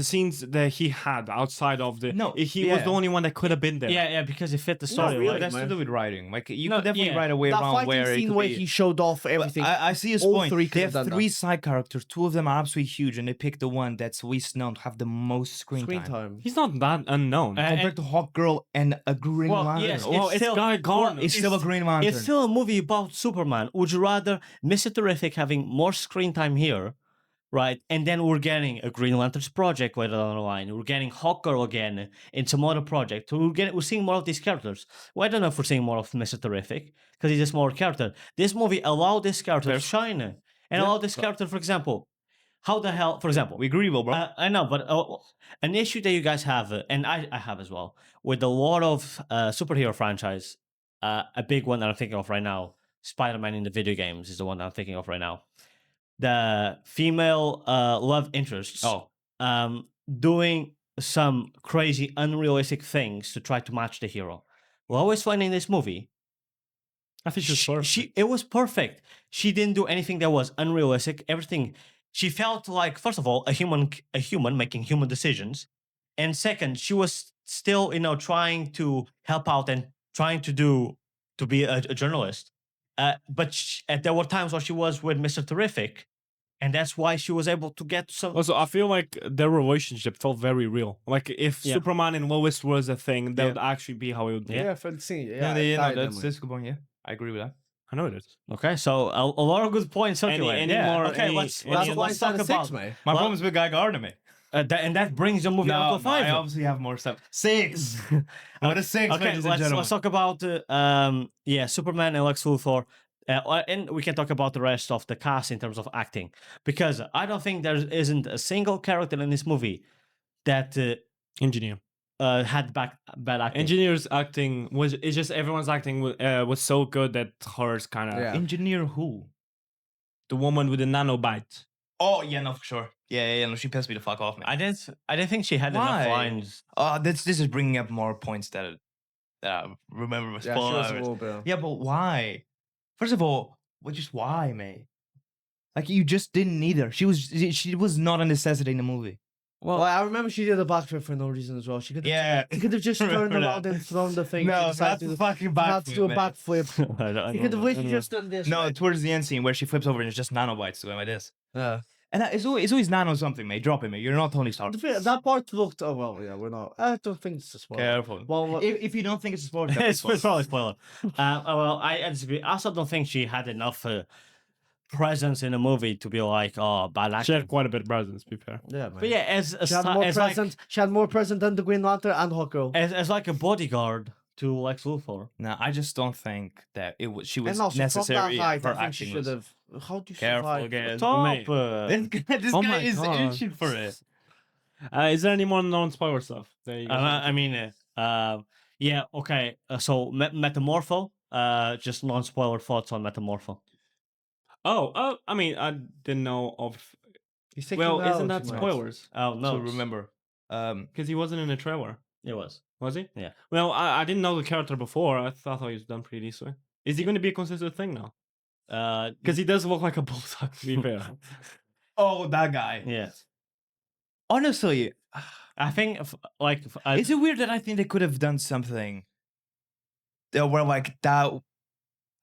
scenes that he had outside of the No, he was the yeah. only one that could have been there. Yeah, because it fit the story. really, right? That's to man. do with writing. Like you No, could definitely yeah. write a way that around fighting where it scene could where be. he showed off But everything. I see his all point. three They could have have done three that. side characters. Two of them are absolutely huge, and they pick the one that's least known to have the most screen time. He's not that unknown. Compared to Hawkgirl and a Green Well, Lantern. yes, well, it's it's still Guy Gardner. It's still a Green Lantern. It's still a movie about Superman. Would you rather Mr. Terrific having more screen time here, right? And then we're getting a Green Lantern's project later down the line. We're getting Hawkgirl again in some other project. We're seeing more of these characters. Well, I don't know if we're seeing more of Mr. Terrific because he's a smaller character. This movie allowed this character to shine and allow this character, for example, how the hell, for example, we agree, bro. I know, but an issue that you guys have, and I have as well, with a lot of superhero franchise, a big one that I'm thinking of right now, Spiderman in the video games is the one that I'm thinking of right now. The female love interests doing some crazy, unrealistic things to try to match the hero. Lois Lane in this movie, I think she's perfect. it was perfect. She didn't do anything that was unrealistic. Everything. She felt like, first of all, a human making human decisions, and second, she was still, trying to help out and trying to be a journalist. But there were times where she was with Mr. Terrific, and that's why she was able to get some. Also, I feel like their relationship felt very real. Like if Yeah. Superman and Lois was a thing, that would actually be how it would be. yeah, for the scene. Yeah, Yeah, that's a good point. Yeah, I agree with that. I know it is. Okay, so a lot of good points. Circulating. any Yeah. more- Okay, any- let's any- That's let's why let's it's not talk a about. six, mate. My Well- problem is with Guy Gardner, mate. And that brings the movie up to I 5. obviously have more stuff. 6. What a 6, Okay, ladies and gentlemen. let's talk about Superman and Lex Luthor, and we can talk about the rest of the cast in terms of acting, because I don't think there isn't a single character in this movie that Engineer. had bad acting. Engineer's acting was. It's just everyone's acting was so good that hers kind of. Yeah. Engineer who? The woman with the nanobite. Oh, yeah, no, for sure. Yeah, no, she pissed me the fuck off, man. I didn't think she had Why? enough lines. This is bringing up more points that I remember was Yeah, she was a spoilers. little bit. Yeah, but why? First of all, just why, mate? Like, you just didn't need her. She was not a necessity in the movie. Well, I remember she did a backflip for no reason as well. She could have, Yeah. she could have just turned Remember around that. and thrown the thing. No, She decided that's to a fucking had to do a backflip, backflip. I don't She could have know. literally just done this. No, right? towards the end scene where she flips over and it's just nanobites doing like this. Yeah. And it's always nano something, mate. Drop it, mate. You're not Tony Stark. That part looked. Oh well, yeah, we're not. I don't think it's a spoiler. Careful. Well, If you don't think it's a spoiler, It's probably a spoiler. Well, I disagree. I also don't think she had enough presence in the movie to be like, oh, bad She acting. had quite a bit of presence, to be fair. yeah, man. But yeah, as She had more present. She had more present than the Green Lantern and Hawkgirl. as like a bodyguard to Lex Luthor. No, I just don't think that it was. She was And also necessary. from that height, Her I think she acting should was. have. How do you Careful survive? again. Top. mate. This Oh guy my is God. itching for it. Is there any more non-spoiler stuff? There you go. I mean, yeah, okay. So Metamorpho. Just non-spoiler thoughts on Metamorpho. I mean, I didn't know of. He's taking Well, it isn't out that too much. spoilers? Oh no, So remember, Because he wasn't in the trailer, it was. was he? Yeah. Well, I didn't know the character before. I thought he was done pretty decent. Is he going to be a consistent thing now? Because he does look like a bulldog, to be fair. oh, that guy. Yeah, Honestly, I think is it weird that I think they could have done something where like that?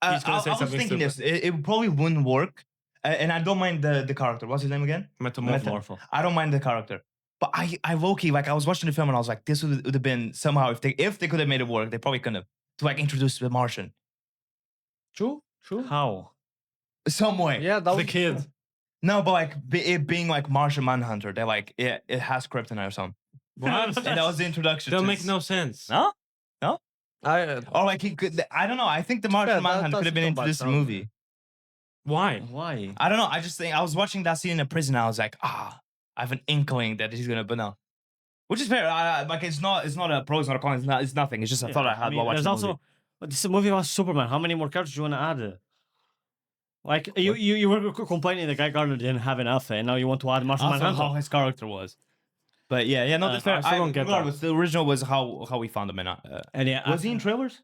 He's gonna say I was something thinking this. It probably wouldn't work, and I don't mind the character. What's his name again? Metamorpho. I don't mind the character, but I low-key, like, I was watching the film and I was like, this would have been somehow if they could have made it work, they probably couldn't have to like introduce the Martian True. How? some way. Yeah, that The was kid. No, but like it being like Martian Manhunter, they like it has kryptonite or something. What? And that was the introduction. That'll to make this. no sense. No? I. Or like he could. I don't know. I think the Martian Manhunter could have been introduced in the movie. Why? Why? I don't know. I just think I was watching that scene in the prison. I was like, I have an inkling that he's gonna, but no. Which is fair. Like it's not a pro, it's not a con. It's nothing. It's just a thought I had while watching there's the movie. also this is a movie about Superman. How many more characters do you want to add? Like you were complaining that Guy Gardner didn't have enough, and now you want to add Martian Also Manhunter. how his character was. But yeah, no, that's fair. I still don't get that. regardless, the original was how we found him in. And yeah, Was he in trailers?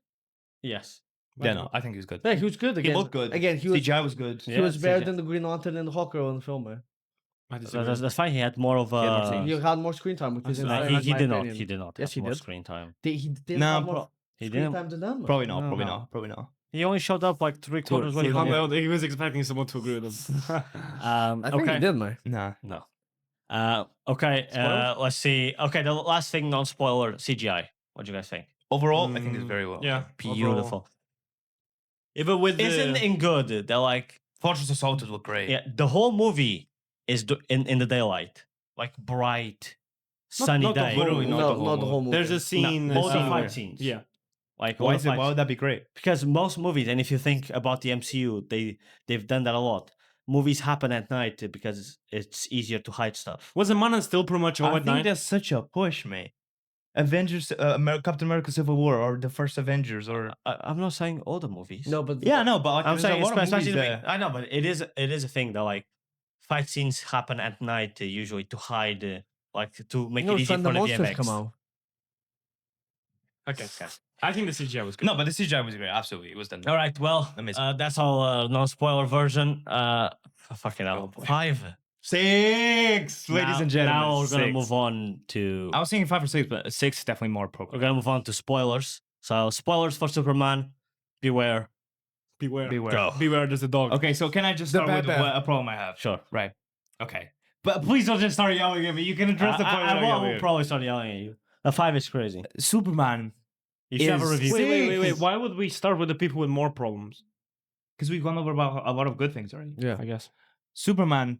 Yes. Yeah, no, I think he was good. Yeah, he was good again. He looked good. Again, he was. CGI was good. He was better CGI. than the Green Lantern and the Hawkgirl in the film, man. I disagree. That's fine. He had more of more a. scenes. He had more screen time, which is Nah, insane, he in my did not. opinion. He did not. Yes, have he more did. screen time. He didn't No, have more He screen didn't. time than them. Probably not. No, Probably no. not. Probably not. He only showed up like three quarters when He he hung got out. He was expecting someone to agree with him. I think Okay. he did, man. Nah. No. Okay. Spoilers? Let's see. Okay, the last thing, non-spoiler, CGI. What do you guys think? Overall, I think it's very well. Yeah. Beautiful. Even with Isn't the... in good? They're like, Fortress Assaulted look great. yeah. The whole movie is in the daylight, like bright, sunny not the day. whole Literally movie. not No, not the whole movie. There's a scene... No, all the somewhere. fight scenes. Yeah. Like Why all is the it? fight Why would that be great? because most movies, and if you think about the MCU, they've done that a lot. Movies happen at night because it's easier to hide stuff. Wasn't Man still pretty much all I at think night? that's such a push, mate. Avengers, Captain America: Civil War, or the first Avengers, or I'm not saying all the movies. No, but yeah, no, but like, I'm there's saying a lot of especially movies the that- I know, but it is a thing that like fight scenes happen at night usually to hide, like to make no, it easier when for the the monsters VFX. come out. Okay. I think the CGI was good. No, but the CGI was great. Absolutely, it was done. All right, well, Amazing. that's all non-spoiler version. Fucking hell, boy. 5. 6, ladies and gentlemen. Now we're gonna 6. move on to I was thinking 5 or 6, but 6 is definitely more we're appropriate. gonna move on to spoilers. So spoilers for Superman. Beware. Beware. Beware. Go. Beware, there's a dog. Okay, so can I just The start with Batman. what a problem I have? Sure. Right. Okay. But please don't just start yelling at me. You can address the point. I will probably start yelling at you. A 5 is crazy. Superman, You should have a Is- review. Wait. Why would we start with the people with more problems? because we've gone over about a lot of good things already. Yeah. I guess. Superman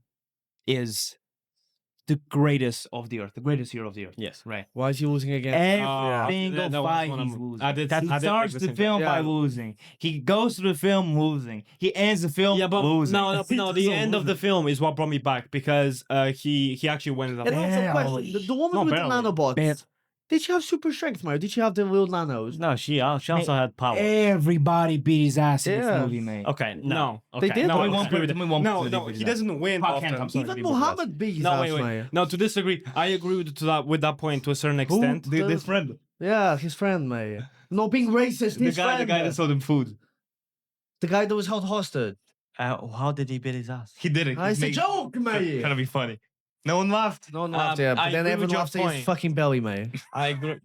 is the greatest of the earth, the greatest hero of the earth. Yes. Right. Why is he losing again? Every Yeah, single that was fight one he's of- losing. I did- He I did starts think the the same film thing. by Yeah. losing. He goes to the film losing. He ends the film Yeah, but losing. no, the So end of the losing. film is what brought me back because he actually went up. And also, Barely. question, the woman Not with barely. the nanobots, Barely. did she have super strength, Mario? Did she have the little nanos? No, she also had power. Everybody beat his ass in this Yeah. movie, mate. Okay, no. No. Okay. They did. No, Tell I me won't one agree with tell that. me one No, person no, did he that. doesn't win Clark often. Kent, I'm sorry. Even beat his ass. Muhammad beat his No, ass, wait. Mario. No, to disagree, I agree with that point to a certain Who? extent. The friend. Yeah, his friend, Mario. No, being racist. The His guy friend. that sold him food. The guy that was held hostage. How did he beat his ass? He did it. It's a joke, Mario. Trying to be funny. No one laughed. No one laughed, Um, yeah, I but then agree with everyone your laughed at his point. fucking belly, Mario. I agree.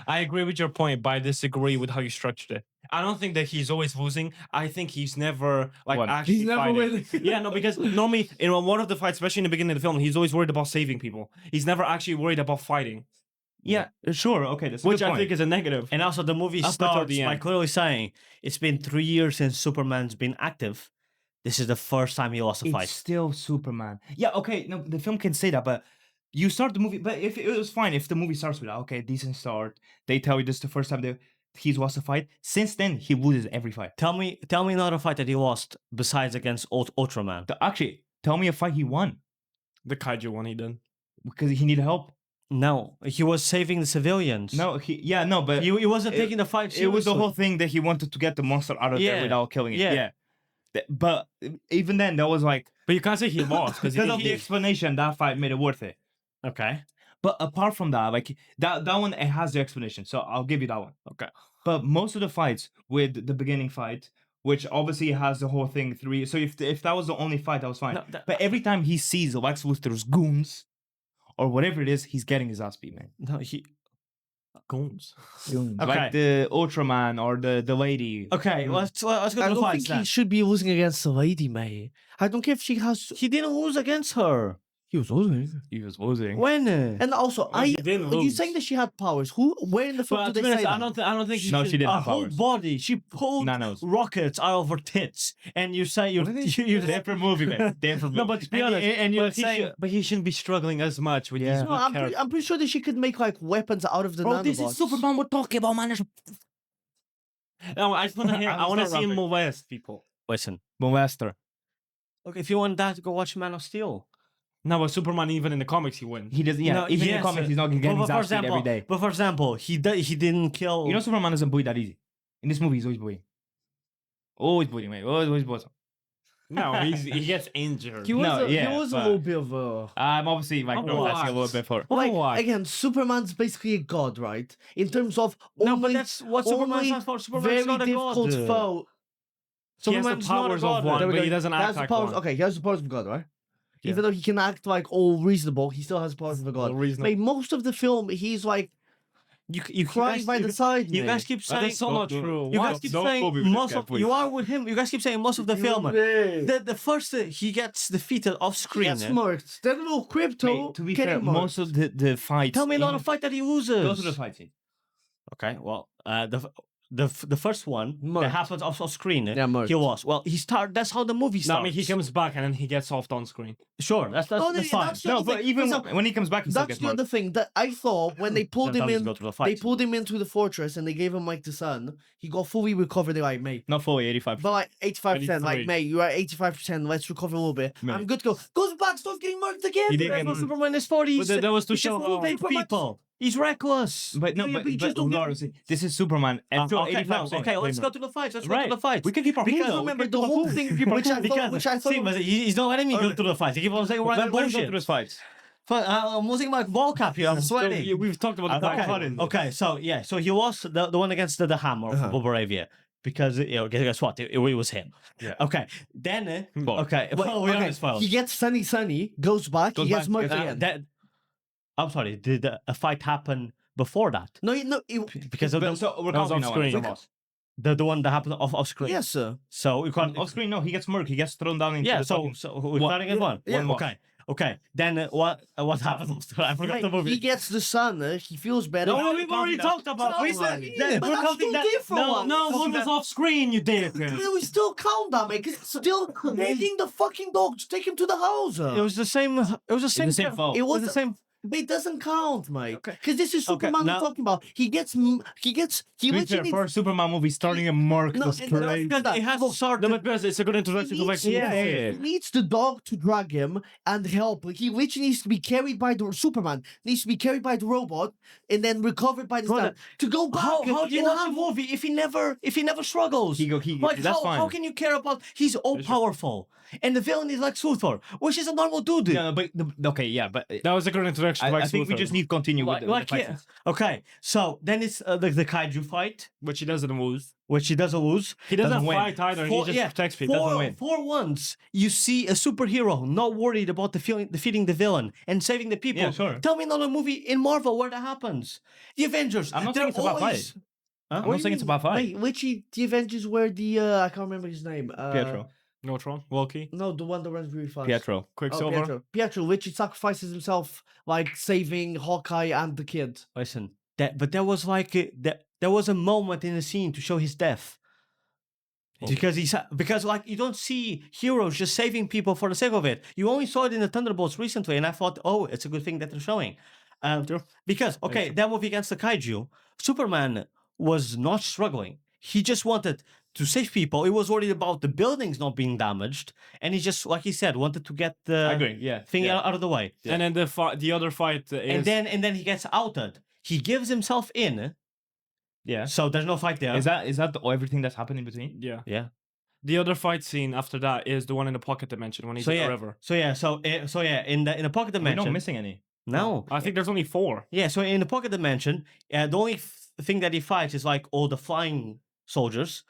I agree with your point, but I disagree with how you structured it. I don't think that he's always losing. I think he's never like Won. actually He's never fighting. winning. Yeah, no, because normally in one of the fights, especially in the beginning of the film, he's always worried about saving people. He's never actually worried about fighting, Yeah, sure. Okay, that's a which good I point. think is a negative. And also, the movie Up until starts the by end. clearly saying it's been 3 years since Superman's been active. This is the first time he lost a It's fight. still Superman. Yeah, okay. No, the film can say that, but you start the movie. But if it was fine if the movie starts with okay, decent start. They tell you this is the first time that he's lost a fight. Since then, he loses every fight. Tell me another fight that he lost besides against Ultraman. Actually, tell me a fight he won The kaiju one he did. because he needed help. No, he was saving the civilians. No, but he wasn't it- taking the fight seriously. it was the whole thing that he wanted to get the monster out of Yeah, there without killing it. yeah. Yeah. But even then, that was like But you can't say he lost because because of the explanation. That fight made it worth it. Okay. But apart from that, like that one, it has the explanation. So I'll give you that one. Okay. But most of the fights with the beginning fight, which obviously has the whole thing 3. So if that was the only fight, that was fine. No, but every time he sees Lex Luthor's goons or whatever it is, he's getting his ass beat, man. No, he. Goons. Goons. Okay. Like the Ultraman or the lady. Okay, let's go I to the don't fights think he then. should be losing against the lady, mate. I don't care if she has. He didn't lose against her. He was losing. He was losing. When? And also, Well, he didn't are you lose. saying that she had powers? Where in the film But do to they be say honest, that? I don't think she No, did. she didn't A have whole powers. body. She pulled Nanos. rockets out of her tits, and you say you're Different movie, man. Different No, movie. but to be honest, and you're But, saying but he shouldn't be struggling as much with Yeah. these No, good characters. I'm pretty sure that she could make like weapons out of the Bro, nanobots. this is Superman we're talking about, man. No, I just want to hear. I I'm want to not see him rapping. molest people. listen. Molester. Okay, if you want that, go watch Man of Steel. No, but Superman, even in the comics, he wins. He doesn't. Yeah, No, even in yes, the comics, he's not getting his ass beat every day. But for example, he didn't kill. You know, Superman doesn't bully that easy. In this movie, he's always bullying. Always bullying, man. Always bullying. No, he gets injured. He was, No, he yeah, was a but- little bit of a. I'm obviously like protesting a little bit for. Like, What? again, Superman's basically a god, right? In terms of no, only, but that's what Superman only stands for. Superman's very not a difficult god. foe. He has the Superman's not a powers god. of one, There we but go. he doesn't He has act the like powers. one. Okay, he has the powers of God, right? Yeah. Even though he can act like all reasonable, he still has the powers of a god. All reasonable. Like, most of the film, he's like You crying guys, by the side. you mate. guys keep But saying that's so not true. You Why? guys keep Don't saying go with this most guy, of please. you are with him. You guys keep saying most of the film. Yeah. The first he gets defeated off He screen. gets murked. That little crypto. Mate, to be getting fair, murked. most of the fights. Tell me in- another fight that he loses. Those are the fight scenes. Okay, well, the first one that Murked. happens off screen. Yeah, murked. He was. Well, he start. That's how the movie No, starts. I mean, he comes back and then he gets off on screen. Sure, that's Oh, that's yeah, fine. that's No, the but thing. even For example, when he comes back, he still That's gets the other murdered. thing that I thought when they pulled him Sometimes in. go to the They fight. pulled him into the fortress and they gave him like the sun. He got fully recovered. They're like, mate, Not fully, 85. but like 85%. Like, 83. mate, you are 85%. Let's recover a little bit. Mate. I'm good to go. Goes back, starts getting murked again. He did That's get what murked. Superman is for. He's, that was to he's show just how- moving people. He's reckless. But no, Yeah, but, but you just don't get- regardless, this is Superman. And so okay, 85%. okay, let's go to the fights. Let's go Right. to the fights. We can keep our Because hope, though. remember We the can keep whole our thing. hope. Which I thought See, was- but he's not letting me go to the fights. He keeps on saying random Let me go bullshit. through his fights. I'm losing my ball cap here. I'm sweating. We've talked about the Okay. fight. Okay, so yeah, so he lost the one against the hammer of Bulgaria because guess what? It was him. Yeah. Okay, then Well, okay, Wait, well, we okay, are this file. he gets sunny, goes back, Goes he gets back, murked again. That, I'm sorry. Did a fight happen before that? No, Because of But the, so we're That was counting off now, screen. so lost. the one that happened off screen. yes, sir. So you can't. Off screen, no, he gets murked. He gets thrown down into Yeah. the So fucking- we're counting as one. Yeah. more. Okay. Then what happened? I forgot the movie. He gets the sun, he feels better. No, we've already talked about. No, We but said that's we're two counting that. different ones. No, one was off screen. You did. We still count that, mate, because it's still taking the fucking dog to take him to the house. It was the same. It was the same. the same fault. It It was was the same. But it doesn't count, mate. Okay. Because this is Okay, Superman now- we're talking about. He To be fair, for a Superman movie, starting a murk No, was and crazy. that's- It has to start. No, but because it's a good introduction to needs, like he needs the dog to drag him and help. Like, he literally needs to be carried by the Superman, needs to be carried by the robot, and then recovered by the Brother, sun. To go back. How do you in watch a half- movie if he never struggles? Like that's fine. how can you care about? He's all powerful, and the villain is like Luthor, which is a normal dude. Yeah, but okay, yeah, but That was a good introduction extra I like think we smoother, just need to continue with Like, the fight yeah. scenes. Okay, so then it's the kaiju fight, which he doesn't lose. which he doesn't lose. He doesn't Doesn't win. fight either. He just protects people. doesn't win. For once, you see a superhero not worried about defeating the villain and saving the people. Yeah, sure. Tell me another movie in Marvel where that happens. The Avengers. I'm not they're saying it's about always- fight. Huh? I'm not saying it's about fight. Wait, which the Avengers were the I can't remember his name. Pietro. Neutron, Loki, No, the one that runs really fast. Pietro. Oh, Quicksilver. Pietro. Pietro, which he sacrifices himself, like saving Hawkeye and the kid. Listen, but there was like there was a moment in the scene to show his death. Because like you don't see heroes just saving people for the sake of it. You only saw it in the Thunderbolts recently, and I thought, oh, it's a good thing that they're showing. Because that movie against the kaiju, Superman was not struggling. He just wanted to save people. He was worried about the buildings not being damaged, and he just, like he said, wanted to get I the agree. Yeah. thing yeah. out of the way. And then the other fight is And then he gets outed. He gives himself in, Yeah. so there's no fight there. Is that everything that's happened in between? yeah. Yeah. The other fight scene after that is the one in the pocket dimension when he's in the river. In the pocket We're dimension. not missing any. No. I think there's only 4. Yeah, so in the pocket dimension, the only thing that he fights is like all the flying soldiers.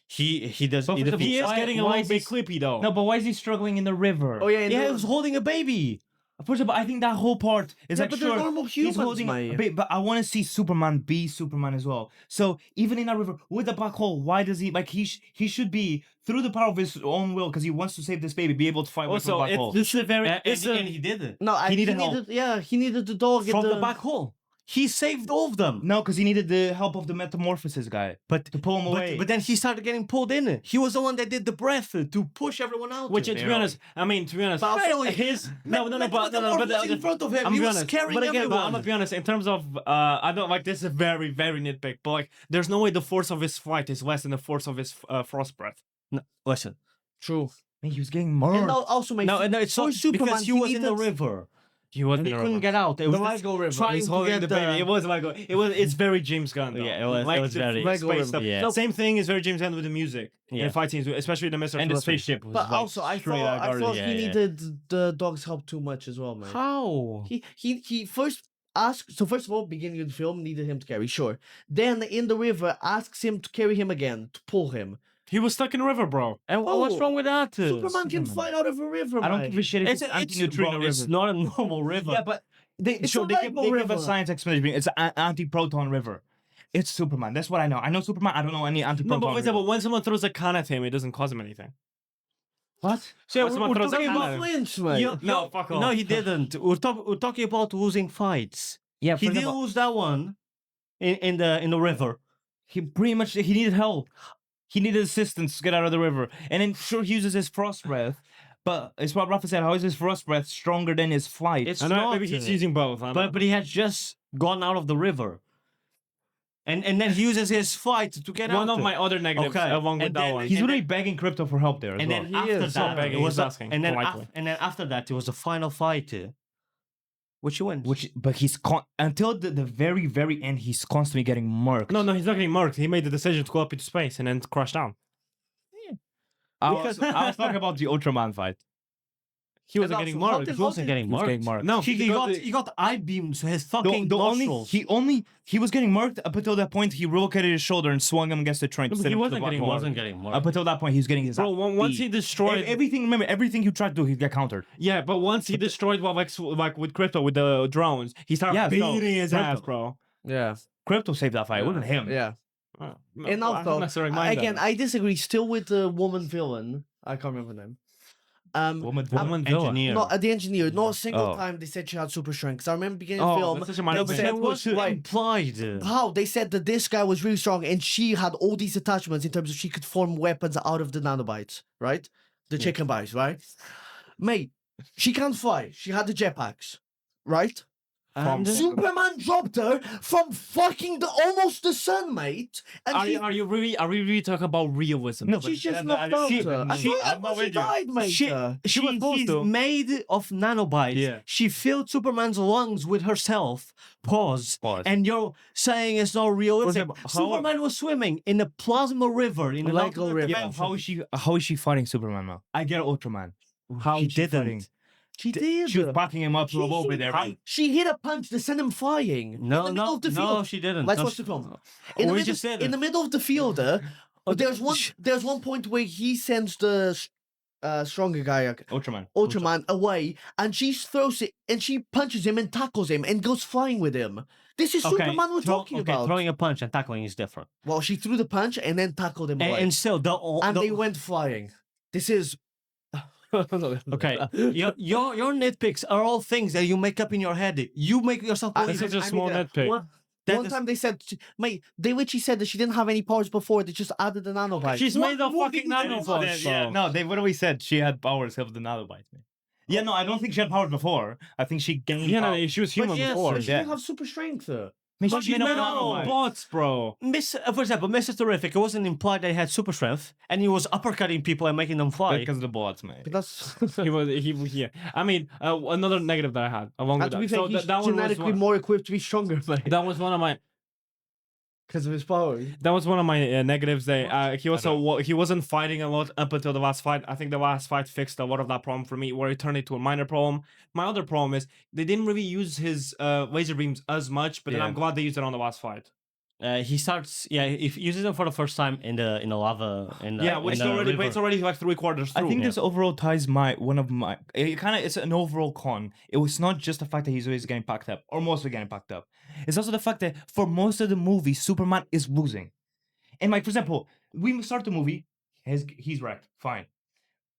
He does. But He first of defeats- He is Why- getting a why little is bit this- clippy though. No, but why is he struggling in the river? Oh yeah, yeah, he was holding a baby. First of all, I think that whole part is Yeah, like but they're sure, normal he's humans, holding mate. a baby, but I want to see Superman be Superman as well. So even in that river with the black hole, why does he like he should be through the power of his own will because he wants to save this baby, be able to fight with the also, black hole. this is a very And he did it No, He needed help. he needed the dog from in the back hole. He saved all of them. No, because he needed the help of the metamorphosis guy, But to pull him away. But then he started getting pulled in. He was the one that did the breath to push everyone out. which, to be honest, Really? his but in front of him, I'm he be was honest. carrying But again, everyone. I'm gonna be honest. In terms of, I don't like this is very, very nitpick. But like, there's no way the force of his fight is less than the force of his frost breath. No, listen. True. Man, he was getting And murdered. also, mate, No, it's for not Superman, because he was in the river. He was And he couldn't get out. It was just Lego River. trying He's to holding get the baby. It was like it's very James Gunn. Though. Yeah, it was- Like it was the very- space Lego stuff. River. No, same thing is very James Gunn with the music Yeah. and fight scenes, especially the Mr. and the Terrific. spaceship was But like also, I straight thought, out I Guardians. thought Yeah, he yeah. needed the dog's help too much as well, man. How? He first asked. So first of all, beginning of the film needed him to carry, sure. Then in the river, asks him to carry him again to pull him. He was stuck in the river, bro. And what's Oh, wrong with that? Superman can fly out of a river. I don't mate. give a shit if it's, It's anti-neutrino river. It's not a normal river. Yeah, but they It's sure a they give Lego a river. science explanation. It's an anti-proton river. It's Superman. That's what I know. I know Superman. I don't know any No, anti-proton. but for river. example, when someone throws a can at him, it doesn't cause him anything. What? So What's someone throws a Talking can about at him? flinch, mate. No, fuck off. No, he didn't. We're talking about losing fights. Yeah, He did lose that one in the river. He pretty much he needed help. He needed assistance to get out of the river, and then sure he uses his frost breath. But it's what Rafa said. How is his frost breath stronger than his flight? It's I know not. maybe he's using both. I don't know. But he has just gone out of the river. And then he uses his flight to get out. one of my other negatives Okay, along with and that then- one. He's and really then- begging Krypto for help there as And well. then He after is that, not begging, it was he's the- asking and then politely. and then after that, it was the final fight, which he wins. But he's until the very very end, he's constantly getting murked. No, he's not getting marked. He made the decision to go up into space and then crash down. I was talking about the Ultraman fight. He wasn't And getting also, how marked. did- he wasn't getting He was marked. getting marked. No, He got eye beams to his fucking nostrils. He was getting marked up until that point. He relocated his shoulder and swung him against the train. No, but sent he him to the wasn't black getting hole. marked. getting Up until that point, he was getting his Bro, ass once beat. he destroyed everything. Remember, everything he tried to do, he got countered. Yeah, but once he destroyed like with Krypto with the drones, he started Yeah, so, beating his Krypto. ass, bro. Yeah, Krypto saved that fight. It wasn't him. yeah. And I don't also, necessarily mind again, that. I disagree still with the woman villain. I can't remember her name. Woman, Woman villain. engineer. Not the engineer. Not a single Oh. time they said she had super strength. 'Cause I remember beginning of the Oh, film. that's such a minor they thing. said, It was like, implied. how they said that this guy was really strong and she had all these attachments in terms of she could form weapons out of the nanobites, right? The chicken bites, right? Mate, she can't fly. She had the jetpacks, right? And Superman dropped her from fucking almost the sun, mate. And Are you really talking about realism? No, she's but- just knocked out. she- her. I she- thought I'm that not she with you. died, mate. she's made of nanobites. Yeah. She filled Superman's lungs with herself. Pause. Pause. And you're saying it's not realistic. example, how- Superman was swimming in a plasma river in an Lego alternate river. Yeah, dimension. how is she fighting Superman now? I get Ultraman. How He is she didn't. fighting? She did. She was backing him up to roll over there. Right? She hit a punch to send him flying. in No, the middle no, of the no, field. she didn't. Let's No, watch the film. we In the, middle, just said in it. the middle of the field, there's one point where he sends the stronger guy, Ultraman, away, and she throws it, and she punches him and tackles him and goes flying with him. This is Superman we're talking about. Throwing a punch and tackling is different. Well, she threw the punch and then tackled him away. And still, They went flying. This is... okay. Your nitpicks are all things that you make up in your head. You make yourself believe. This is a small nitpick. One time they said, mate, they literally said that she didn't have any powers before. They just added the nanobite. She's made of fucking nanobots. Yeah, no, they literally said she had powers of the nanobite. Yeah, no, I don't think she had powers before. I think she gained. Yeah, powers. no, she was human before. But she didn't have super strength. But she's made of nanobots, bro. For example, Mr. Terrific, it wasn't implied that he had super strength, and he was uppercutting people and making them fly. Because of the bots, man. But that's... Yeah. I mean, another negative that I had along with to be that. fair, So he's that one was genetically more equipped to be stronger, mate. that was one of my Because of his power. That was one of my negatives. He wasn't fighting a lot up until the last fight. I think the last fight fixed a lot of that problem for me, where it turned into a minor problem. My other problem is they didn't really use his laser beams as much, but then I'm glad they used it on the last fight. He starts, if he uses them for the first time in the lava. It's already like 3/4 through. I think this overall ties it's an overall con. It was not just the fact that he's always getting packed up, or mostly getting packed up. It's also the fact that for most of the movie, Superman is losing. And like, for example, we start the movie, he's wrecked, fine.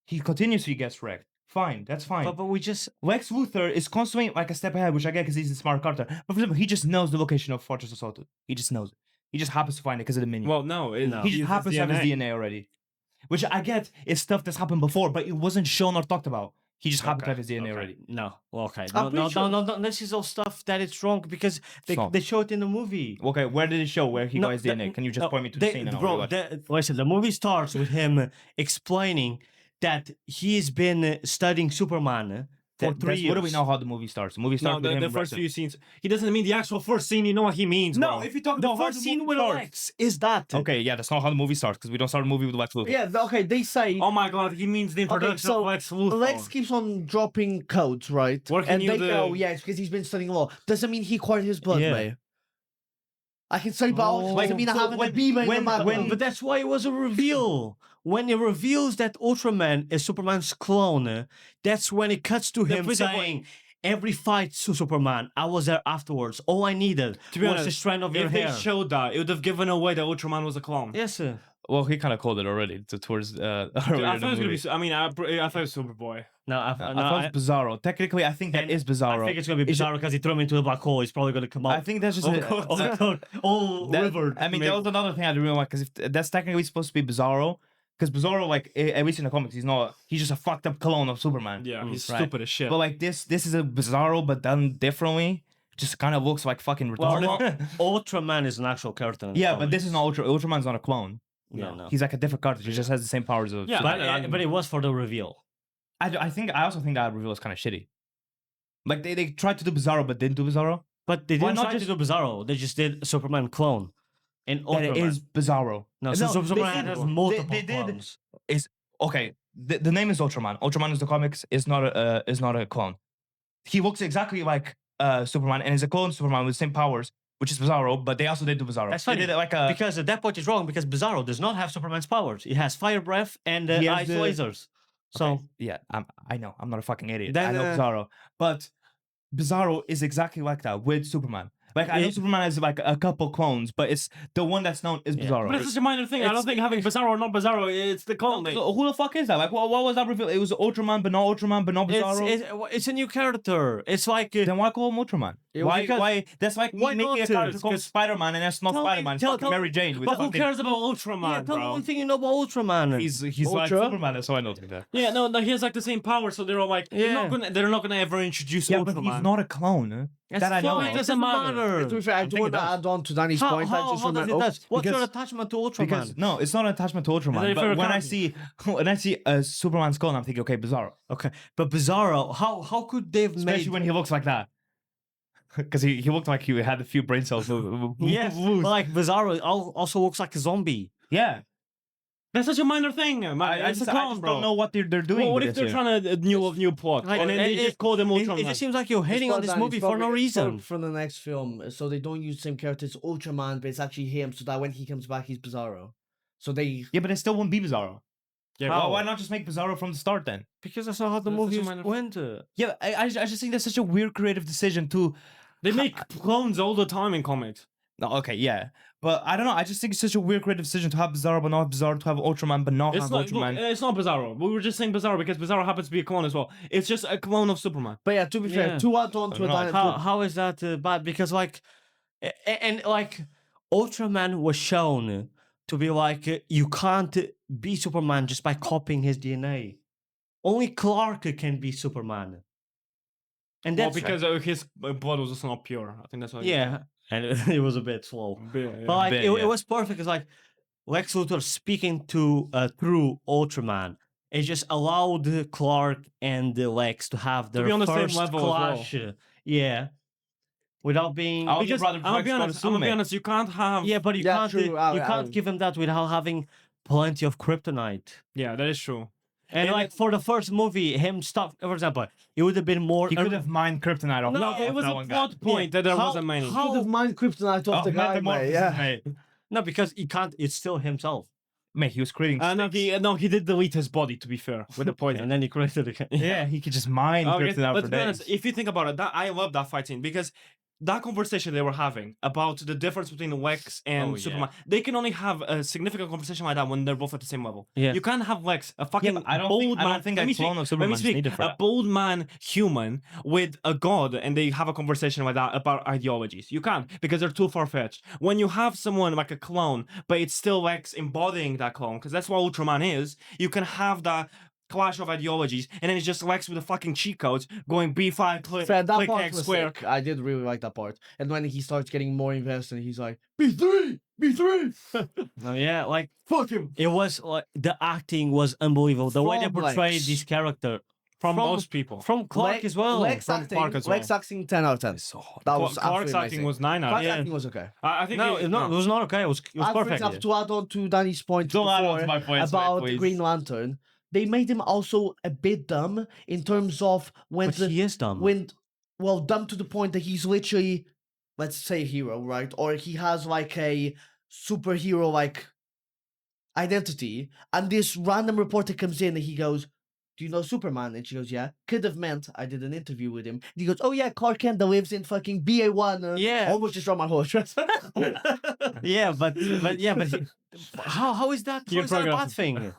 He continuously gets wrecked, fine, that's fine. But we just... Lex Luthor is constantly like a step ahead, which I get because he's a smart character. But for example, he just knows the location of Fortress of Solitude. He just knows it. He just happens to find it because of the minion. Well, no. He just happens to have his DNA already. Which I get is stuff that's happened before, but it wasn't shown or talked about. He just happened to have his DNA already. No. Well, okay. I'm pretty sure- No. This is all stuff that it's wrong because they show it in the movie. Okay, where did it show where he got his DNA? Can you just point me to the scene? Listen, the movie starts with him explaining that he's been studying Superman for 3 years. What do we know how the movie starts? The movie starts with him the first wrestling. few scenes. He doesn't mean the actual first scene. You know what he means, bro. No, if you talk The about how first scene with starts. Lex is that. Okay, yeah, that's not how the movie starts because we don't start the movie with Lex Luthor. Yeah, okay, they say... Oh my god, he means the introduction of Lex Luthor. Lex keeps on dropping codes, right? What can and you they do? go, yeah, it's because he's been studying law. Doesn't mean he acquired his blood, Yeah. mate. I can study biology, doesn't mean I have a beam in my blood. But that's why it was a reveal. When it reveals that Ultraman is Superman's clone, that's when it cuts to him saying, every fight to Superman, I was there afterwards. All I needed To be was honest, a strand of your if hair. they showed that, it would have given away that Ultraman was a clone. Yes, sir. Well, he kind of called it already towards earlier I in thought the it was gonna movie. be. I mean, I thought it was Superboy. No, I thought it was Bizarro. Technically, I think that is Bizarro. I think it's going to be Bizarro because he threw him into the black hole. He's probably going to come out. I think that's just all rivered. I mean, that was another thing I didn't realize because that's technically supposed to be Bizarro. Because Bizarro, like at least in the comics, he's just a fucked up clone of Superman. Yeah, he's Right. stupid as shit. But like this is a Bizarro, but done differently. Just kind of looks like fucking retarded. Ultraman is an actual character. in the Yeah, but comics. this is not Ultraman's not a clone. Yeah, no. He's like a different character. He just has the same powers of. Yeah, Superman. But it was for the reveal. I also think that reveal is kind of shitty. Like they tried to do Bizarro, but didn't do Bizarro. But they Why didn't not try to just- do Bizarro. They just did a Superman clone. And That it Ultraman. is Bizarro. No, No, Superman they has did- multiple they did- clones. Okay, the name is Ultraman. Ultraman is the comics. Is not a clone. He looks exactly like Superman and is a clone Superman with the same powers, which is Bizarro. But they also did do Bizarro. That's They funny. did it like a Because that point is wrong because Bizarro does not have Superman's powers. He has fire breath and He has ice the- lasers. So Okay, yeah, I know. I'm not a fucking idiot. Then, I know Bizarro, but Bizarro is exactly like that with Superman. Like I know Superman has like a couple clones, but it's the one that's known is Bizarro. But it's such a minor thing. I don't think having Bizarro or not Bizarro, it's the clone thing. So who the fuck is that? Like, what was that reveal? It was Ultraman, but not Ultraman, but not Bizarro. it's a new character. It's like Then why call him Ultraman? Why? That's like why making a not? character called Spider-Man, and that's not Tell me- Spider-Man. It's tell- fucking tell- Mary Jane. With But who fucking, cares about Ultraman, tell me bro? one thing you know about Ultraman. He's like Ultra? Superman, so I know that. Yeah, no, he has like the same power, so they're all like, Yeah. they're not gonna ever introduce Yeah, Ultraman. but he's not a clone. Huh? That's That I know. fine, of. it doesn't matter. To be fair, I do want to add on to Danny's How, point. I how, just how does it remember. touch? What's your because- attachment to Ultraman? Because no, it's not an attachment to Is that Ultraman. your But favorite when character? I see a Superman's clone, I'm thinking, okay, Bizarro. Okay, but Bizarro, how could they've Especially made? when he looks like that. Because he looked like he had a few brain cells. Yes, like Bizarro also looks like a zombie. Yeah. That's such a minor thing, man. I It's just, a I clown, just bro. don't know what they're doing. Well, what with if this they're here. trying to new plot, Like, and then they just call them it Ultraman? just seems like you're hating on this movie for no reason. For the next film, so they don't use the same character as Ultraman, but it's actually him, so that when he comes back, he's Bizarro. So they Yeah, but it still won't be Bizarro. Yeah, Why, How? why not just make Bizarro from the start then? Because that's not how the That's such movie a minor- went. Yeah, I just think that's such a weird creative decision to. They make clones all the time in comics. No, okay, yeah, but I don't know. I just think it's such a weird creative decision to have Bizarro but not Bizarro, to have Ultraman but not It's have not. Look, Ultraman. it's not Bizarro. We were just saying Bizarro because Bizarro happens to be a clone as well. It's just a clone of Superman. But yeah, to be fair, Yeah. to add on I to a don't know, How is that bad? Because like, and like, Ultraman was shown to be like you can't be Superman just by copying his DNA. Only Clark can be Superman, and Well, that's because his blood was also not pure. I think that's why. yeah, and it was a bit slow. Yeah. But like bit, it yeah. was perfect. It's like Lex Luthor speaking to through Ultraman. It just allowed Clark and Lex to have their be on the same first level as well. clash. Yeah, without being. Oh, Because brother, I'll be honest. I'm gonna be honest. You can't have. Yeah, but you Yeah, can't. true. You can't give him that without having plenty of kryptonite. Yeah, that is true. And like for the first movie, him stuff. For example, it would have been more. He could have mined kryptonite off. No, it was a plot point that there How- wasn't many. how- Could have mined kryptonite off the guy, mate. Yeah. No, because he can't. It's still himself. Mate, he was creating. No, he did delete his body. To be fair, with the poison. And then he created it again. Yeah, he could just mine Okay, kryptonite but for to be honest, days. if you think about it, I love that fight scene because that conversation they were having about the difference between Lex and Oh, yeah. Superman, they can only have a significant conversation like that when they're both at the same level. Yeah. You can't have Lex, a fucking but I don't bold think- I don't man. think Let a me clone speak, of Superman let me is speak. needed for A that. bold man human with a god, and they have a conversation like that about ideologies. You can't because they're too far fetched. When you have someone like a clone, but it's still Lex embodying that clone, because that's what Ultraman is. You can have that clash of ideologies, and then it's just Lex with the fucking cheat codes going B5 click, Fair, that click part X was square. sick. I did really like that part. And when he starts getting more invested, he's like, B3! B3! No, yeah, like Fuck him! it was like the acting was unbelievable. The way they From portrayed Lex. this character From most people. from Clark as well. Lex From acting, Clark as well. Lex acting 10 out of 10. So hot. That was Clark's absolutely acting amazing. was 9 out of Clark's 10. acting was okay. I think No, it was not okay. It was And for perfect. example, to add on to Danny's point Don't add on before to my points, mate, about please. Green Lantern, they made him also a bit dumb in terms of when But he is dumb. dumb to the point that he's literally, let's say, a hero, right? Or he has like a superhero like identity, and this random reporter comes in and he goes, "Do you know Superman?" And she goes, "Yeah." Could have meant I did an interview with him. And he goes, "Oh yeah, Clark Kent that lives in fucking BA1." Yeah. Almost just on my horse. Yeah, but how is that? You're How is that a programmed. bad thing?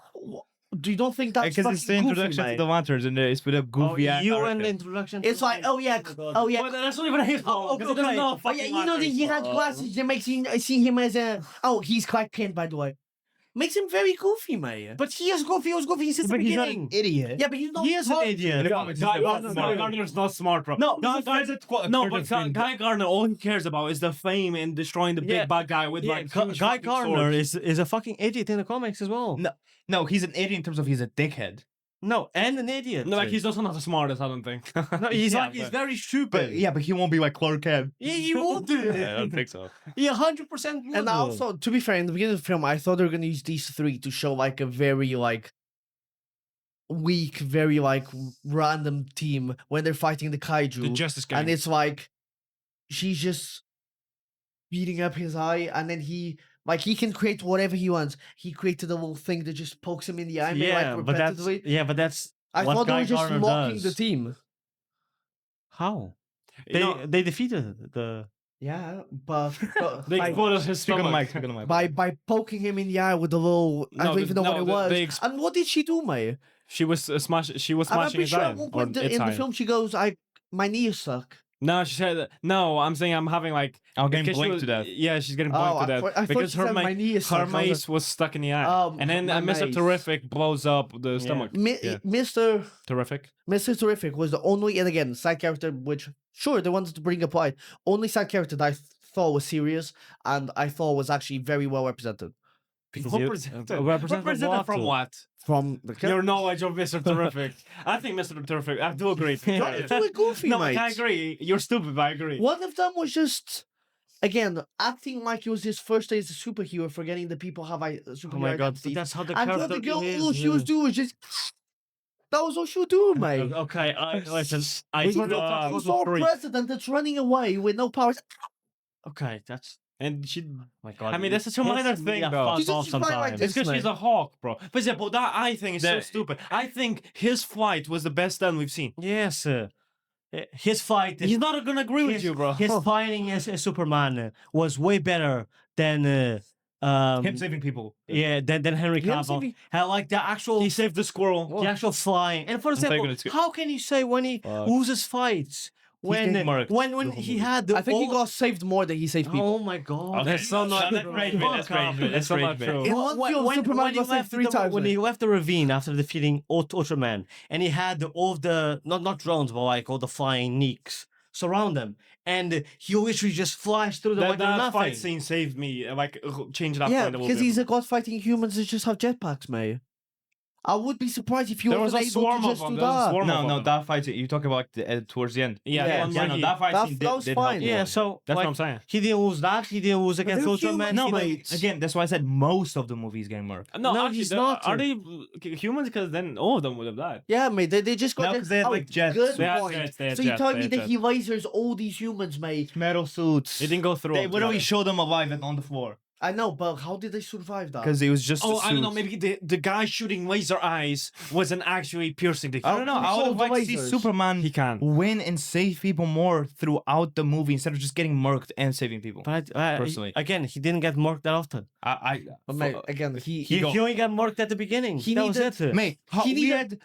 Do you don't think that's Because it's the fucking goofy, introduction to mate? the lanterns and it's with a goofy ass you character. and the introduction. It's like, oh yeah, oh yeah. Well, that's not even his fault. 'cause he doesn't know Oh, yeah, you know that he has glasses that makes you see him as a. Oh, he's Clark Kent, by the way. Makes him very goofy, mate. But he is goofy. He was goofy since the But he's not beginning. an idiot. Yeah, but you don't. He is an idiot. Guy Gardner's not smart, bro. No, Guy Gardner. No, but Guy Gardner, all he cares about is the fame and destroying the Yeah. big bad guy with Yeah, like Guy huge fucking Gardner swords. is a fucking idiot in the comics as well. No, he's an idiot in terms of he's a dickhead. No, and an idiot. No, like he's also not the smartest. I don't think. No, he's Yeah, like he's but- very But stupid. yeah, but he won't be like Clark Kent. Yeah, he won't do I it. don't think so. He 100% will. And also, to be fair, in the beginning of the film, I thought they were gonna use these three to show like a very like weak, very like random team when they're fighting the kaiju. The Justice Gang. And it's like she's just beating up his eye, and then he can create whatever he wants. He created a little thing that just pokes him in the eye, yeah, like but that's repetitively. I what thought they Guy were just Gardner mocking does. the team. How You know, they defeated the. Yeah, but, they by, exploded his Speak on the stomach. mic. Speak on the mic. by poking him in the eye with the little, I No, don't even know no, what it was. they And what did she do, mate? She was She was I'm smashing pretty his sure eye. at one Or point its in the eye. film she goes, "My knees suck." No, she said no. I'm saying I'm having like. I'll get because she blinked was- to death. Yeah, she's getting Oh, blinked to I death thought because she her said my knee is her suck. I was like, mace was stuck in the eye, and then my Mr. mace. Terrific blows up the stomach. Yeah. Mr. Terrific. Terrific was the only, and again, side character, which, sure, they wanted to bring up light, only side character that I thought was serious, and I thought was actually very well represented. Represented Represented from what? From the Your knowledge of Mr. Terrific. I think Mr. Terrific. I do agree. It's really goofy, No, mate. I agree. You're stupid, but I agree. One of them was just again, acting like it was his first day as a superhero, forgetting that people have superhero Oh my god, identities. that's how the And the character other girl, is. all she was doing was just. That was all she was doing, mate. Okay, listen. He's all president that's running away with no powers. Okay, that's. And she, My god. I mean, that's such a minor thing, though. Fuck She's off just flying like sometimes. this. It's because she's a hawk, bro. For example, that eye thing is so The- stupid. I think his flight was the best done we've seen. Yes. His fight. He's not gonna agree with his, you, bro. His fighting as Superman was way better than Him saving people. than Henry Him Cavill. saving- Had like the actual He saved the squirrel. the actual flying. And for taking example, it to- how can you say when he Fuck. loses fights when getting marked when the whole he movie. had the I think he all- got saved more than he saved people. Oh my god. Okay, That's so not. that's rage bait, that's rage bait, That's so that's not rage true. bait. In one film, Superman he got saved left 3 times. when he left the ravine after defeating Ultraman, and he had all of the not drones, but like all the flying neeks surround him, and he literally just flies through the That, like they're that nothing. fight scene saved me. Like, changed that Yeah, fight a little because bit. he's a god fighting humans that just have jetpacks, mate. I would be surprised if you There was wasn't a able swarm to of just them, do there was a that. swarm. No, of no, them. that fight you talk about towards the end. Yeah, Yeah, the one Yeah, where no, he- that fight that- scene that was did fine. help. Yeah, so That's like, what I'm saying. he didn't lose that. He didn't lose against they're Ultraman. humans, No, he but didn't- again, that's why I said most of the movies getting murked. No, No, actually, he's they- not. Are they humans? Because then all of them would have died. Yeah, mate, they just No, got 'cause they had, like, jets. Good They had point. jets, they had So you jets, tell they me had that jets. he lasers all these humans, mate. Metal suits. It didn't go through. They all literally together. showed them alive and on the floor. I know, but how did they survive that? Because it was just. Oh, the I don't know. suits. Maybe the guy shooting laser eyes wasn't actually piercing the. I don't know. I Control would have the liked to see lasers. Superman He can. win and save people more throughout the movie instead of just getting murked and saving people. But Personally. again, he didn't get marked that often. But mate, again, He only got marked at the beginning. He that was needed- it. mate, He he needed-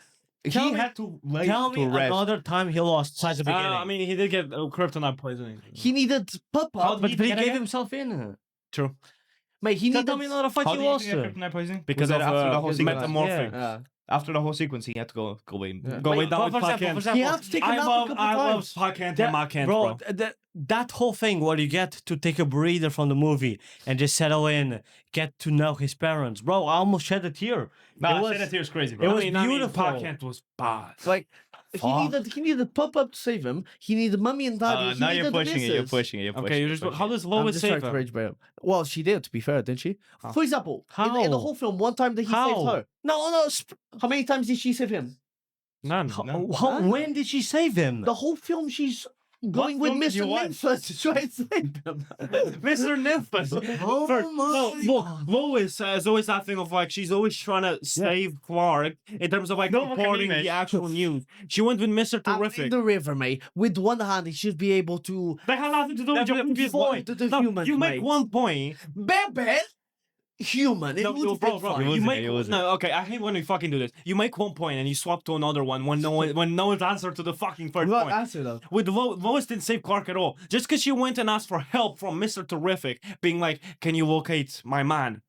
had to lay Tell to me rest. another time he lost besides the beginning. I mean, he did get kryptonite poisoning. he needed Papa. but he get gave again? himself in. True. Mate, he Tell me needed. another fight How he did he lost. get kryptonite poisoning? Because Was of that after the whole his sequence? metamorphic. Yeah. After the whole sequence, he had to go away. Yeah. Go Wait, way down with for Clark example, Kent. for He example, had to take I a nap a love, couple I love times. Clark Kent That- and Mark Kent, bro, bro. that whole thing where you get to take a breather from the movie and just settle in, get to know his parents, bro. I almost shed a tear. Nah, It was- Shed a Tear's crazy, it bro. was I mean, beautiful. Clark Kent was bad. Like Fuck. he needed Papa to save him. He needed Mummy and Daddy. He Now needed you're the pushing it. You're missus. pushing it. You're pushing Okay, you're it, just. pushing How it. does I'm Lois just trying save to him? rage bait him. Well, she did, to be fair, didn't she? How? For example, in the How? whole film, one time that he saved How? her. No. How many times did she save him? None. When did she save him? The whole film, she's going with film did you Mr. watch? Nymphus to try and save him. Mr. Nymphus. Oh my Look, God. Lois has always that thing of like she's always trying to save Clark in terms of like No, look at me, reporting mate. the actual news. She went with Mr. Out in Terrific. the river, mate. With one hand, he should be able to That had nothing to do with your previous avoid point. the No, humans, you make mate. one point. Bebe human. It No, would bro, fit bro, fine. He you wasn't, make he wasn't. no. Okay, I hate when we fucking do this. You make one point and you swap to another one when no one's answer to the fucking first What point. answer though? With Lois didn't save Clark at all. Just because she went and asked for help from Mr. Terrific, being like, "Can you locate my man?"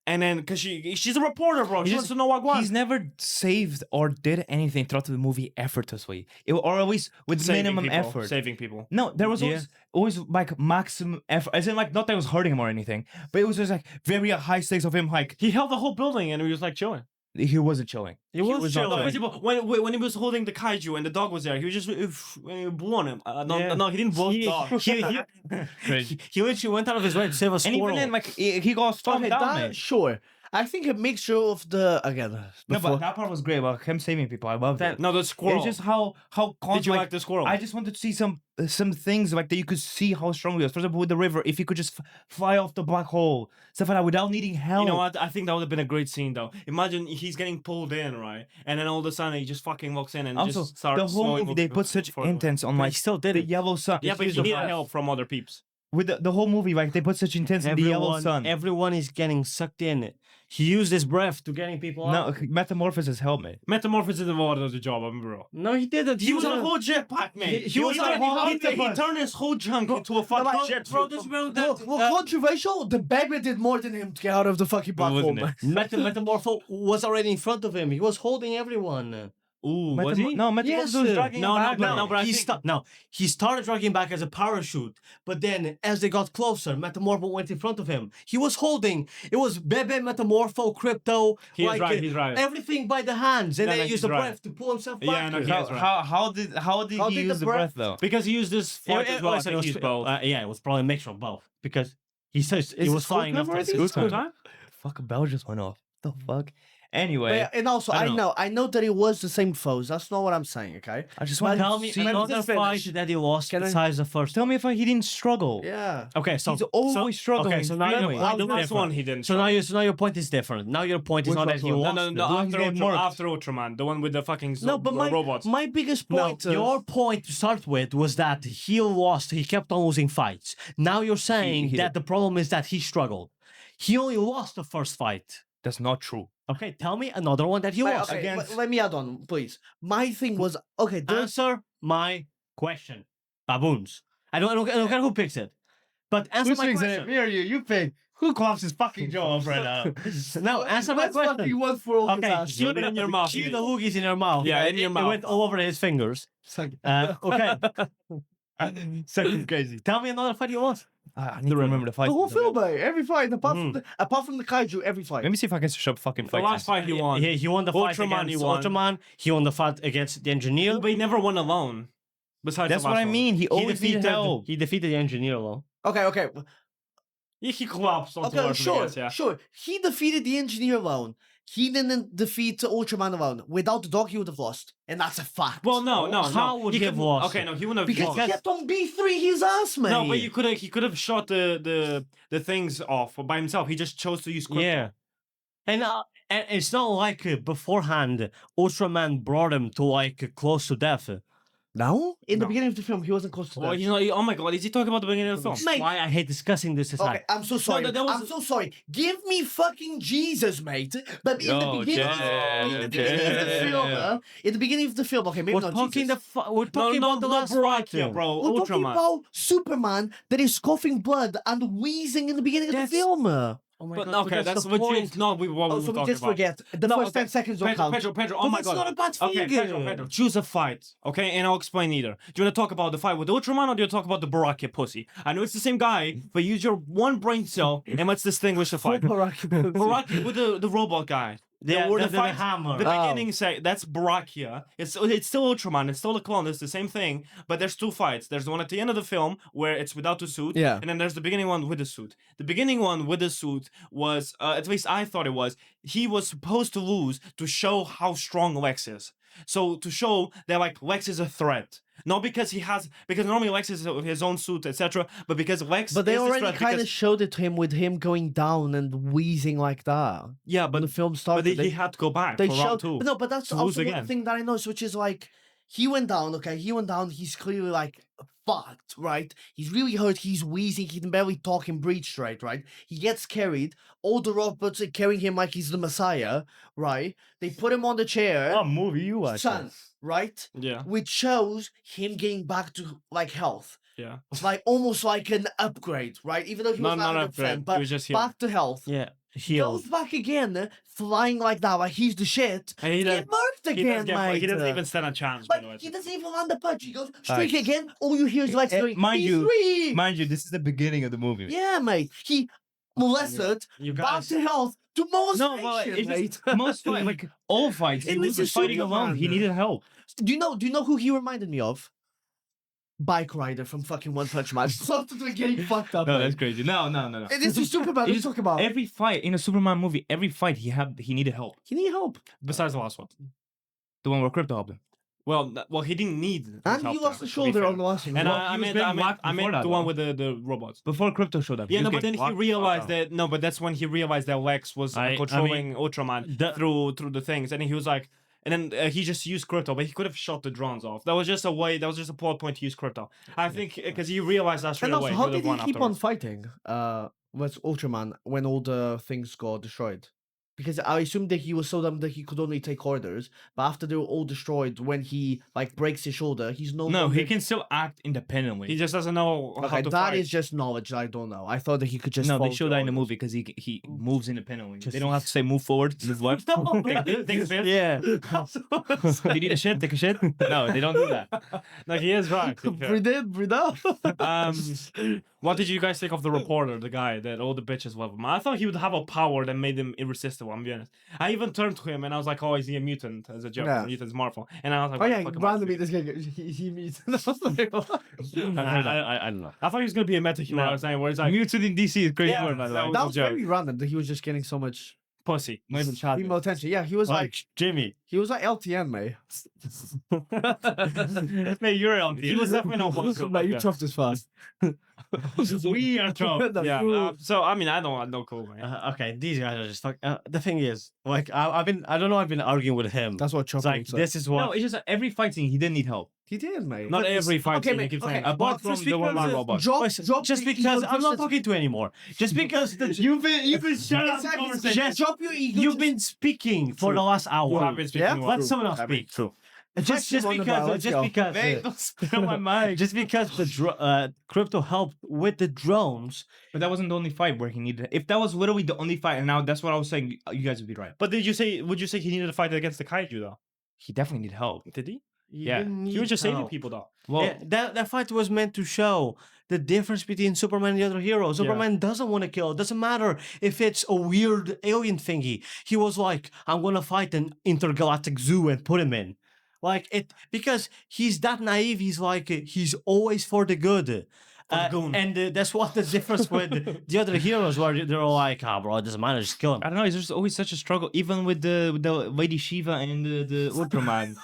And then because she's a reporter, bro, she He's wants to know what was. He's never saved or did anything throughout the movie effortlessly, or always with minimum effort. Saving people. No, there was Yeah. always like maximum effort. As in, like, not that it was hurting him or anything, but it was just like very high stakes of him. Like He held the whole building and he was like chilling. he wasn't chilling. He was not chilling. No, for example, when he was holding the kaiju and the dog was there, he was just blew on him. Yeah. No, he didn't blow the dog. He literally went out of his way to save a And squirrel. even then, like he got stopped Okay, down. that, mate. sure. I think a mixture of the again. No, before- but that part was great about him saving people. I loved that. No, the squirrel. It's just how Did you like the squirrel? I just wanted to see some things like that you could see how strong he was. For example, with the river, if he could just fly off the black hole, stuff like that, without needing help. You know what? I think that would have been a great scene, though. Imagine he's getting pulled in, right? And then all of a sudden he just fucking walks in and Also, just starts the whole slowing movie they put such forward. intense on But he like still did the it. yellow sun. Yeah, but he Excuse me, needed help from other peeps. with the whole movie, like they put such intense in the yellow sun. Everyone is getting sucked in. He used his breath to getting people out. No, metamorphosis helped me. Metamorphosis is what does the job, bro. No, he didn't. He was on a whole jetpack, man. He was on a whole he turned his whole junk into a fucking jet. Bro, this bro, Well, controversial. The beggar did more than him to get out of the fucking black hole. Wasn't it? man. Metamorpho was already in front of him. He was holding everyone. Ooh, was he? No, Metamorphosis was dragging him back. But he started dragging back as a parachute, but then as they got closer, Metamorpho went in front of him. He was holding, it was Bebe, Metamorpho, Krypto, He's right. everything by the hands, and No, then no, he used he's the right. breath to pull himself Yeah, back. no, he is right. How did he use the breath though? Because he used this fight as well. I Listen, think he used both. yeah, it was probably a mixture of both, because he says he Is was it flying school after time the already? school School time. Fucking bell just went off. The fuck. Anyway, But, and also, I I don't know that it was the same foes. That's not what I'm saying, okay? I just But want Tell to me see. another just fight finish. that he lost Can I- besides the first. Tell me if he didn't struggle. Yeah. Okay, so He's always struggling. Okay, so now Anyway, your point The is last different. one he didn't. So now your point is different. Now your point is Which not that last he one? lost. No, the- ones getting marked. after Ultraman, the one with the fucking No, but robots. my biggest No, point. your point to start with was that he lost. He kept on losing fights. Now you're saying he that did. the problem is that he struggled. He only lost the first fight. That's not true. Okay, tell me another one that he lost. Okay, against- let me add on, please. My thing was okay. Answer my question. Baboons. I don't care who picks it. But answer my question. Me or you? You pick. Who claps his fucking jaw off right now? No, answer my question. one for all Okay, Shoot it in your mouth. Cue the loogies in your mouth. Yeah, in your It mouth. went all over his fingers. Okay. Second crazy. Tell me another fight you lost. I need to remember the fight. The whole film, mate. Every fight, apart from the kaiju, every fight. Let me see if I can search up fucking The fight. last fight he won. He won the fight Ultraman, against he won. Ultraman. He won the fight against the engineer. But he never won alone. Besides That's the what last I one. mean. He always needed help. He defeated the engineer alone. Okay. He collapsed onto Okay, Earth, I sure, guess, yeah. sure. He defeated the engineer alone. He didn't defeat Ultraman alone. Without the dog, he would have lost, and that's a fact. Well, no. How would he have couldn't- lost? Okay, no, he wouldn't have because lost. he kept on B3 his ass, man. No, but he could have shot the things off by himself. He just chose to use krypto. Yeah. And it's not like beforehand, Ultraman brought him to like close to death. No, in the No. beginning of the film, he wasn't close to Well, that. you know, oh my god, is he talking about the beginning of the film? That's Mate. why I hate discussing this aside. Okay, I'm so sorry. that was- I'm so sorry. Give me fucking Jesus, mate. But in the Yo, beginning, in the beginning of the film, in the beginning of the film, okay, maybe We're not talking Jesus. we're talking about the last fight, yeah, bro. We're talking Ultraman. about Superman that is coughing blood and wheezing in the beginning of the film. Oh my But God, okay, that's the what point. you. No, what we Oh, were so we talking just about. forget. The No, first okay. 10 seconds don't count. Pedro, oh But my that's god. not a bad Okay, thing. Pedro, choose a fight, okay? And I'll explain either. Do you want to talk about the fight with Ultraman or do you talk about the Baraki pussy? I know it's the same guy, but use your one brain cell and let's distinguish the fight. Baraki with the robot guy. Yeah, where the fight- hammer. The Oh. beginning say that's Barakia. It's still Ultraman. It's still a clone. It's the same thing. But there's two fights. There's the one at the end of the film where it's without the suit. Yeah. And then there's the beginning one with the suit. The beginning one with the suit was, at least I thought it was, he was supposed to lose to show how strong Lex is. So to show that like Lex is a threat. Not because because normally Lex is his own suit, etc. But because Lex But they is this already threat kind of because- showed it to him with him going down and wheezing like that. yeah, When but the film but started, he had to go back they for showed. round two. But no, but that's to lose also one again. thing that I noticed, which is like he went down. Okay, he went down. He's clearly like fucked, right? He's really hurt. He's wheezing. He can barely talk and breathe straight, right? He gets carried. All the robots are carrying him like he's the Messiah, right? They put him on the chair. What movie you watch? Son, right? Yeah, Which shows him getting back to like health. yeah. It's like almost like an upgrade, right? Even though he was Not not upgrade. 100%, It but was just healed. back to health. Yeah, healed. Goes back again, flying like that, like he's the shit. And he Get murked again, mate. he doesn't even stand a chance. By the way. But he doesn't even land the punch. He goes straight again. All you hear is like going, mind you- "P3!" Mind you, this is the beginning of the movie. Yeah, mate. He molested, You back guys, to health, to molestation, No, but it's mate. just, most fight, like all fights, he And this was is fighting Superman. alone. He needed help. Do you know who he reminded me of? Bike Rider from fucking One Punch Man. Something to getting fucked up. No, mate. that's crazy. No. And this is Superman. It's Let's talk about. Every fight in a Superman movie, every fight he needed help. He need help, Besides the last one. The one where Krypto helped him. Well, he didn't need. his and help he lost there, the to be shoulder fair. on the last one. And Well, I he was meant, being I meant, whacked I before meant that, the one though. with the robots. Before Krypto showed up. Yeah, he no, was but then getting he whacked. realized that no, but that's when he realized that Lex was I controlling Ultraman the- through the things, and he was like, and then he just used Krypto, but he could have shot the drones off. That was just a way. That was just a plot point to use Krypto. I think because he realized that straight And also, away. how would did have he won keep on afterwards. fighting with Ultraman when all the things got destroyed? because I assumed that he was so dumb that he could only take orders. But after they were all destroyed, when he like breaks his shoulder, he's no No, longer. he can still act independently. He just doesn't know how Okay, to that fight. is just knowledge that I don't know. I thought that he could just. No, they follow show the that in the orders. movie because he moves independently. Just- They don't have to say move forward, move left. Take a piss. Yeah. You need a shit, take a shit. No, they don't do that. Like he is right. to be fair. Breathe in, breathe out. What did you guys think of the reporter, the guy that all the bitches love him? I thought he would have a power that made him irresistible. I'm be honest. I even turned to him and I was like, "Oh, is he a mutant?" As a joke, Yeah. mutant's Marvel. And I was like, Oh "What yeah, the fuck am I randomly doing?" this guy he meets. I was like, what? I don't know. I thought he was gonna be a metahuman. No. I was saying, where he's like, Mutant in DC is crazy Yeah, word, by the that way. was- That no was joke. very random that he was just getting so much pussy. Not even chat. female attention. Yeah, he was like Jimmy. LTN, mate. Mate, you're on. He was definitely not one. Mate, you chopped as fast. We are Trump. Yeah. So I mean, I don't know, cool, man. Okay, these guys are just fuck. The thing is, like, I don't know. I've been arguing with him. That's what It's chopped. like this is what. No, it's just that every fight scene he didn't need help. He did, mate. Not But every it's- fight okay, scene. mate, You keep okay, saying, but apart from just the one man because- robot. Drop just the because ego I'm not versus- talking to you anymore. Just because you've been shut up. Exactly, Conversation. drop your ego. You've been speaking for the last hour. I've been speaking Yeah? more. Let someone else speak. True. Just Question on the bar, let's because go. Don't spill my mic. just because the crypto helped with the drones. But that wasn't the only fight where he needed. If that was literally the only fight, and now that's what I was saying, you guys would be right. But would you say he needed to fight against the kaiju though? He definitely needed help. Did he? Yeah. He was just saving people though. Well, Yeah, that fight was meant to show the difference between Superman and the other heroes. Superman doesn't want to kill. It doesn't matter if it's a weird alien thingy. He was like, I'm gonna fight an intergalactic zoo and put him in. Like it because he's that naive. He's like he's always for the good. goon. And that's what the difference with the other heroes where they're all like, ah, bro, it doesn't matter, just kill him. I don't know. It's just always such a struggle, even with the Lady Shiva and the Ultraman,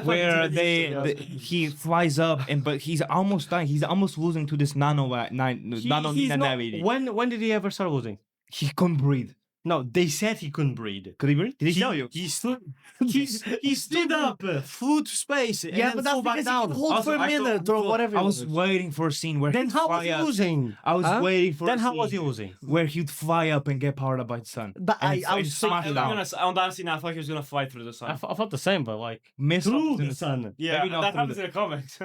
where he flies up but he's almost dying. He's almost losing to this nano He's not- lady. when did he ever start losing? He couldn't breathe. No, they said he couldn't breathe. Could he breathe? Did he tell you? He stood up, flew to space, and Yeah, then but that's flew back because he down. can hold Also, for a I thought- minute or whatever. I it was waiting for a scene where Then he'd how fly was he up. losing? I was Huh? waiting for. Then a how was he scene losing? Where he'd fly up and get powered up by the sun. But And I it was smash thinking- it down. On that scene, I thought he was gonna fly through the sun. I thought the same, but like Miss through up to the sun. Yeah, Maybe not that through happens the- in the comics.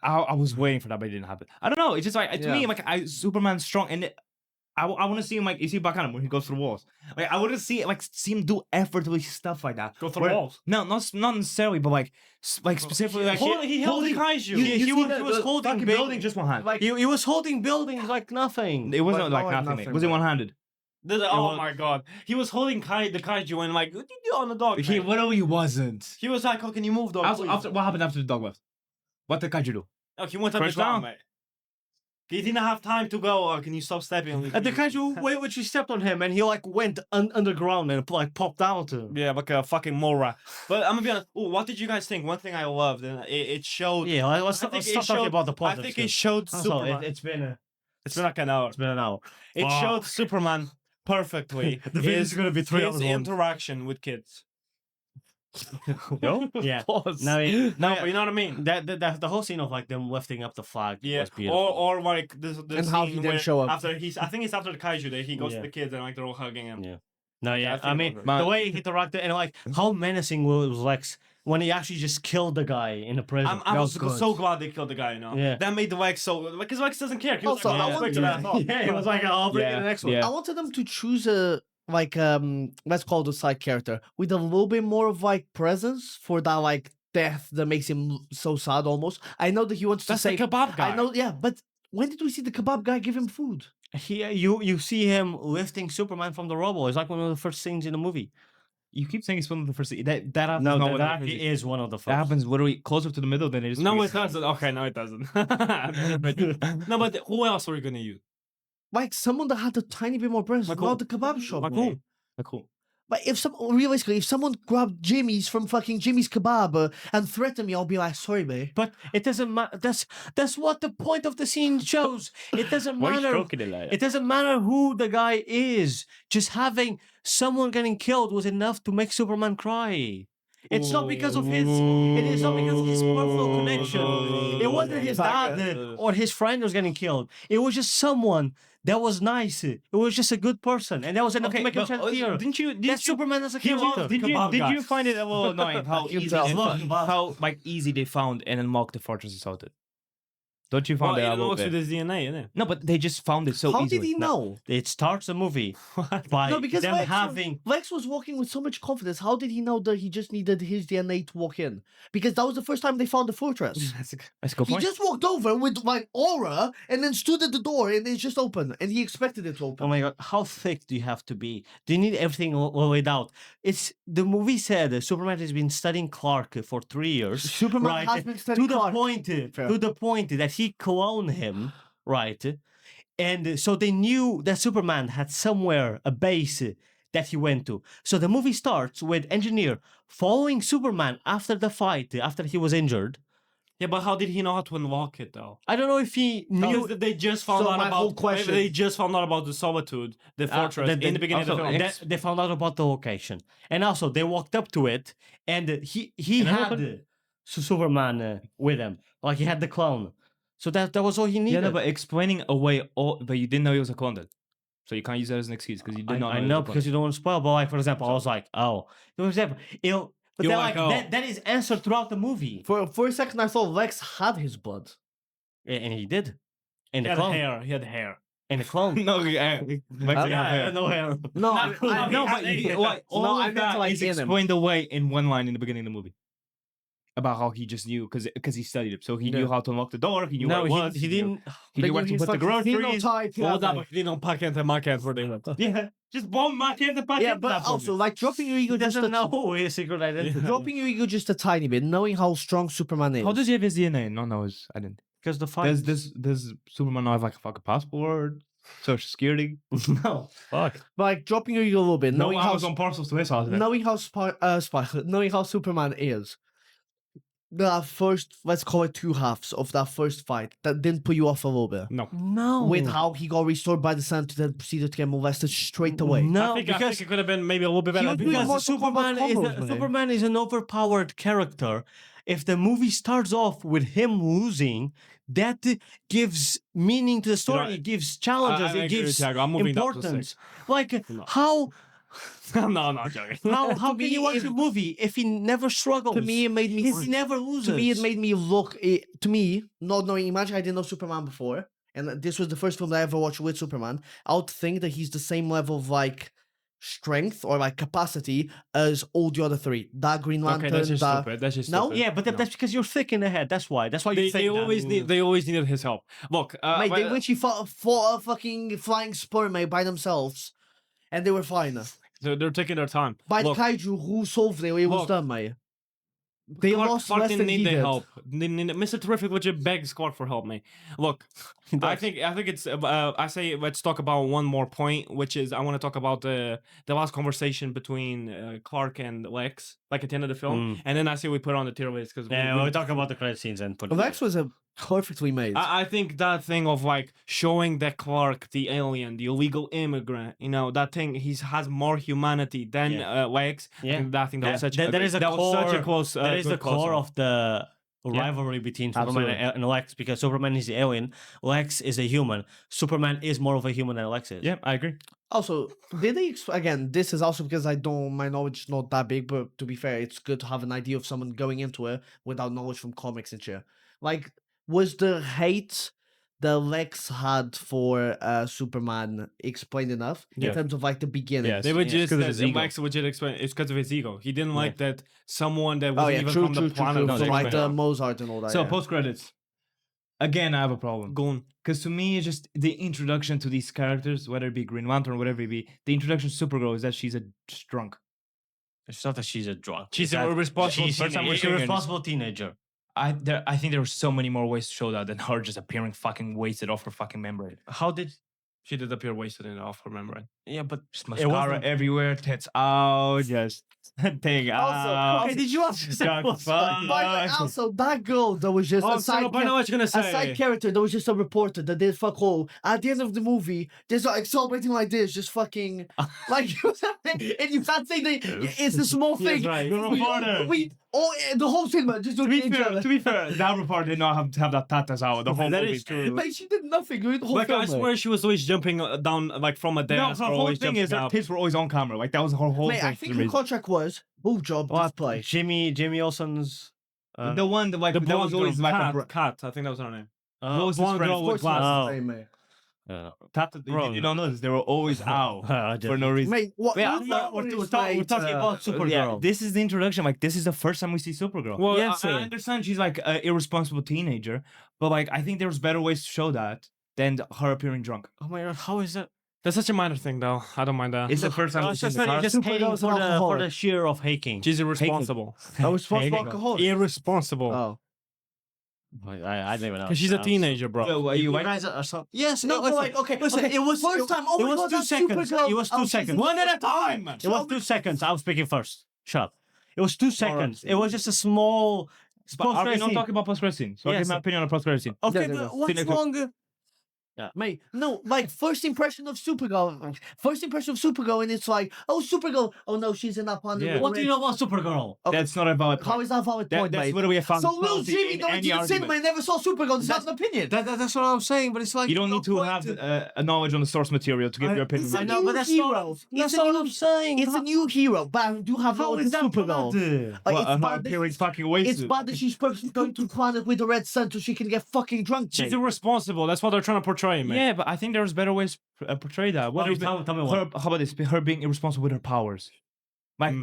I was waiting for that, but it didn't happen. I don't know. It's just like to me, Yeah. like Superman's strong, and I want to see him like you see Blackadam when he goes through walls. Like I want to see him do effortlessly stuff like that. Go through Where- walls? No, not necessarily, but like specifically like He held the kaiju. He was holding fucking big- building just one hand. Like- He was holding buildings like nothing. It wasn't But like not like nothing. nothing, Was it but- one handed? Oh was- my god, he was holding the kaiju and like, what did you do on the dog? He mate?" literally wasn't. He was like, "How can you move, dog?" please?" After what happened after the dog left? What did Kaiju do? Oh, he went on the First ground, down. mate. He didn't have time to go. Can you stop stepping? And the kaiju way which he stepped on him, and he like went underground and like popped out. Yeah, like a fucking mora. But I'm gonna be honest. Ooh, what did you guys think? One thing I loved, and it showed. Yeah, let's I think stop it talking showed- about the I positives. think it showed Also, Superman. it's been like an hour. it's been an hour. It Fuck. showed Superman perfectly. The video is gonna be 3 hours his long. interaction with kids. Yo? Yeah. Pause. No, No, but you know what I mean. the whole scene of like them lifting up the flag Yeah, was beautiful. or like the And scene how he didn't where show up. after I think it's after the kaiju that he goes Yeah. to the kids and like they're all hugging him. Yeah. No, yeah. I I, think mean, it was the way he interacted and like how menacing was Lex when he actually just killed the guy in the prison. I That was good. so glad they killed the guy. You know, Yeah. that made the Lex so because Lex doesn't care. He was Also, like, I "Oh, want- quick to that thought." Yeah, he was like, I'll bring you the next one. Yeah. I wanted them to choose a let's call it a side character with a little bit more of like presence for that like death that makes him so sad almost. I know that he wants That's to the say kebab guy. I know, yeah, but when did we see the kebab guy give him food? You see him lifting Superman from the rubble. It's like one of the first scenes in the movie. You keep saying it's one of the first. That happens. No, not that, when that it actually happens. is one of the first. That happens literally closer to the middle than it is. No, it to doesn't. Okay, no, it doesn't. No, but who else were you gonna use? Like someone that had a tiny bit more presence, Like not who? the kebab shop. Like mate. who? Cool. But if realistically, if someone grabbed Jimmy's from fucking Jimmy's Kebab and threatened me, I'll be like, sorry, mate. But it doesn't matter. That's what the point of the scene shows. It doesn't Why are you matter. stroking it like that? It doesn't matter who the guy is. Just having someone getting killed was enough to make Superman cry. It's not because of his. It is not because of his personal connection. It wasn't his dad or his friend was getting killed. It was just someone That was nice. It was just a good person, and that was enough to make him shed a tear. That's Superman as a character. Did you find it a little annoying how You easy tell. how like easy they found and unlocked the Fortress of Salted? Don't you Well, find it that a little looks with bit? his DNA, innit? No, but they just found it so How easily. did he know? It starts the movie by No, because them Lex, having. Lex was walking with so much confidence. How did he know that he just needed his DNA to walk in? Because that was the first time they found the fortress. That's a good He point. just walked over with like aura and then stood at the door and it just opened and he expected it to open. Oh my god, how thick do you have to be? Do you need everything all laid out? It's the movie said Superman has been studying Clark for 3 years. Superman has been studying to the Clark. point Fair. to the point that he cloned him, right? And so they knew that Superman had somewhere a base that he went to. So the movie starts with Engineer following Superman after the fight, after he was injured. Yeah, but how did he know how to unlock it though? I don't know if he knew. Because they just found So out my whole about. question- They just found out about the solitude, the fortress, in the beginning of the film. They found out about the location, and also they walked up to it, and he And had everybody- Superman with him, like he had the clone. So that was all he needed. Yeah, no, but explaining away all, but you didn't know he was a clone then. So you can't use that as an excuse because you did not know. I he was know a clone. because you don't want to spoil. But like for example, I was like, oh, for example, but You're then like, like oh. that is answered throughout the movie, For a second, I thought Lex had his blood. and he did, in He the had clone, hair. He had hair. in the clone. No, yeah, No hair. No, no, but like, all No, of I meant that like is in him. explained away in one line in the beginning of the movie about how he just knew because he studied it, so he knew how to unlock the door. He knew No, where it was. he knew- didn't. He knew where to put the groceries. All that, but he didn't pack into my cans where they went. Yeah, just bomb my kid the packet. Yeah, but also like dropping your ego he just doesn't a, know his secret identity dropping your ego just a tiny bit, knowing how strong Superman is. How does he have his DNA? No, his identity. because the fight. Does Superman not have like a fucking passport, social security? No, fuck. like dropping your ego a little bit, No knowing how Amazon parcels to his house. then. knowing how knowing how Superman is. The first, let's call it 2 halves of that first fight, that didn't put you off a little bit. No, With how he got restored by the sun to then proceeded to get molested straight away. No, I think because it could have been maybe a little bit better. was doing because Mortal Kombat combos, man. Superman is an overpowered character. If the movie starts off with him losing, that gives meaning to the story. know, it gives challenges. I It agree with gives Thiago. I'm moving that to importance. 6. Like No. how No, I'm not joking. how To can me, you watch it- a movie if he never struggles? To me, it made me. he never loses. To me, it made me look. To me, not knowing. Imagine I didn't know Superman before, and this was the first film that I ever watched with Superman. I would think that he's the same level of like strength or like capacity as all the other 3. That Green Lantern. Okay, that's just that, stupid. That's just No? stupid. Yeah, but that's because you're thick in the head. That's why. That's why you They think always they always needed his help. Look, Mate, they well, literally fought a fucking flying sperm mate by themselves, and they were fine. so they're taking their time. By Look, the kaiju who solved it, it was Look. done, mate. They Clark, lost Clark less didn't than he need the did. help. Mr. Terrific legit begs Clark for help, mate. Look, I think it's. I say let's talk about one more point, which is I want to talk about the last conversation between Clark and Lex, like at the end of the film, and then I say we put it on the tier list because Yeah, we'll talk about the credit scenes and put. Lex was a perfectly made. I think that thing of like showing that Clark, the alien, the illegal immigrant, that thing, has more humanity than Lex. I think that thing that was such. There is a that core. was such a close. That is the good core close-up. of the rivalry between Superman and Lex, because Superman is the alien, Lex is a human. Superman is more of a human than Lex is. Yeah, I agree. Also, did they again? This is also because my knowledge is not that big, but to be fair, it's good to have an idea of someone going into it without knowledge from comics and shit. Like, was the hate that Lex had for Superman explained enough in terms of like the beginning? Yes. They would just 'cause of his ego. Lex legit explain it's because of his ego. He didn't like that someone that Oh wasn't yeah, even true, from the planet. true. was So like explaining. Mozart and all that. So yeah. post credits. Again, I have a problem. Go on. Because to me, it's just the introduction to these characters, whether it be Green Lantern or whatever it be, the introduction to Supergirl is that she's a drunk. It's not that she's a drunk. She's It's a that irresponsible She's an teenager. irresponsible teenager. I think there were so many more ways to show that than her just appearing fucking wasted off her fucking membrane. How did? She did appear wasted in off her membrane. Yeah, but Just it mascara wasn't- everywhere, tits out, just thing out. Okay, did you watch this? Got fun. By the way, also, that girl that was just Oh, a side, I know what you're gonna a side say. character that was just a reporter that did fuck all. At the end of the movie, there's like celebrating like this, just fucking like, and you can't say that it's a small thing. Yes, right. The reporter. Oh, the whole cinema just To looking be at each fair, other. to be fair, that part did not have that tatas out the whole That movie. is true. Mate, she did nothing during the whole Like film. I swear she was always jumping down like from a No, desk. her or whole always thing is jumping her up. tits were always on camera. Like that was her whole Mate, thing. I think her contract was boob job display. Jimmy Olsen's. The one that like The that blonde was always girl, like Kat, a Kat, I think that was her name. what was his blonde friend? girl with Of course, Oh. that's the same, mate. Tata, you don't notice they were always out for no reason. Mate, what? Wait, what I'm that we're is, talking mate, about Supergirl. Yeah, this is the introduction. Like this is the first time we see Supergirl. Well, Yes, I sir. understand she's like an irresponsible teenager, but like I think there's better ways to show that than her appearing drunk. Oh my god, how is that? That's such a minor thing, though. I don't mind that. It's the first time No, we it's see just, the you're car. just hating Supergirl's for an the alcoholic. sheer of hating. She's irresponsible. I was supposed to Hating. alcoholic. Irresponsible. Oh. I don't even know. Because she's a teenager, bro. So, You like, guys are so. Yes, No, no, listen, like, okay, listen, okay, it was- first time. Oh it my was God, 2 that's seconds. Supergirl. It was 2 Oh, she's seconds. the- one at a time. It was 2 seconds. I was speaking first. Shut up. It was 2 seconds. It was just a small. But are we post-credit not scene. talking about post-credit scene? So I'll Yes. give my opinion on post-credit scene. Okay, Yeah, but yeah. what's Finish- wrong? Mate, no, like first impression of Supergirl. First impression of Supergirl, and it's like, oh, Supergirl. Oh no, she's in that planet. Yeah. with What the do you know about Supergirl? Okay. That's not a valid How point. is that valid point, That's mate? literally a found So Lil fallacy Jimmy in went any to the argument. cinema and never saw Supergirl. It's not an opinion. That's what I'm saying, but it's like You don't need to have a knowledge on the source material to give your opinion. It's a I know, new but that's hero. not. It's That's a not what new- I'm saying. It's a new hero, but I do have How knowledge is of that Supergirl. bad? Like, Well, it's her bad that appearance she's- fucking wasted. It's bad that she's going to a planet with the red sun so she can get fucking drunk. She's mate. irresponsible. That's what they're trying to portray, man. Yeah, but I think there's better ways to portray that. What Tell me- is tell me her, what. how about this? Her being irresponsible with her powers. Like,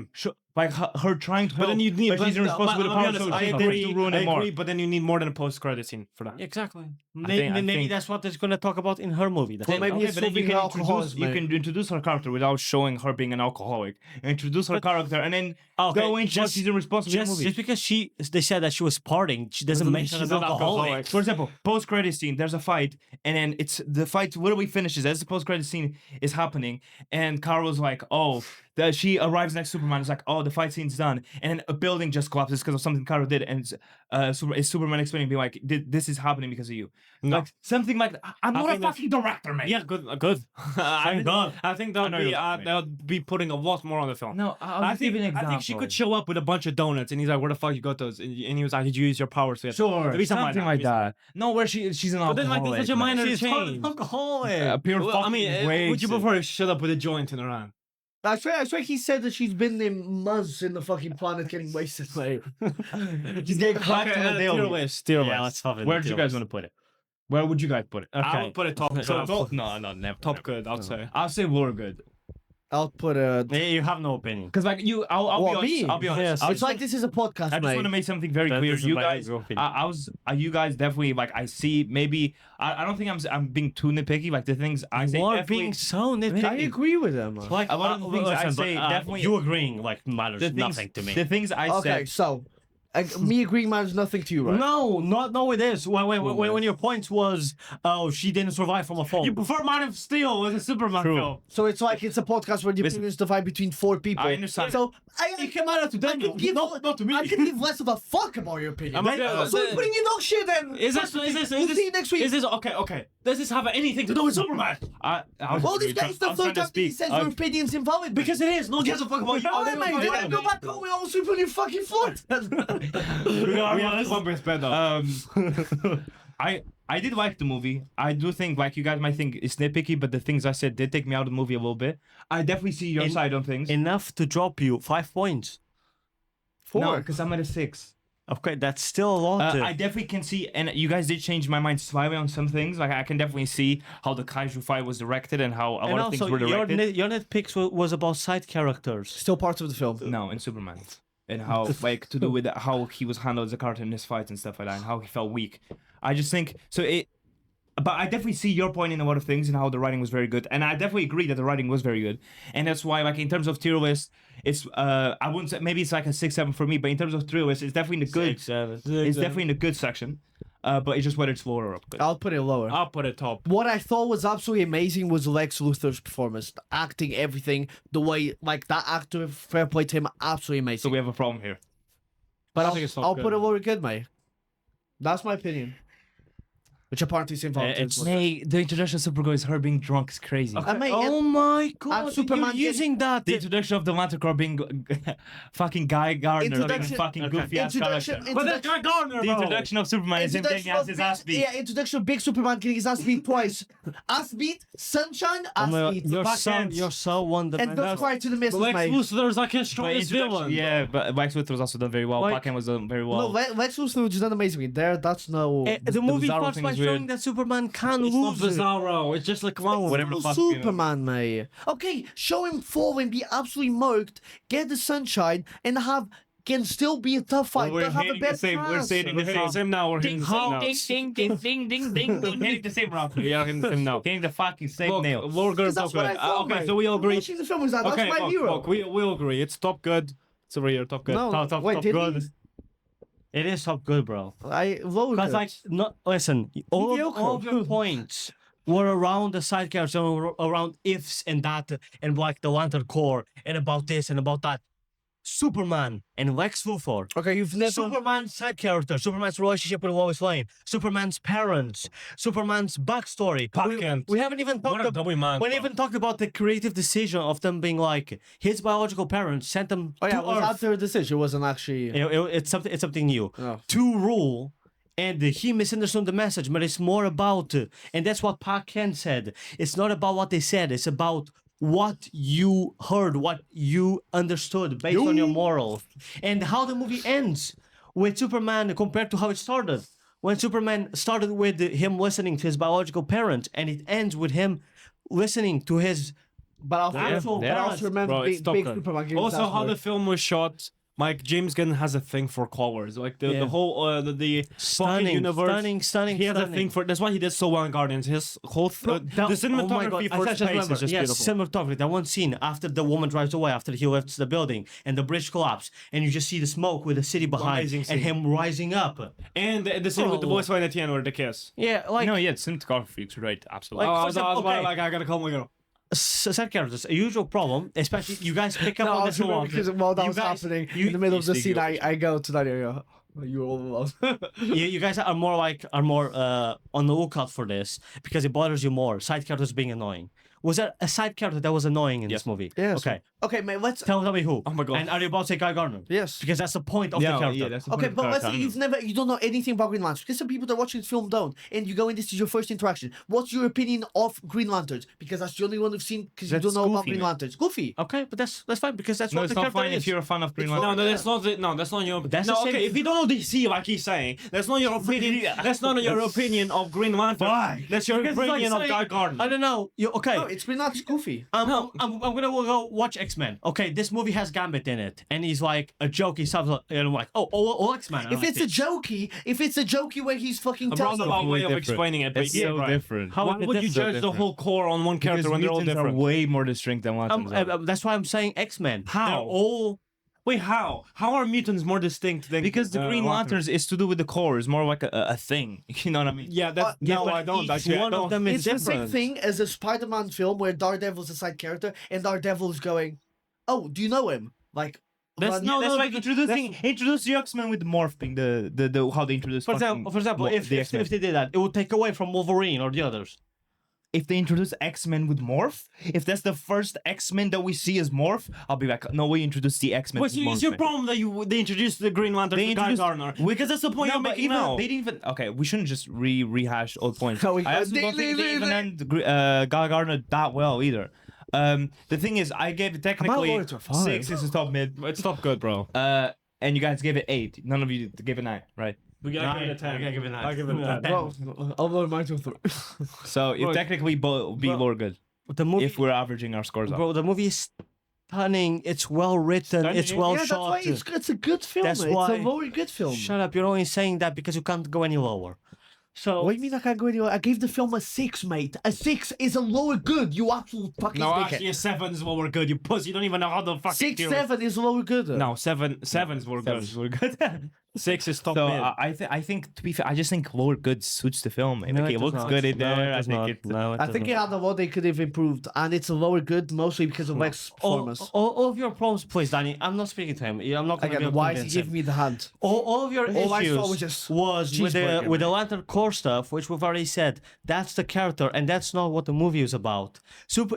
like her trying to But then you need. but she's irresponsible with her powers, so I she agree. tends to ruin I it more. agree. But then you need more than a post-credit scene for that. Exactly. I Maybe think- that's what they're going to talk about in her movie. That's Well, it. maybe Okay, it's but then you solving can alcoholism, introduce you mate. can introduce her character without showing her being an alcoholic. Introduce her character and then Okay, go into what she's irresponsible in the movie. just because they said that she was partying, she doesn't make she's an alcoholic. For example, post credit scene, there's a fight, and then it's the fight literally finishes as the post credit scene is happening, and Carol's like, oh, she arrives next to Superman, it's like, oh, the fight scene's done, and then a building just collapses because of something Carol did, and it's Superman explaining, being like, this is happening because of you. No. Like something like that. I'm I not a think that's- fucking director, man. Yeah, good. Thank God. I think I know you're right. they'll be putting a lot more on the film. No, I'll I just give you an I example. think she could show up with a bunch of donuts, and he's like, "Where the fuck you got those?" And he was like, "Did you use your powers?" To Sure, Maybe something like that. No, where she's an But then, alcoholic. like, that's such a man. minor She's change. alcoholic. A pure Well, I mean, fucking would you wasted. prefer to shut up with a joint in her hand? I swear he said that she's been in Muzz in the fucking planet getting wasted, mate. She's getting cracked Okay, on the tier daily. list. Yeah, let's have it. Where do you guys want to put it? Where would you guys put it? I Okay. would put it top. So, top, no, never. top never. good. I'd say. I'll say we're good. I'll put a. Yeah, you have no opinion. Because like you, I'll What, be honest. me? I'll be honest. Yes. I It's like this is a podcast, I just mate. want to make something very That clear. doesn't You matter, guys, your opinion. I was, you guys definitely like. I see. Maybe I don't think I'm being too nitpicky. Like the things I say, You are definitely. being so nitpicky. I agree with him. Like A lot of the things I listen, say but, definitely- you agreeing like matters the things, nothing to me. The things I Okay, said. so me agreeing matters nothing to you, right? No, it is. When your point was, oh, she didn't survive from a fall. You prefer Man of Steel as a Superman True. film? So it's like it's a podcast where the Listen, opinions divide between 4 people. I understand. So it can matter to them, can give, not to me. I can give less of a fuck about your opinion. I'm okay, so we're putting in dog shit then. Is this? We'll see you next week. Is this okay? Does this have anything to do with Superman? Well, this guy's the third time he says your opinion's invalid. Because it is. No one gives a fuck about you. Alright, mate, do I go back home with all super on your fucking foot? We have to bump his bed up. I did like the movie. I do think like you guys might think it's nitpicky, but the things I said did take me out of the movie a little bit. I definitely see your side on things. Enough to drop you 5 points. 4. No, because I'm at a 6. Okay, that's still a lot. I definitely can see, and you guys did change my mind slightly on some things. Like I can definitely see how the kaiju fight was directed and how a and lot of also, things were directed. your nitpicks was about side characters. Still parts of the film. No, in Superman, and how like to do with how he was handled as a character in his fights and stuff like that, and how he felt weak. I just think so. But I definitely see your point in a lot of things and how the writing was very good, and I definitely agree that the writing was very good, and that's why like in terms of tier list, it's I wouldn't say maybe it's like a 6-7 for me, but in terms of tier list, it's definitely in the good. 6, 7. It's definitely in the good section, but it's just whether it's lower or up. Good. I'll put it lower. I'll put it top. What I thought was absolutely amazing was Lex Luthor's performance, the acting, everything, the way, like that actor, fair play to him, absolutely amazing. So we have a problem here. But I think it's not I'll good. put it lower good, mate. That's my opinion. which apparently is involved. in it's- this. Mate, the introduction of Supergirl is her being drunk is crazy. Mate, Oh my god, Superman you're using that. The introduction of the Lantern Corps being fucking Guy Gardner, being Introduction- fucking okay. goofy ass character. But that's Guy Gardner, The bro. introduction of Superman is him getting his ass beat. Yeah, introduction of Big Superman getting his ass beat twice. Ass beat, sunshine, Oh ass my God, beat. you're so wonderful. And that's quite to the missus, Lex mate. Luthor's like his But strongest villain. yeah, but Lex Luthor was also done very well. Like- Batman was done very well. No, Lex Luthor just done amazingly. There, that's no. The movie Bizarro starts thing by is showing weird. that Superman can It's not lose. Bizarro. It's just like clown. Whatever the fuck. Superman, mate. Okay, show him fall and be absolutely murked, get the sunshine, and can still be a tough fight. We're They'll have a hitting better the same- we're chance. saying We're hitting the same now. We're hitting the same now. ding, ding, ding, ding, ding, ding. Hitting the same rock. We are hitting the same now. Hitting the fucking same Look, nail. we're gonna 'Cause that's talk what I about thought, okay, mate. so we all agree. Watching the film was that. Okay, That's my look, hero. look, we agree. It's top good. It's over here, top good. No, Top wait, did good. he? It is top good, bro. I voted. Because like, no, listen, Mediocre. all of your points were around the side characters, around ifs and that, and like the Lantern Corps, and about this and about that. Superman and Lex Luthor. Okay, you've never. Superman's side character, Superman's relationship with Loislane, Superman's parents, Superman's backstory. Clarkkent. We haven't even What talked a about. dummy man. We haven't even talked about the creative decision of them being like his biological parents sent them Oh yeah, to it was Earth. after a decision. It wasn't actually. It's something. It's something new. Oh. To rule, and he misunderstood the message. But it's more about, and that's what Clarkkent said. It's not about what they said. It's about what you heard, what you understood based on your morals, and how the movie ends with Superman compared to how it started. When Superman started with him listening to his biological parent, and it ends with him listening to his But I Yeah, also, yeah. I also remember Bro, it's big, top big gun. Superman. getting Also, his ass how the worked. film was shot. Like James Gunn has a thing for colors, like the Yeah. whole the fucking stunning, universe. stunning. He has a thing for. That's why he did so well in Guardians. His whole The cinematography for space is just yes, beautiful. cinematography. That one scene after the woman drives away, after he lifts the building and the bridge collapses, and you just see the smoke with the city behind, Amazing and scene. him rising up. And the scene with the Oh. voice line at the end where they kiss. Yeah, like No, yeah, cinematography is right, absolutely. Like, Oh, for I was example, about okay. like I gotta call my girl. side characters, a usual problem, especially you guys pick up No, on I this was a lot. because while that You was guys- happening you- in the middle of the you scene, see I go to that area. You're all alone. you guys are more on the lookout for this because it bothers you more. Side characters being annoying. Was there a side character that was annoying in this movie? Yes. Okay. Okay, mate. Let's. Tell me who. Oh my God. And are you about to say Guy Gardner? Yes. Because that's the point of the character. that's Okay, but let's say you don't know anything about Green Lantern. Because some people that are watching this film don't, and you go in, this is your first interaction. What's your opinion of Green Lanterns? Because that's the only one we've seen. Because you That's don't know about goofy, Green mate. Lanterns. Goofy. Okay, but that's fine because that's No, what it's the not character fine is. if you're a fan of Green It's Lantern. No, that's not it. No, that's not your. That's no, the okay. same- If you don't know DC, like he's saying, that's not your opinion. That's not your opinion of Green Lantern. Why? That's your Because it's like opinion of saying- Guy Gardner. I don't know. Okay. No, it's Green Lantern's goofy. I'm gonna go watch X-Men. Okay, this movie has Gambit in it, and he's like a jokey stuff, and I'm like, oh X-Men. If it's a jokey where he's fucking A telling roundabout way of different. explaining it, but It's yeah, so right. different. How Why is it would you different? judge the whole core on one character when they're all Mutants different? are way more distinct than Lanterns are. That's why I'm saying X-Men. How? They're all Wait, how? How are mutants more distinct than Because the Green Lanterns is to do with the core. It's more like a thing. You know what I mean? Yeah, that's no, but I don't. each Actually, I one of don't. them is It's the same different. thing as a Spider-Man film where Daredevil's a side character and Daredevil's going, "Oh, do you know him?" Like, That's run- that's like introduce the X-Men with the morph thing. The how they introduce. For example, if they did that, it would take away from Wolverine or the others. if they introduce X-Men with morph, if that's the first X-Men that we see as morph, I'll be like, no, we introduced the X-Men. Wait, with so it's morph your thing." problem that they introduced the Green Lantern They to Guy introduced- Gardner? Because that's the point No, you're but making even now. they didn't even. Okay, we shouldn't just rehash old points. No, we- I also don't think they even end Guy Gardner that well either. The thing is, I gave it technically lowered to a 5. 6. This is top mid. It's not good, bro. And you guys gave it 8. None of you gave it 9, right? We gotta give it a 10. I gotta give it a 9. I give it a 10. Well, I'll lower mine to 3. So you Bro, technically be bro, lower good The movie, if we're averaging our scores up. bro, the movie is stunning. It's well written. Stunning? It's well Yeah, that's why shot. it's a good film. That's It's why- a very good film. Shut up! You're only saying that because you can't go any lower. So What do you mean I can't go anywhere? I gave the film a 6, mate. A 6 is a lower good. You absolute fucking No, dickhead. actually, a 7 is what we're good. You pussy. You don't even know how the fuck. 6, 7 is lower good. No, 7 sevens were good. We're good. 6 is top So mid. I think to be fair, I just think lower good suits the film. I No, think it it does looks not. good in No, it there. I does think not. it's No, it I think doesn't. it had a lot they could have improved, and it's a lower good mostly because of Lex's performance. All of your problems, please, Danny. I'm not speaking to him. I'm not going to Again, be why is he convinced giving me the hand? all of your All I saw issues was just was with the cheeseburger, with the mate. Lantern Core stuff, which we've already said. That's the character, and that's not what the movie is about.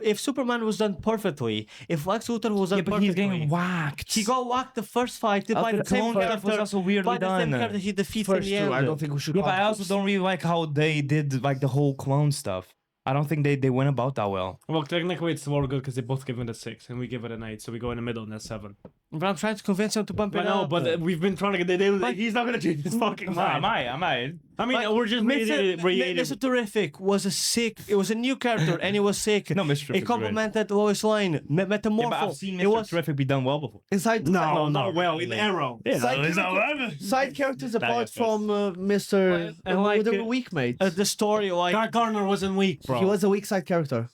If Superman was done perfectly, if Lex Luthor was done yeah, but perfectly, he's getting whacked. he got whacked the first fight by The the same clone stuff character. was also weirdly by the same done. character he defeats First in the two, end. I don't think we should. Yeah, but I also confuse. don't really like how they did like the whole clone stuff. I don't think they went about that well. Well, technically it's more good because they both give it a 6 and we give it an 8, so we go in the middle and that's 7. But I'm trying to convince him to bump it I know, up. but we've been trying to get. He's not gonna change his fucking mind. I might. I mean, But we're just Mr. Terrific was a sick. It was a new character, and he was sick. No, Mr. Terrific It is great. complemented Lois Lane, Metamorpho. Yeah, but I've seen It Mr. was Terrific be done well before. Inside, No, not not well. In really. Arrow. side characters apart yes. from Mr. and like, they were weak, mate. the story, like Guy Garner wasn't weak, bro. He was a weak side character.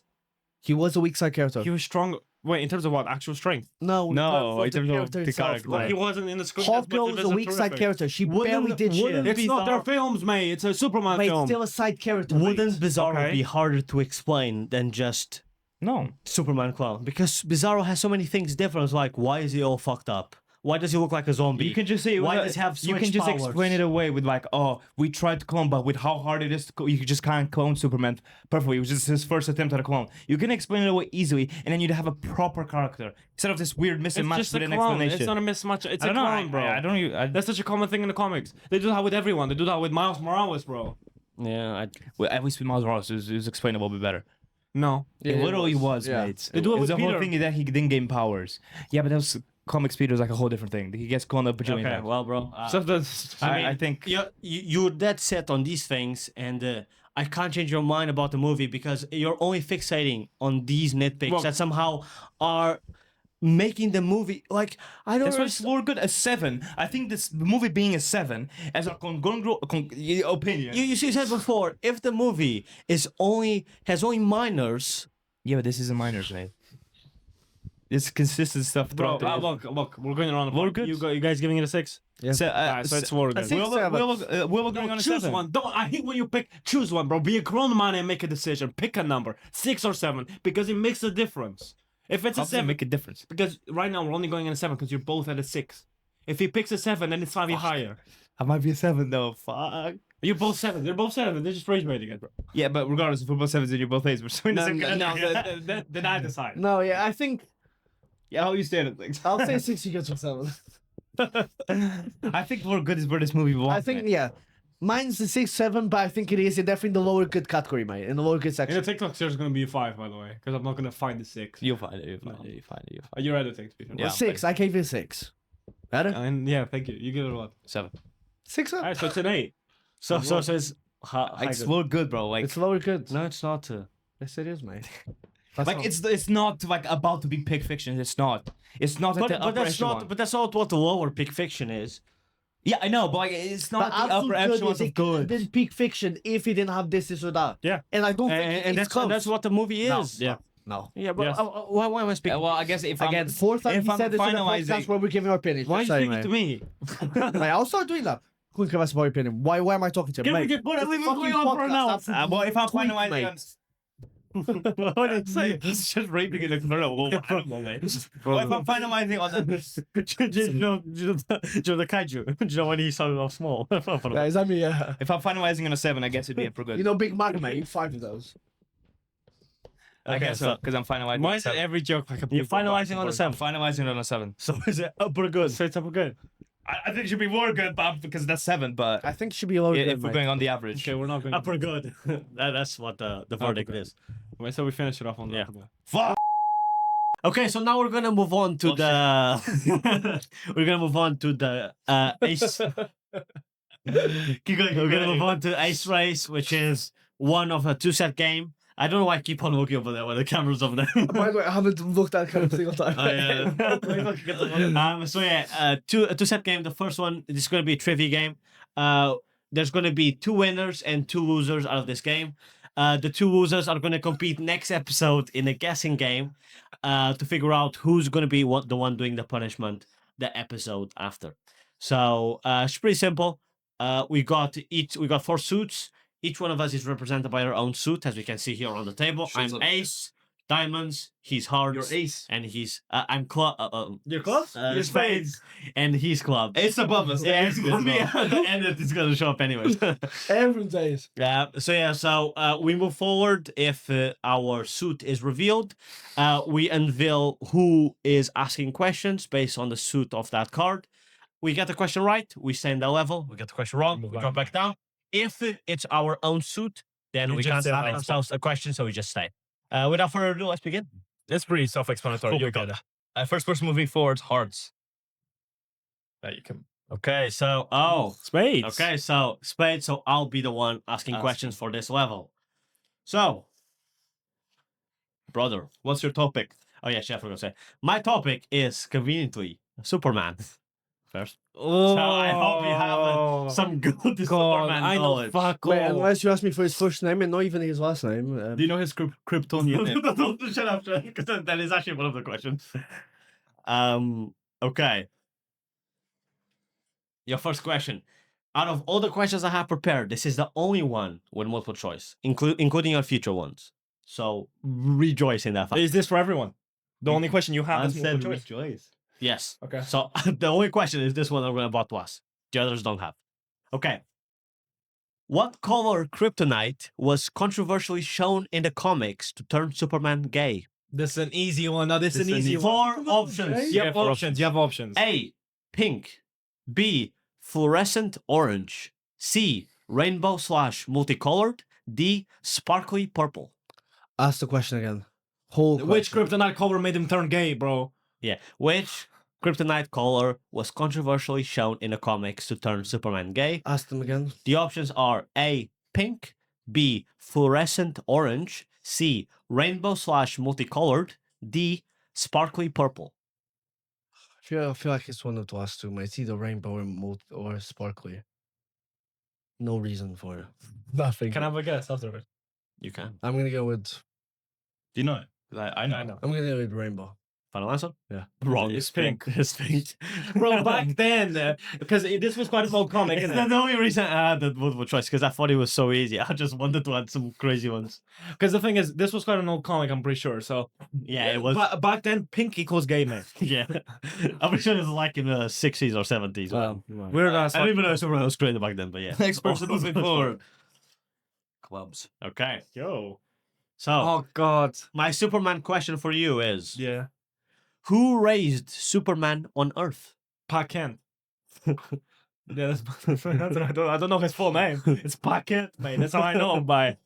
He was a weak side character. He was strong. Wait, in terms of what? Actual strength? No, No, for in terms of character the itself, character. mate. He wasn't in the script. as much Hawkgirl as was a Mr. weak side Terrific. character. She barely did shit. It's not their Bizarre. films, mate. It's a Superman Mate, film. still a side character. wouldn't mate. Bizarro Okay. be harder to explain than just No. Superman clone? Because Bizarro has so many things different. Like, why is he all fucked up? Why does he look like a zombie? You can just say Why does he have you can switch just powers? explain it away with like, oh, we tried to clone, but with how hard it is to you just can't clone Superman perfectly. It was just his first attempt at a clone. You can explain it away easily, and then you'd have a proper character instead of this weird It's mismatch just a with an clone. explanation. It's not a mismatch. It's I a don't know. clone, bro. I don't. That's such a common thing in the comics. They do that with everyone. They do that with Miles Morales, bro. Yeah, Well, at least with Miles Morales, it was explained a little bit better. No. It literally was, Yeah. mate. They do it was with the whole Peter. thing that he didn't gain powers. Yeah, but that was comics. Peter's like a whole different thing. He gets cloned up a bajillion okay, times. well, bro. So that's. I think. You're dead set on these things, and I can't change your mind about the movie because you're only fixating on these nitpicks Well- that somehow are making the movie like I don't That's why know. it's more good. A 7. I think this movie being a 7 as a opinion. You said before, if the movie has only minors, Yeah, but this isn't minors, mate. It's consistent stuff Bro, throughout the look, we're going around the We're block. good. You guys giving it a 6? So, Alright, so it's more good. six. we're going on a Choose 7. one. Don't. I hate when you pick. Choose one, bro. Be a grown man and make a decision. Pick a number, 6 or 7, because it makes a difference. If it's How a does it 7, make a difference? because right now we're only going in a 7 because you're both at a 6. If he picks a 7, then it's slightly higher. I might be a 7 though. Fuck. You're both 7. They're both 7. They're just rage rating it, bro. Yeah, but regardless, if we're both 7s and you're both 8s, we're still in the No, same no, category. Then I decide. No, yeah, I think Yeah, how you stand at things? I'll say 6 because of 7. I think we're good is where this movie belongs. I think yeah, mine's the 6, 7, but I think it is definitely the lower good category, mate. In the lower good In section. the TikTok there's gonna be a 5, by the way, because I'm not gonna find the 6. You'll find it. You'll find it. You'll find it. You'll find Are you editing, Peter? Yeah. 6. I gave it a 6. Better? And yeah, thank you. You give it a what? it. 7. 6 up. Alright, so it's an 8. so it's It's more good, bro. Like, It's lower good. no, it's not. Yes, it is, mate. like it's not like about to be Pig Fiction. It's not. It's not at But, the but upper that's echelon. not. But that's not what the lower pick fiction is. Yeah, I know, but like, it's not But at the upper absolute good echelons is of it good. didn't peak fiction if he didn't have this or that. Yeah. And I don't think And it's close. that's what the movie No, is. no, no. Yeah, but Yes. why am I speaking? Well, I guess if Again, fourth time if he I'm said this on the finalizing- podcast where we're giving our opinions. Why are you Sorry, speaking to mate. me? Mate, I'll start doing that. Quick, give us my opinion. Why am I talking to him? Mate, What are we fucking going on for podcast, now? that's well, if I'm tweak, finalizing, mate. on... what did I say? It's just raping an external animal, mate. Well, if I'm finalizing on the... do you know the kaiju? Do you know when he started off small? Yeah, is that me? Yeah. If I'm finalizing on a 7, I guess it'd be a for good. You know, Big Mac, mate. 5 of those. I guess so, because I'm finalizing. Why on a is it 7. every joke like a You're finalizing on the I'm 7. finalizing on a 7. So is it upper good? So it's up good. I think it should be more good, but because that's 7. But I think it should be lower if good, we're mate. going on the average, Okay, we're not going. Upper good. That's what the verdict Okay. is. Wait, so we finish it off on Yeah. that. fuck. Okay, so now we're gonna move on to the. We're gonna move on to the ace. Keep going. We're gonna move on to Ace Race, which is one of a 2-set game. I don't know why I keep on looking over there when the camera's over there. By the way, I haven't looked at it a single time. Oh, yeah. So yeah, a 2-set game. The first one, this is gonna be a trivia game. There's gonna be 2 winners and 2 losers out of this game. The 2 losers are gonna compete next episode in a guessing game to figure out who's gonna be the one doing the punishment the episode after. So it's pretty simple. We got 4 suits. Each one of us is represented by our own suit, as we can see here on the table. Shows I'm up. Ace, Diamonds, he's Hearts. You're Ace. And he's I'm Club. Your clubs? Your Spades, and he's Club. Ace above us. Yeah, Ace it's gonna be as well. at the end. It's gonna show up anyways. Every day. So we move forward. If our suit is revealed, we unveil who is asking questions based on the suit of that card. We get the question right, we stay in that level. We get the question wrong, we drop back down. If it's our own suit, then You we just can't say ask that. ourselves a question, so we just stay. Without further ado, let's begin. It's pretty self-explanatory. Cool. You got it. First person moving forward, Hearts. You can. Okay, so Spades. okay, so Spade. So I'll be the one asking questions for this level. So, brother, what's your topic? Oh yeah, Chef, we're gonna say my topic is conveniently Superman. First, Oh, so I hope you have some good Superman I know. knowledge. Fuck Wait, off. unless you ask me for his first name and not even his last name. Do you know his Kryptonian name? Don't shut up, because that is actually one of the questions. Okay. Your first question. Out of all the questions I have prepared, this is the only one with multiple choice, including your future ones. So rejoice in that fact. Is this for everyone? The only question you have is multiple choice. rejoice. Yes. Okay. So the only question is this one I'm about to ask. The others don't have. Okay. What color kryptonite was controversially shown in the comics to turn Superman gay? This is an easy one. No, this is an This is easy an one. 4 options. You have options. You have options. A. Pink. B. Fluorescent orange. C. Rainbow / multicolored. D. Sparkly purple. Ask the question again. Whole Which question. kryptonite color made him turn gay, bro? Yeah. Which kryptonite color was controversially shown in the comics to turn Superman gay? Ask them again. The options are A. Pink. B. Fluorescent orange. C. Rainbow / multicolored. D. Sparkly purple. I feel like it's one of the last two. Mate. It's either rainbow or sparkly. No reason for it. Nothing. Can I have a guess after it? You can. I'm gonna go with. Do you know it? 'Cause I know. I know. I'm gonna go with rainbow. Final answer? Yeah. Wrong. It's pink. It's pink. Bro, back then, because this was quite an old comic, It's isn't it? the only reason I had that multiple choice because I thought it was so easy. I just wanted to add some crazy ones. Because the thing is, this was quite an old comic, I'm pretty sure. So Yeah, it was. But back then, pink equals gay, man. Yeah, I'm pretty sure it was like in the 60s or 70s. Weird ass. I don't even know if Superman was created back then, but yeah. Next person moving forward. Clubs. Okay, Yo. so Oh God. my Superman question for you is: Yeah. who raised Superman on Earth? Kent. Yeah, I don't know his full name. It's Kent, mate. That's how I know him by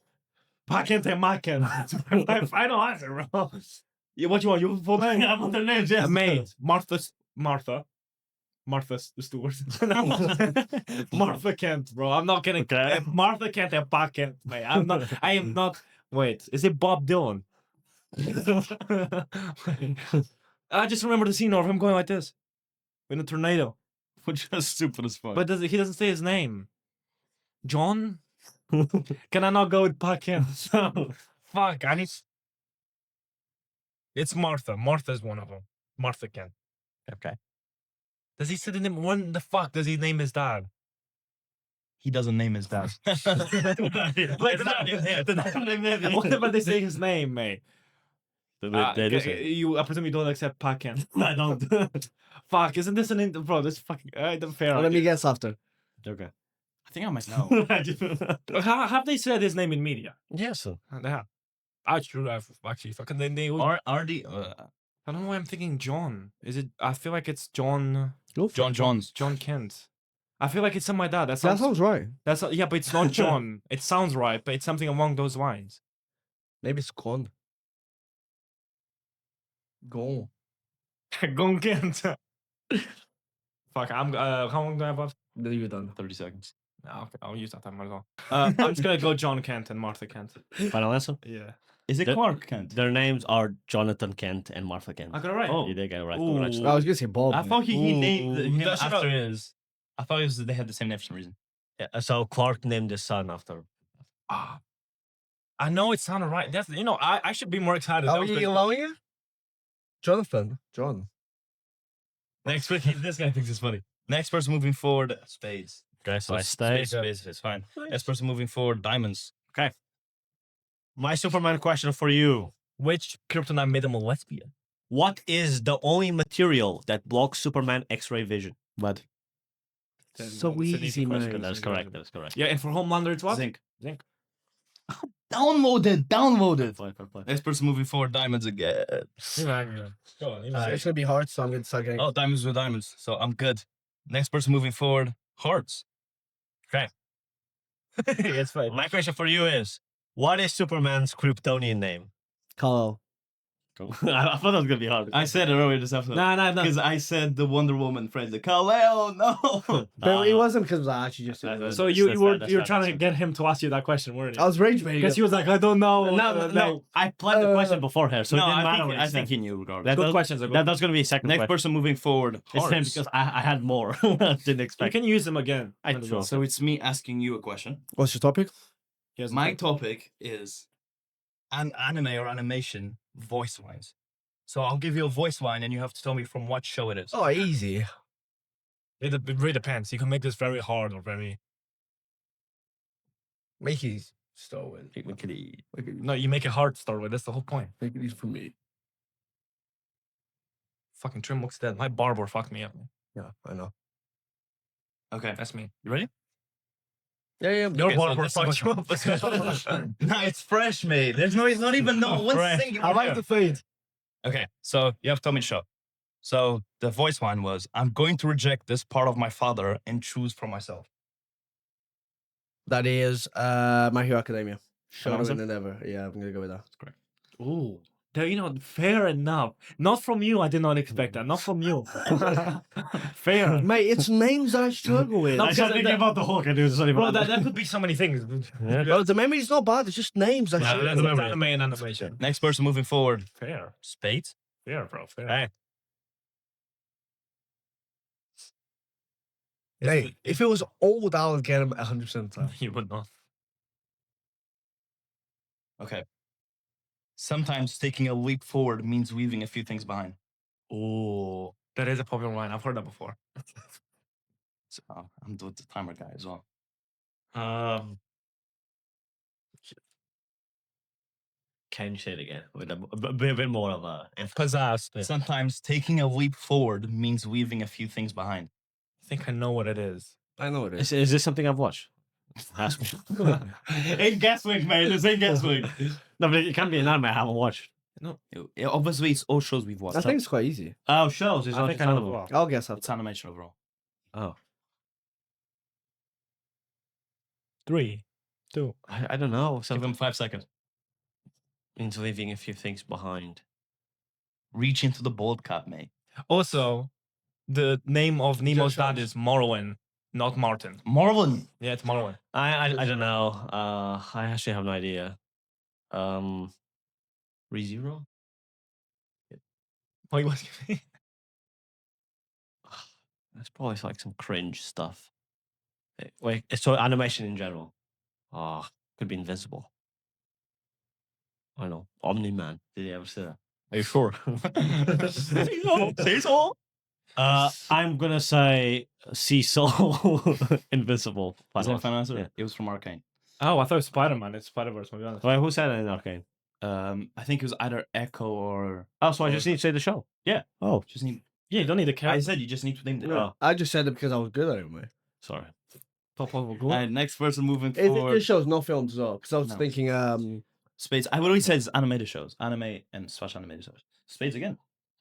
Kent and Kent. My final answer, bro. Yeah, what you want? Your full name? I want their names, yes. Mate, Martha Stewart. Martha Kent, bro. I'm not kidding. Okay. Martha Kent and Kent, mate. I am not. Wait, is it Bob Dylan? I just remember the scene of him going like this in a tornado. Which is stupid as fuck. But he doesn't say his name. John? Can I not go with Kent? Fuck, I need. It's Martha. Martha's one of them. Martha Kent. Okay. Does he say the name? When the fuck does he name his dad? he doesn't name his dad. What about they say his name, mate? They do say. I presume you don't accept Kent. I don't. Fuck, isn't this an bro? This fucking fair. Let me guess after. Okay. I think I might know. Have they said his name in media? Yes. They have. Actually, I've actually fucking they. Are the I don't know why I'm thinking John. Is it? I feel like it's John. Go for John it. Johns? John Kent. I feel like it's something like that. That sounds right. That's yeah, but it's not John. It sounds right, but it's something along those lines. Maybe it's Con. Go. Gon Kent. Fuck, I'm. How long do I have left? Leave it done. 30 seconds. No, okay, I'll use that time as well. I'm just gonna go John Kent and Martha Kent. Final answer? Yeah, Is it The- Clark Kent? Their names are Jonathan Kent and Martha Kent. I got it right. Oh. You did get it right. Ooh. Congratulations. I was gonna say Bob. I thought he named him That's after his. I thought it was they had the same name for some reason. Yeah, so Clark named his son after. Ah, I know it sounded right. That's I should be more excited. Are That was we the- allowing it? Jonathan. John. Next week, this guy thinks it's funny. Next person moving forward, spades. Okay, so I stay. Spades is fine. Next person moving forward, diamonds. My Superman question for you. Which kryptonite made him a lesbian? What is the only material that blocks Superman X-ray vision? Lead. So It's an easy, question. mate. That is correct. That is correct. Yeah, and for Homelander, it's what? Zinc. Zinc. Downloaded. Play. Next person moving forward, diamonds again. Go on. It's gonna be hard, so I'm gonna start getting. Oh, diamonds with diamonds. So I'm good. Next person moving forward, hearts. It's fine. My question for you is, what is Superman's Kryptonian name? Kal-El. I thought that was gonna be hard. I said it earlier this episode. No. Because I said the Wonder Woman phrase. The Kal-El, no. But it wasn't because I actually just. So you were trying to get him to ask you that question, weren't you? I was rage baiting. Because he was like, I don't know. No. I planned the question before her, so it No, didn't I matter think, what I he think said. he knew regardless. That Good does- questions. That's gonna be a second Next question. person moving forward, It's him hearts. because I had more. Didn't You expect. can use them again. I sure. So it's me asking you a question. What's your topic? Here's My topic is an anime or animation voice lines. So I'll give you a voice line and you have to tell me from what show it is. Oh, easy. it really depends. You can make this very hard or very. Make it easy. Stolen. No, you make it hard to start with. That's the whole point. Make it easy for me. Fucking Trim looks dead. My barber fucked me up. Yeah, I know. Okay. That's me. You ready? Yeah. Your Okay, so barber this fucked you up. No, it's fresh, mate. There's not even one Fresh. single. I like the fade. Okay, so you have to tell me the show. So the voice line was, I'm going to reject this part of my father and choose for myself. That is My Hero Academia. Shorter answer? than ever. Yeah, I'm gonna go with that. That's correct. Ooh. Fair enough. Not from you. I did not expect that. Not from you. Fair. Mate, it's names that I struggle with. No, I started thinking about the Hulk. I knew it's not even. Bro, that could be so many things. Bro, the memory's not bad. It's just names. That Yeah, shit. that's anime and animation. Next person moving forward, Fair. Spades. Fair, bro. Fair. Hey. Hey, if it was old, I would get him 100% of the time. You would not. Okay. Sometimes taking a leap forward means leaving a few things behind. Ooh. That is a popular line. I've heard that before. So, I'm the timer guy as well. Can you say it again with a bit more of a? Pizzazz. Sometimes taking a leap forward means leaving a few things behind. I think I know what it is. I know it is. Is this something I've watched? Ask me. Ain't guessing, mate. This ain't guessing. No, but it can't be an anime I haven't watched. Obviously, it's all shows we've watched. I think it's quite easy. Oh, shows. It's I not think just I know anime. as well. I'll guess that. It's animation overall. Oh, 3, 2. I don't know. Give Something him 5 seconds. means leaving a few things behind. Reach into the bold cap, mate. Also, the name of Nemo's Just dad is Morrowind, not Martin. Marlon. Yeah, it's Morrowind. I don't know. I actually have no idea. ReZero? Wait, what? That's probably like some cringe stuff. Wait, so animation in general. Could be Invincible. I don't know. Omni-Man. Did he ever say that? Are you sure? Say so. I'm gonna say Cecil Invincible. Is that a final answer? Yeah. It was from Arcane. Oh, I thought it was Spider-Man. It's Spider-Verse, to be honest. Wait, who said it in Arcane? I think it was either Echo or. Oh, so I just need to say the show. Yeah. Oh, Just need. Yeah, you don't need a I character. said you just need to name the. Oh. I just said it because I was good at it, mate. sorry. Top level goal. Next person moving It forward. shows no films as well. Because I was No. thinking, Spades. I already said it's animated shows. Anime and / animated shows. Spades again.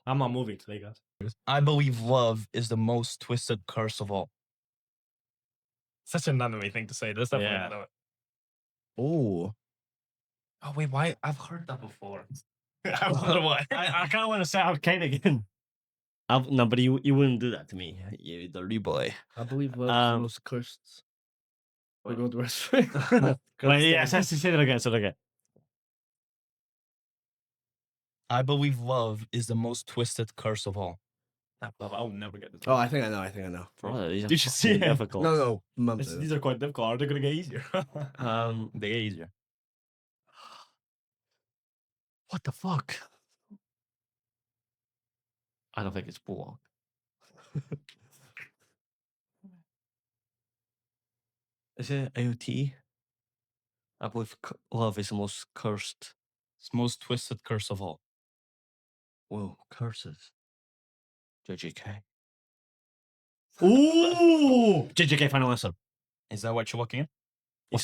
I'm not moving today, guys. I believe love is the most twisted curse of all. Such an anime thing to say. That's definitely Yeah. anime. oh, Oh, wait, why? I've heard that before. I wonder why. I kind of want to say Arcane again. No, but you wouldn't do that to me. You dirty boy. I believe love Um, is the most cursed. We go the rest. Wait, yeah, say it again. Say it again. I believe love is the most twisted curse of all. I will never get this. Oh, I think I know. Bro, these are Did you see fucking it? difficult. No. Mum These said these it. are quite difficult. Are they going to get easier? They get easier. What the fuck? I don't think it's Bullock. Is it AOT? I believe love is the most cursed. It's most twisted curse of all. Whoa, curses. JJK. Ooh. JJK final answer. Is that what you're looking at?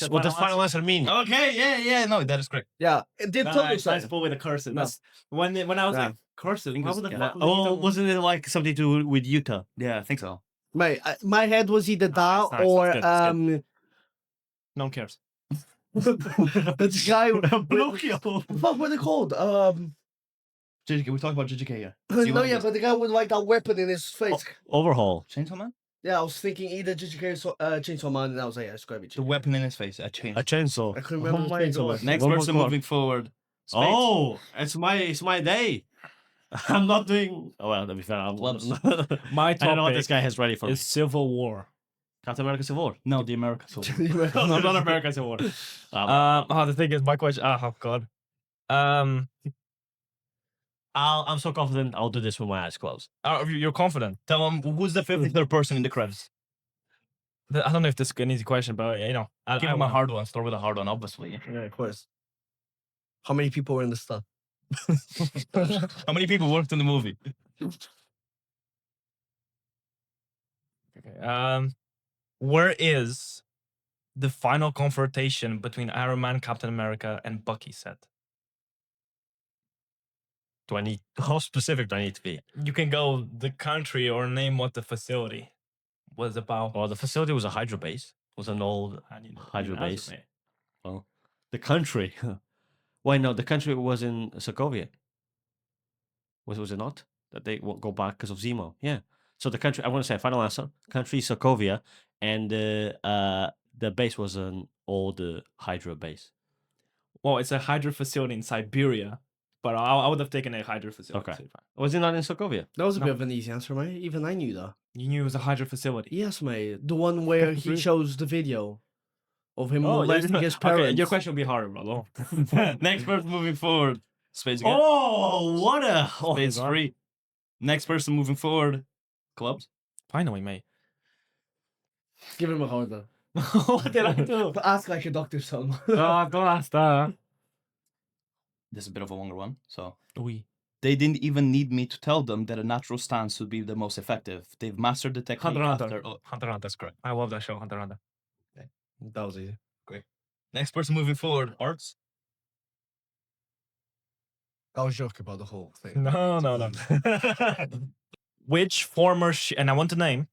What does final answer mean? Okay, yeah, no, that is correct. Yeah, it did tell you Nice something. pull with the curses. No. That's when I was Yeah. like curses. Why would the Yeah. fuck? Oh, wasn't it like something to do with Utah? Yeah, I think so. Mate, my head was either that Nice, nice, or that's good, No one cares. the guy. What were they called? JJK, we talked about JJK, yeah. No, yeah, but the guy with like that weapon in his face. Overhaul. Chainsaw Man? Yeah, I was thinking either JJK or Chainsaw Man, and I was like, yeah, it's gotta be The JJK. weapon in his face, a chainsaw. A chainsaw. I couldn't remember. Oh my Chainsaw God. Man. Next One more person squad. moving forward. Spades. Oh, it's my day. I'm not doing. Oh well, to be fair, I'm. Clubs. My I don't know what topic this guy has ready for me. is Civil War. Captain America Civil War. No, the American Civil War. No, not American Civil War. The thing is, my question. Oh God. I'm so confident I'll do this with my eyes closed. You're confident. Tell him who's the 53rd person in the credits. I don't know if this is an easy question, but you know, Give him a hard one. Start with a hard one, obviously. Yeah, of course. How many people were in the stuff? How many people worked in the movie? Okay. Where is the final confrontation between Iron Man, Captain America, and Bucky set? Do I need how specific do I need to be? You can go the country or name what the facility was about. Well, the facility was a Hydra base. It was an old Hydra base. Well, the country. Wait, no, the country was in Sokovia. Was it not? That they won't go back because of Zemo. Yeah. So the country. I want to say final answer. Country Sokovia, and the base was an old Hydra base. Well, it's a Hydra facility in Siberia, but I would have taken a Hydra facility. Okay. Was it not in Sokovia? That was a bit of an easy answer, mate. Even I knew that. You knew it was a Hydra facility. Yes, mate. The one where he Really? shows the video of him Oh, molesting his parents. Okay, your question will be harder, bro. Next person moving forward. Spades again. Oh, what a Spades God. 3. Next person moving forward. Clubs. Finally, mate. Give him a harder. What did I do? But ask like a doctor, son. Don't ask that. This is a bit of a longer one. So Oui. they didn't even need me to tell them that a natural stance would be the most effective. They've mastered the technique Hunter x after. Hunter. Hunter x Hunter. That's correct. I love that show, Hunter x Hunter. That was easy. Next person moving forward. Arts. I was joking about the whole thing. No. Which former and I want to name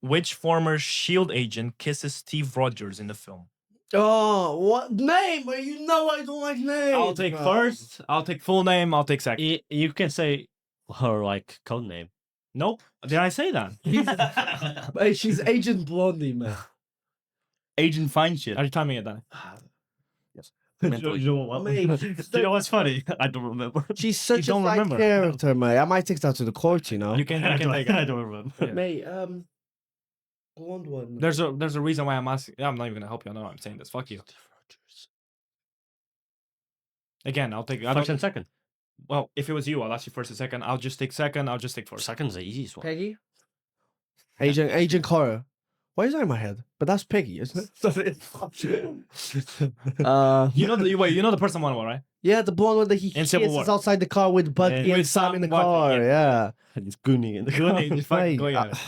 which former Shield agent kisses Steve Rogers in the film? Oh, what name? You know I don't like names. I'll take bro. first. I'll take full name. I'll take second. You can say her like code name. Nope. Did I say that? Hey, she's Agent Blondie, man. Agent Fine Shit. Are you timing it, Danny? Mentally. You know what? Mate, You know what's funny? I don't remember. she's such a don't fine remember. character, mate. I might take that to the court, you know. You can take I it. don't remember. Yeah. Mate, blonde one. There's a reason why I'm asking. I'm not even gonna help you. I know I'm saying this. Fuck you. Again, I'll take. I First don't, and second. well, if it was you, I'll ask you first and second. I'll just take second. I'll just take first. Second's the easiest one. Peggy? Agent Cora. Why is that in my head? But that's Peggy, isn't it? You know the person one, right? Yeah, the blonde one that he In Civil kisses War. outside the car with Bucky and with Sam in the Bucky, car. yeah. Yeah. And it's Goonie in the Goonie, just fucking Mate, going at it.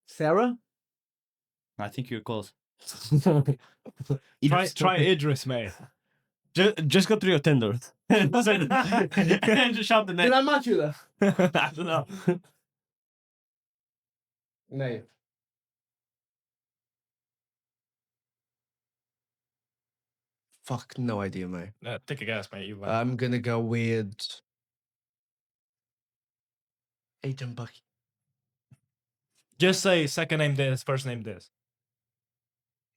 Sarah? I think you're close. Try Idris, mate. Just go through your Tinder. And just shout the Did name. I match you there? I don't know. No. Fuck, no idea, mate. Take a guess, mate. You. I'm gonna go with Agent Bucky. Just say second name this, first name this.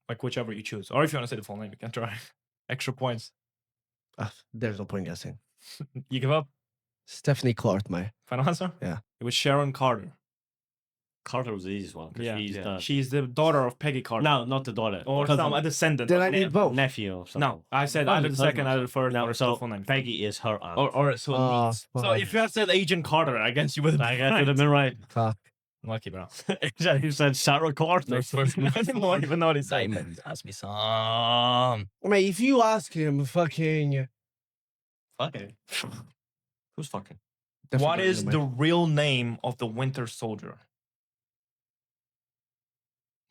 Like whichever you choose, or if you want to say the full name, you can try. Extra points. There's no point guessing. You give up. Stephanie Clark, mate. Final answer. Yeah. It was Sharon Carter. Carter was the easiest one. 'Cause Yeah, she's the she's the daughter of Peggy Carter. no, not the daughter. or Cousin. some a descendant. Did I need both? Nephew or something. No, I said Oh, either the husband. second, either the first, No, or so the full name. Peggy is her aunt. Or so it means. So if you had said Agent Carter, I guess you would have. I got to have been right. Fuck. Lucky, bro. Exactly. You said Sarah Carter. First I didn't even know what he said. Diamond, ask me some. Mate, if you ask him, fucking. Fucking. Who's fucking? What Definitely is mate. the real name of the Winter Soldier?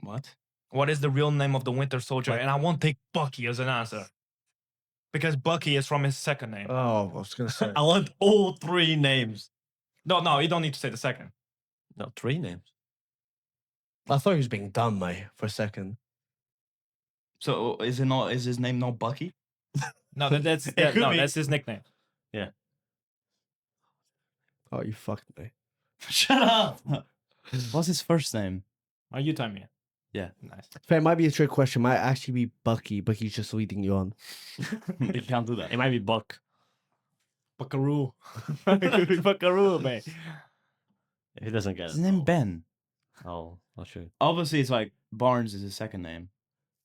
What? What is the real name of the Winter Soldier? And I won't take Bucky as an answer. Because Bucky is from his second name. Oh, I was gonna say. I want all three names. No, you don't need to say the second. No, three names. I thought he was being dumb, mate, for a second. So is it not? Is his name not Bucky? No, that's could be. that's his nickname. Oh, you fucked me. Shut up. What's his first name? Are you telling me? Yeah. Nice. Fair, it might be a trick question. Might actually be Bucky. Bucky's just leading you on. You can't do that. It might be Buck. Buckaroo. It could be Buckaroo, mate. If he doesn't get His it. name Ben. Oh, I'll show you. Obviously, it's like Barnes is his second name.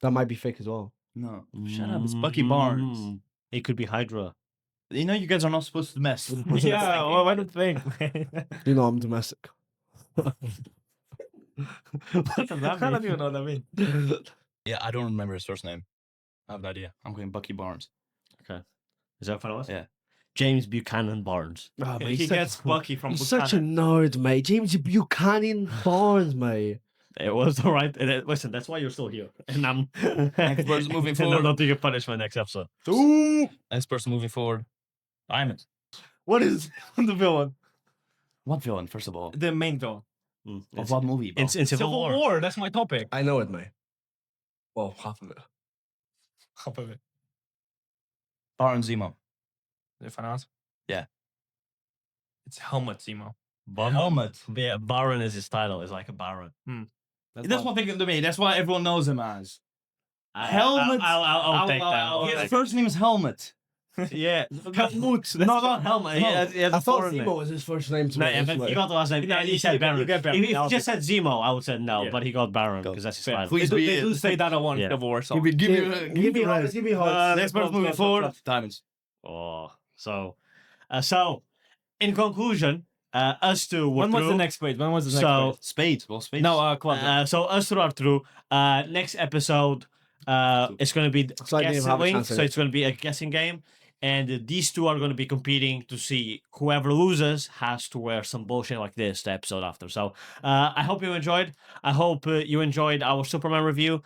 That might be fake as well. No, shut up. It's Bucky Barnes. Mm. It could be Hydra. You know, you guys are not supposed to mess. Yeah, well, I don't think. You know I'm domestic. What does that I don't mean? even know what that means. Yeah, I don't remember his first name. I have no idea. I'm going Bucky Barnes. Is that what it was? Yeah. James Buchanan Barnes. Oh, mate, He he's gets such, Bucky from he's such a Buchanan. nerd, mate. James Buchanan Barnes, mate. It was all right. Listen, that's why you're still here. And I'm Next person moving and forward. I'm not taking punishment next episode. Next person moving forward. Diamond. What is the villain? What villain, first of all? The main villain. Of It's, what movie? Bro? it's in Civil War. That's my topic. I know it, mate. Well, half of it. Half of it. Baron Zemo. If I answer? Yeah. It's Helmet Zemo. Helmet. Yeah, Baron is his title. It's like a Baron. That's what they to me. That's why everyone knows him as. Helmet. Helmet. I'll take that. His first name is Helmet. Yeah. Helmut. No, not Helmet. He has I a thought foreign name. Zemo was his first name to No, me. yeah, but you got the last name. Yeah, he you said get- Baron. you get Baron. If he I'll just said Zemo, I would say no, Yeah. but he got Baron Go. because that's his Fair. title. Please They be do say that on one Yeah. Civil War song. Give Give me hearts. Give me hearts. Next person moving forward. Diamonds. Oh, so in conclusion, us two were When was through. the next page? When was the next So- page? Spade. Well, Spade. No, Quad. So us two are through. Next episode, it's going to be like Dave guessing, Roberts so answered it. it's going to be a guessing game, and these two are going to be competing to see whoever loses has to wear some bullshit like this the episode after. So I hope you enjoyed. I hope you enjoyed our Superman review.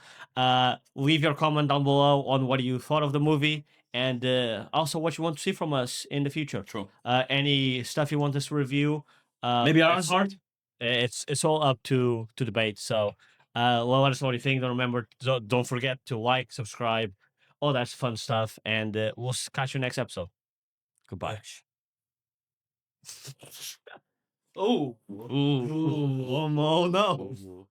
Leave your comment down below on what you thought of the movie. And also what you want to see from us in the future. True. Any stuff you want us to review. Maybe it's Ironheart? It's all up to debate. So let us know what you think. Remember, don't forget to like, subscribe, all that fun stuff. And we'll catch you next episode. Goodbye. Oh. Oh no.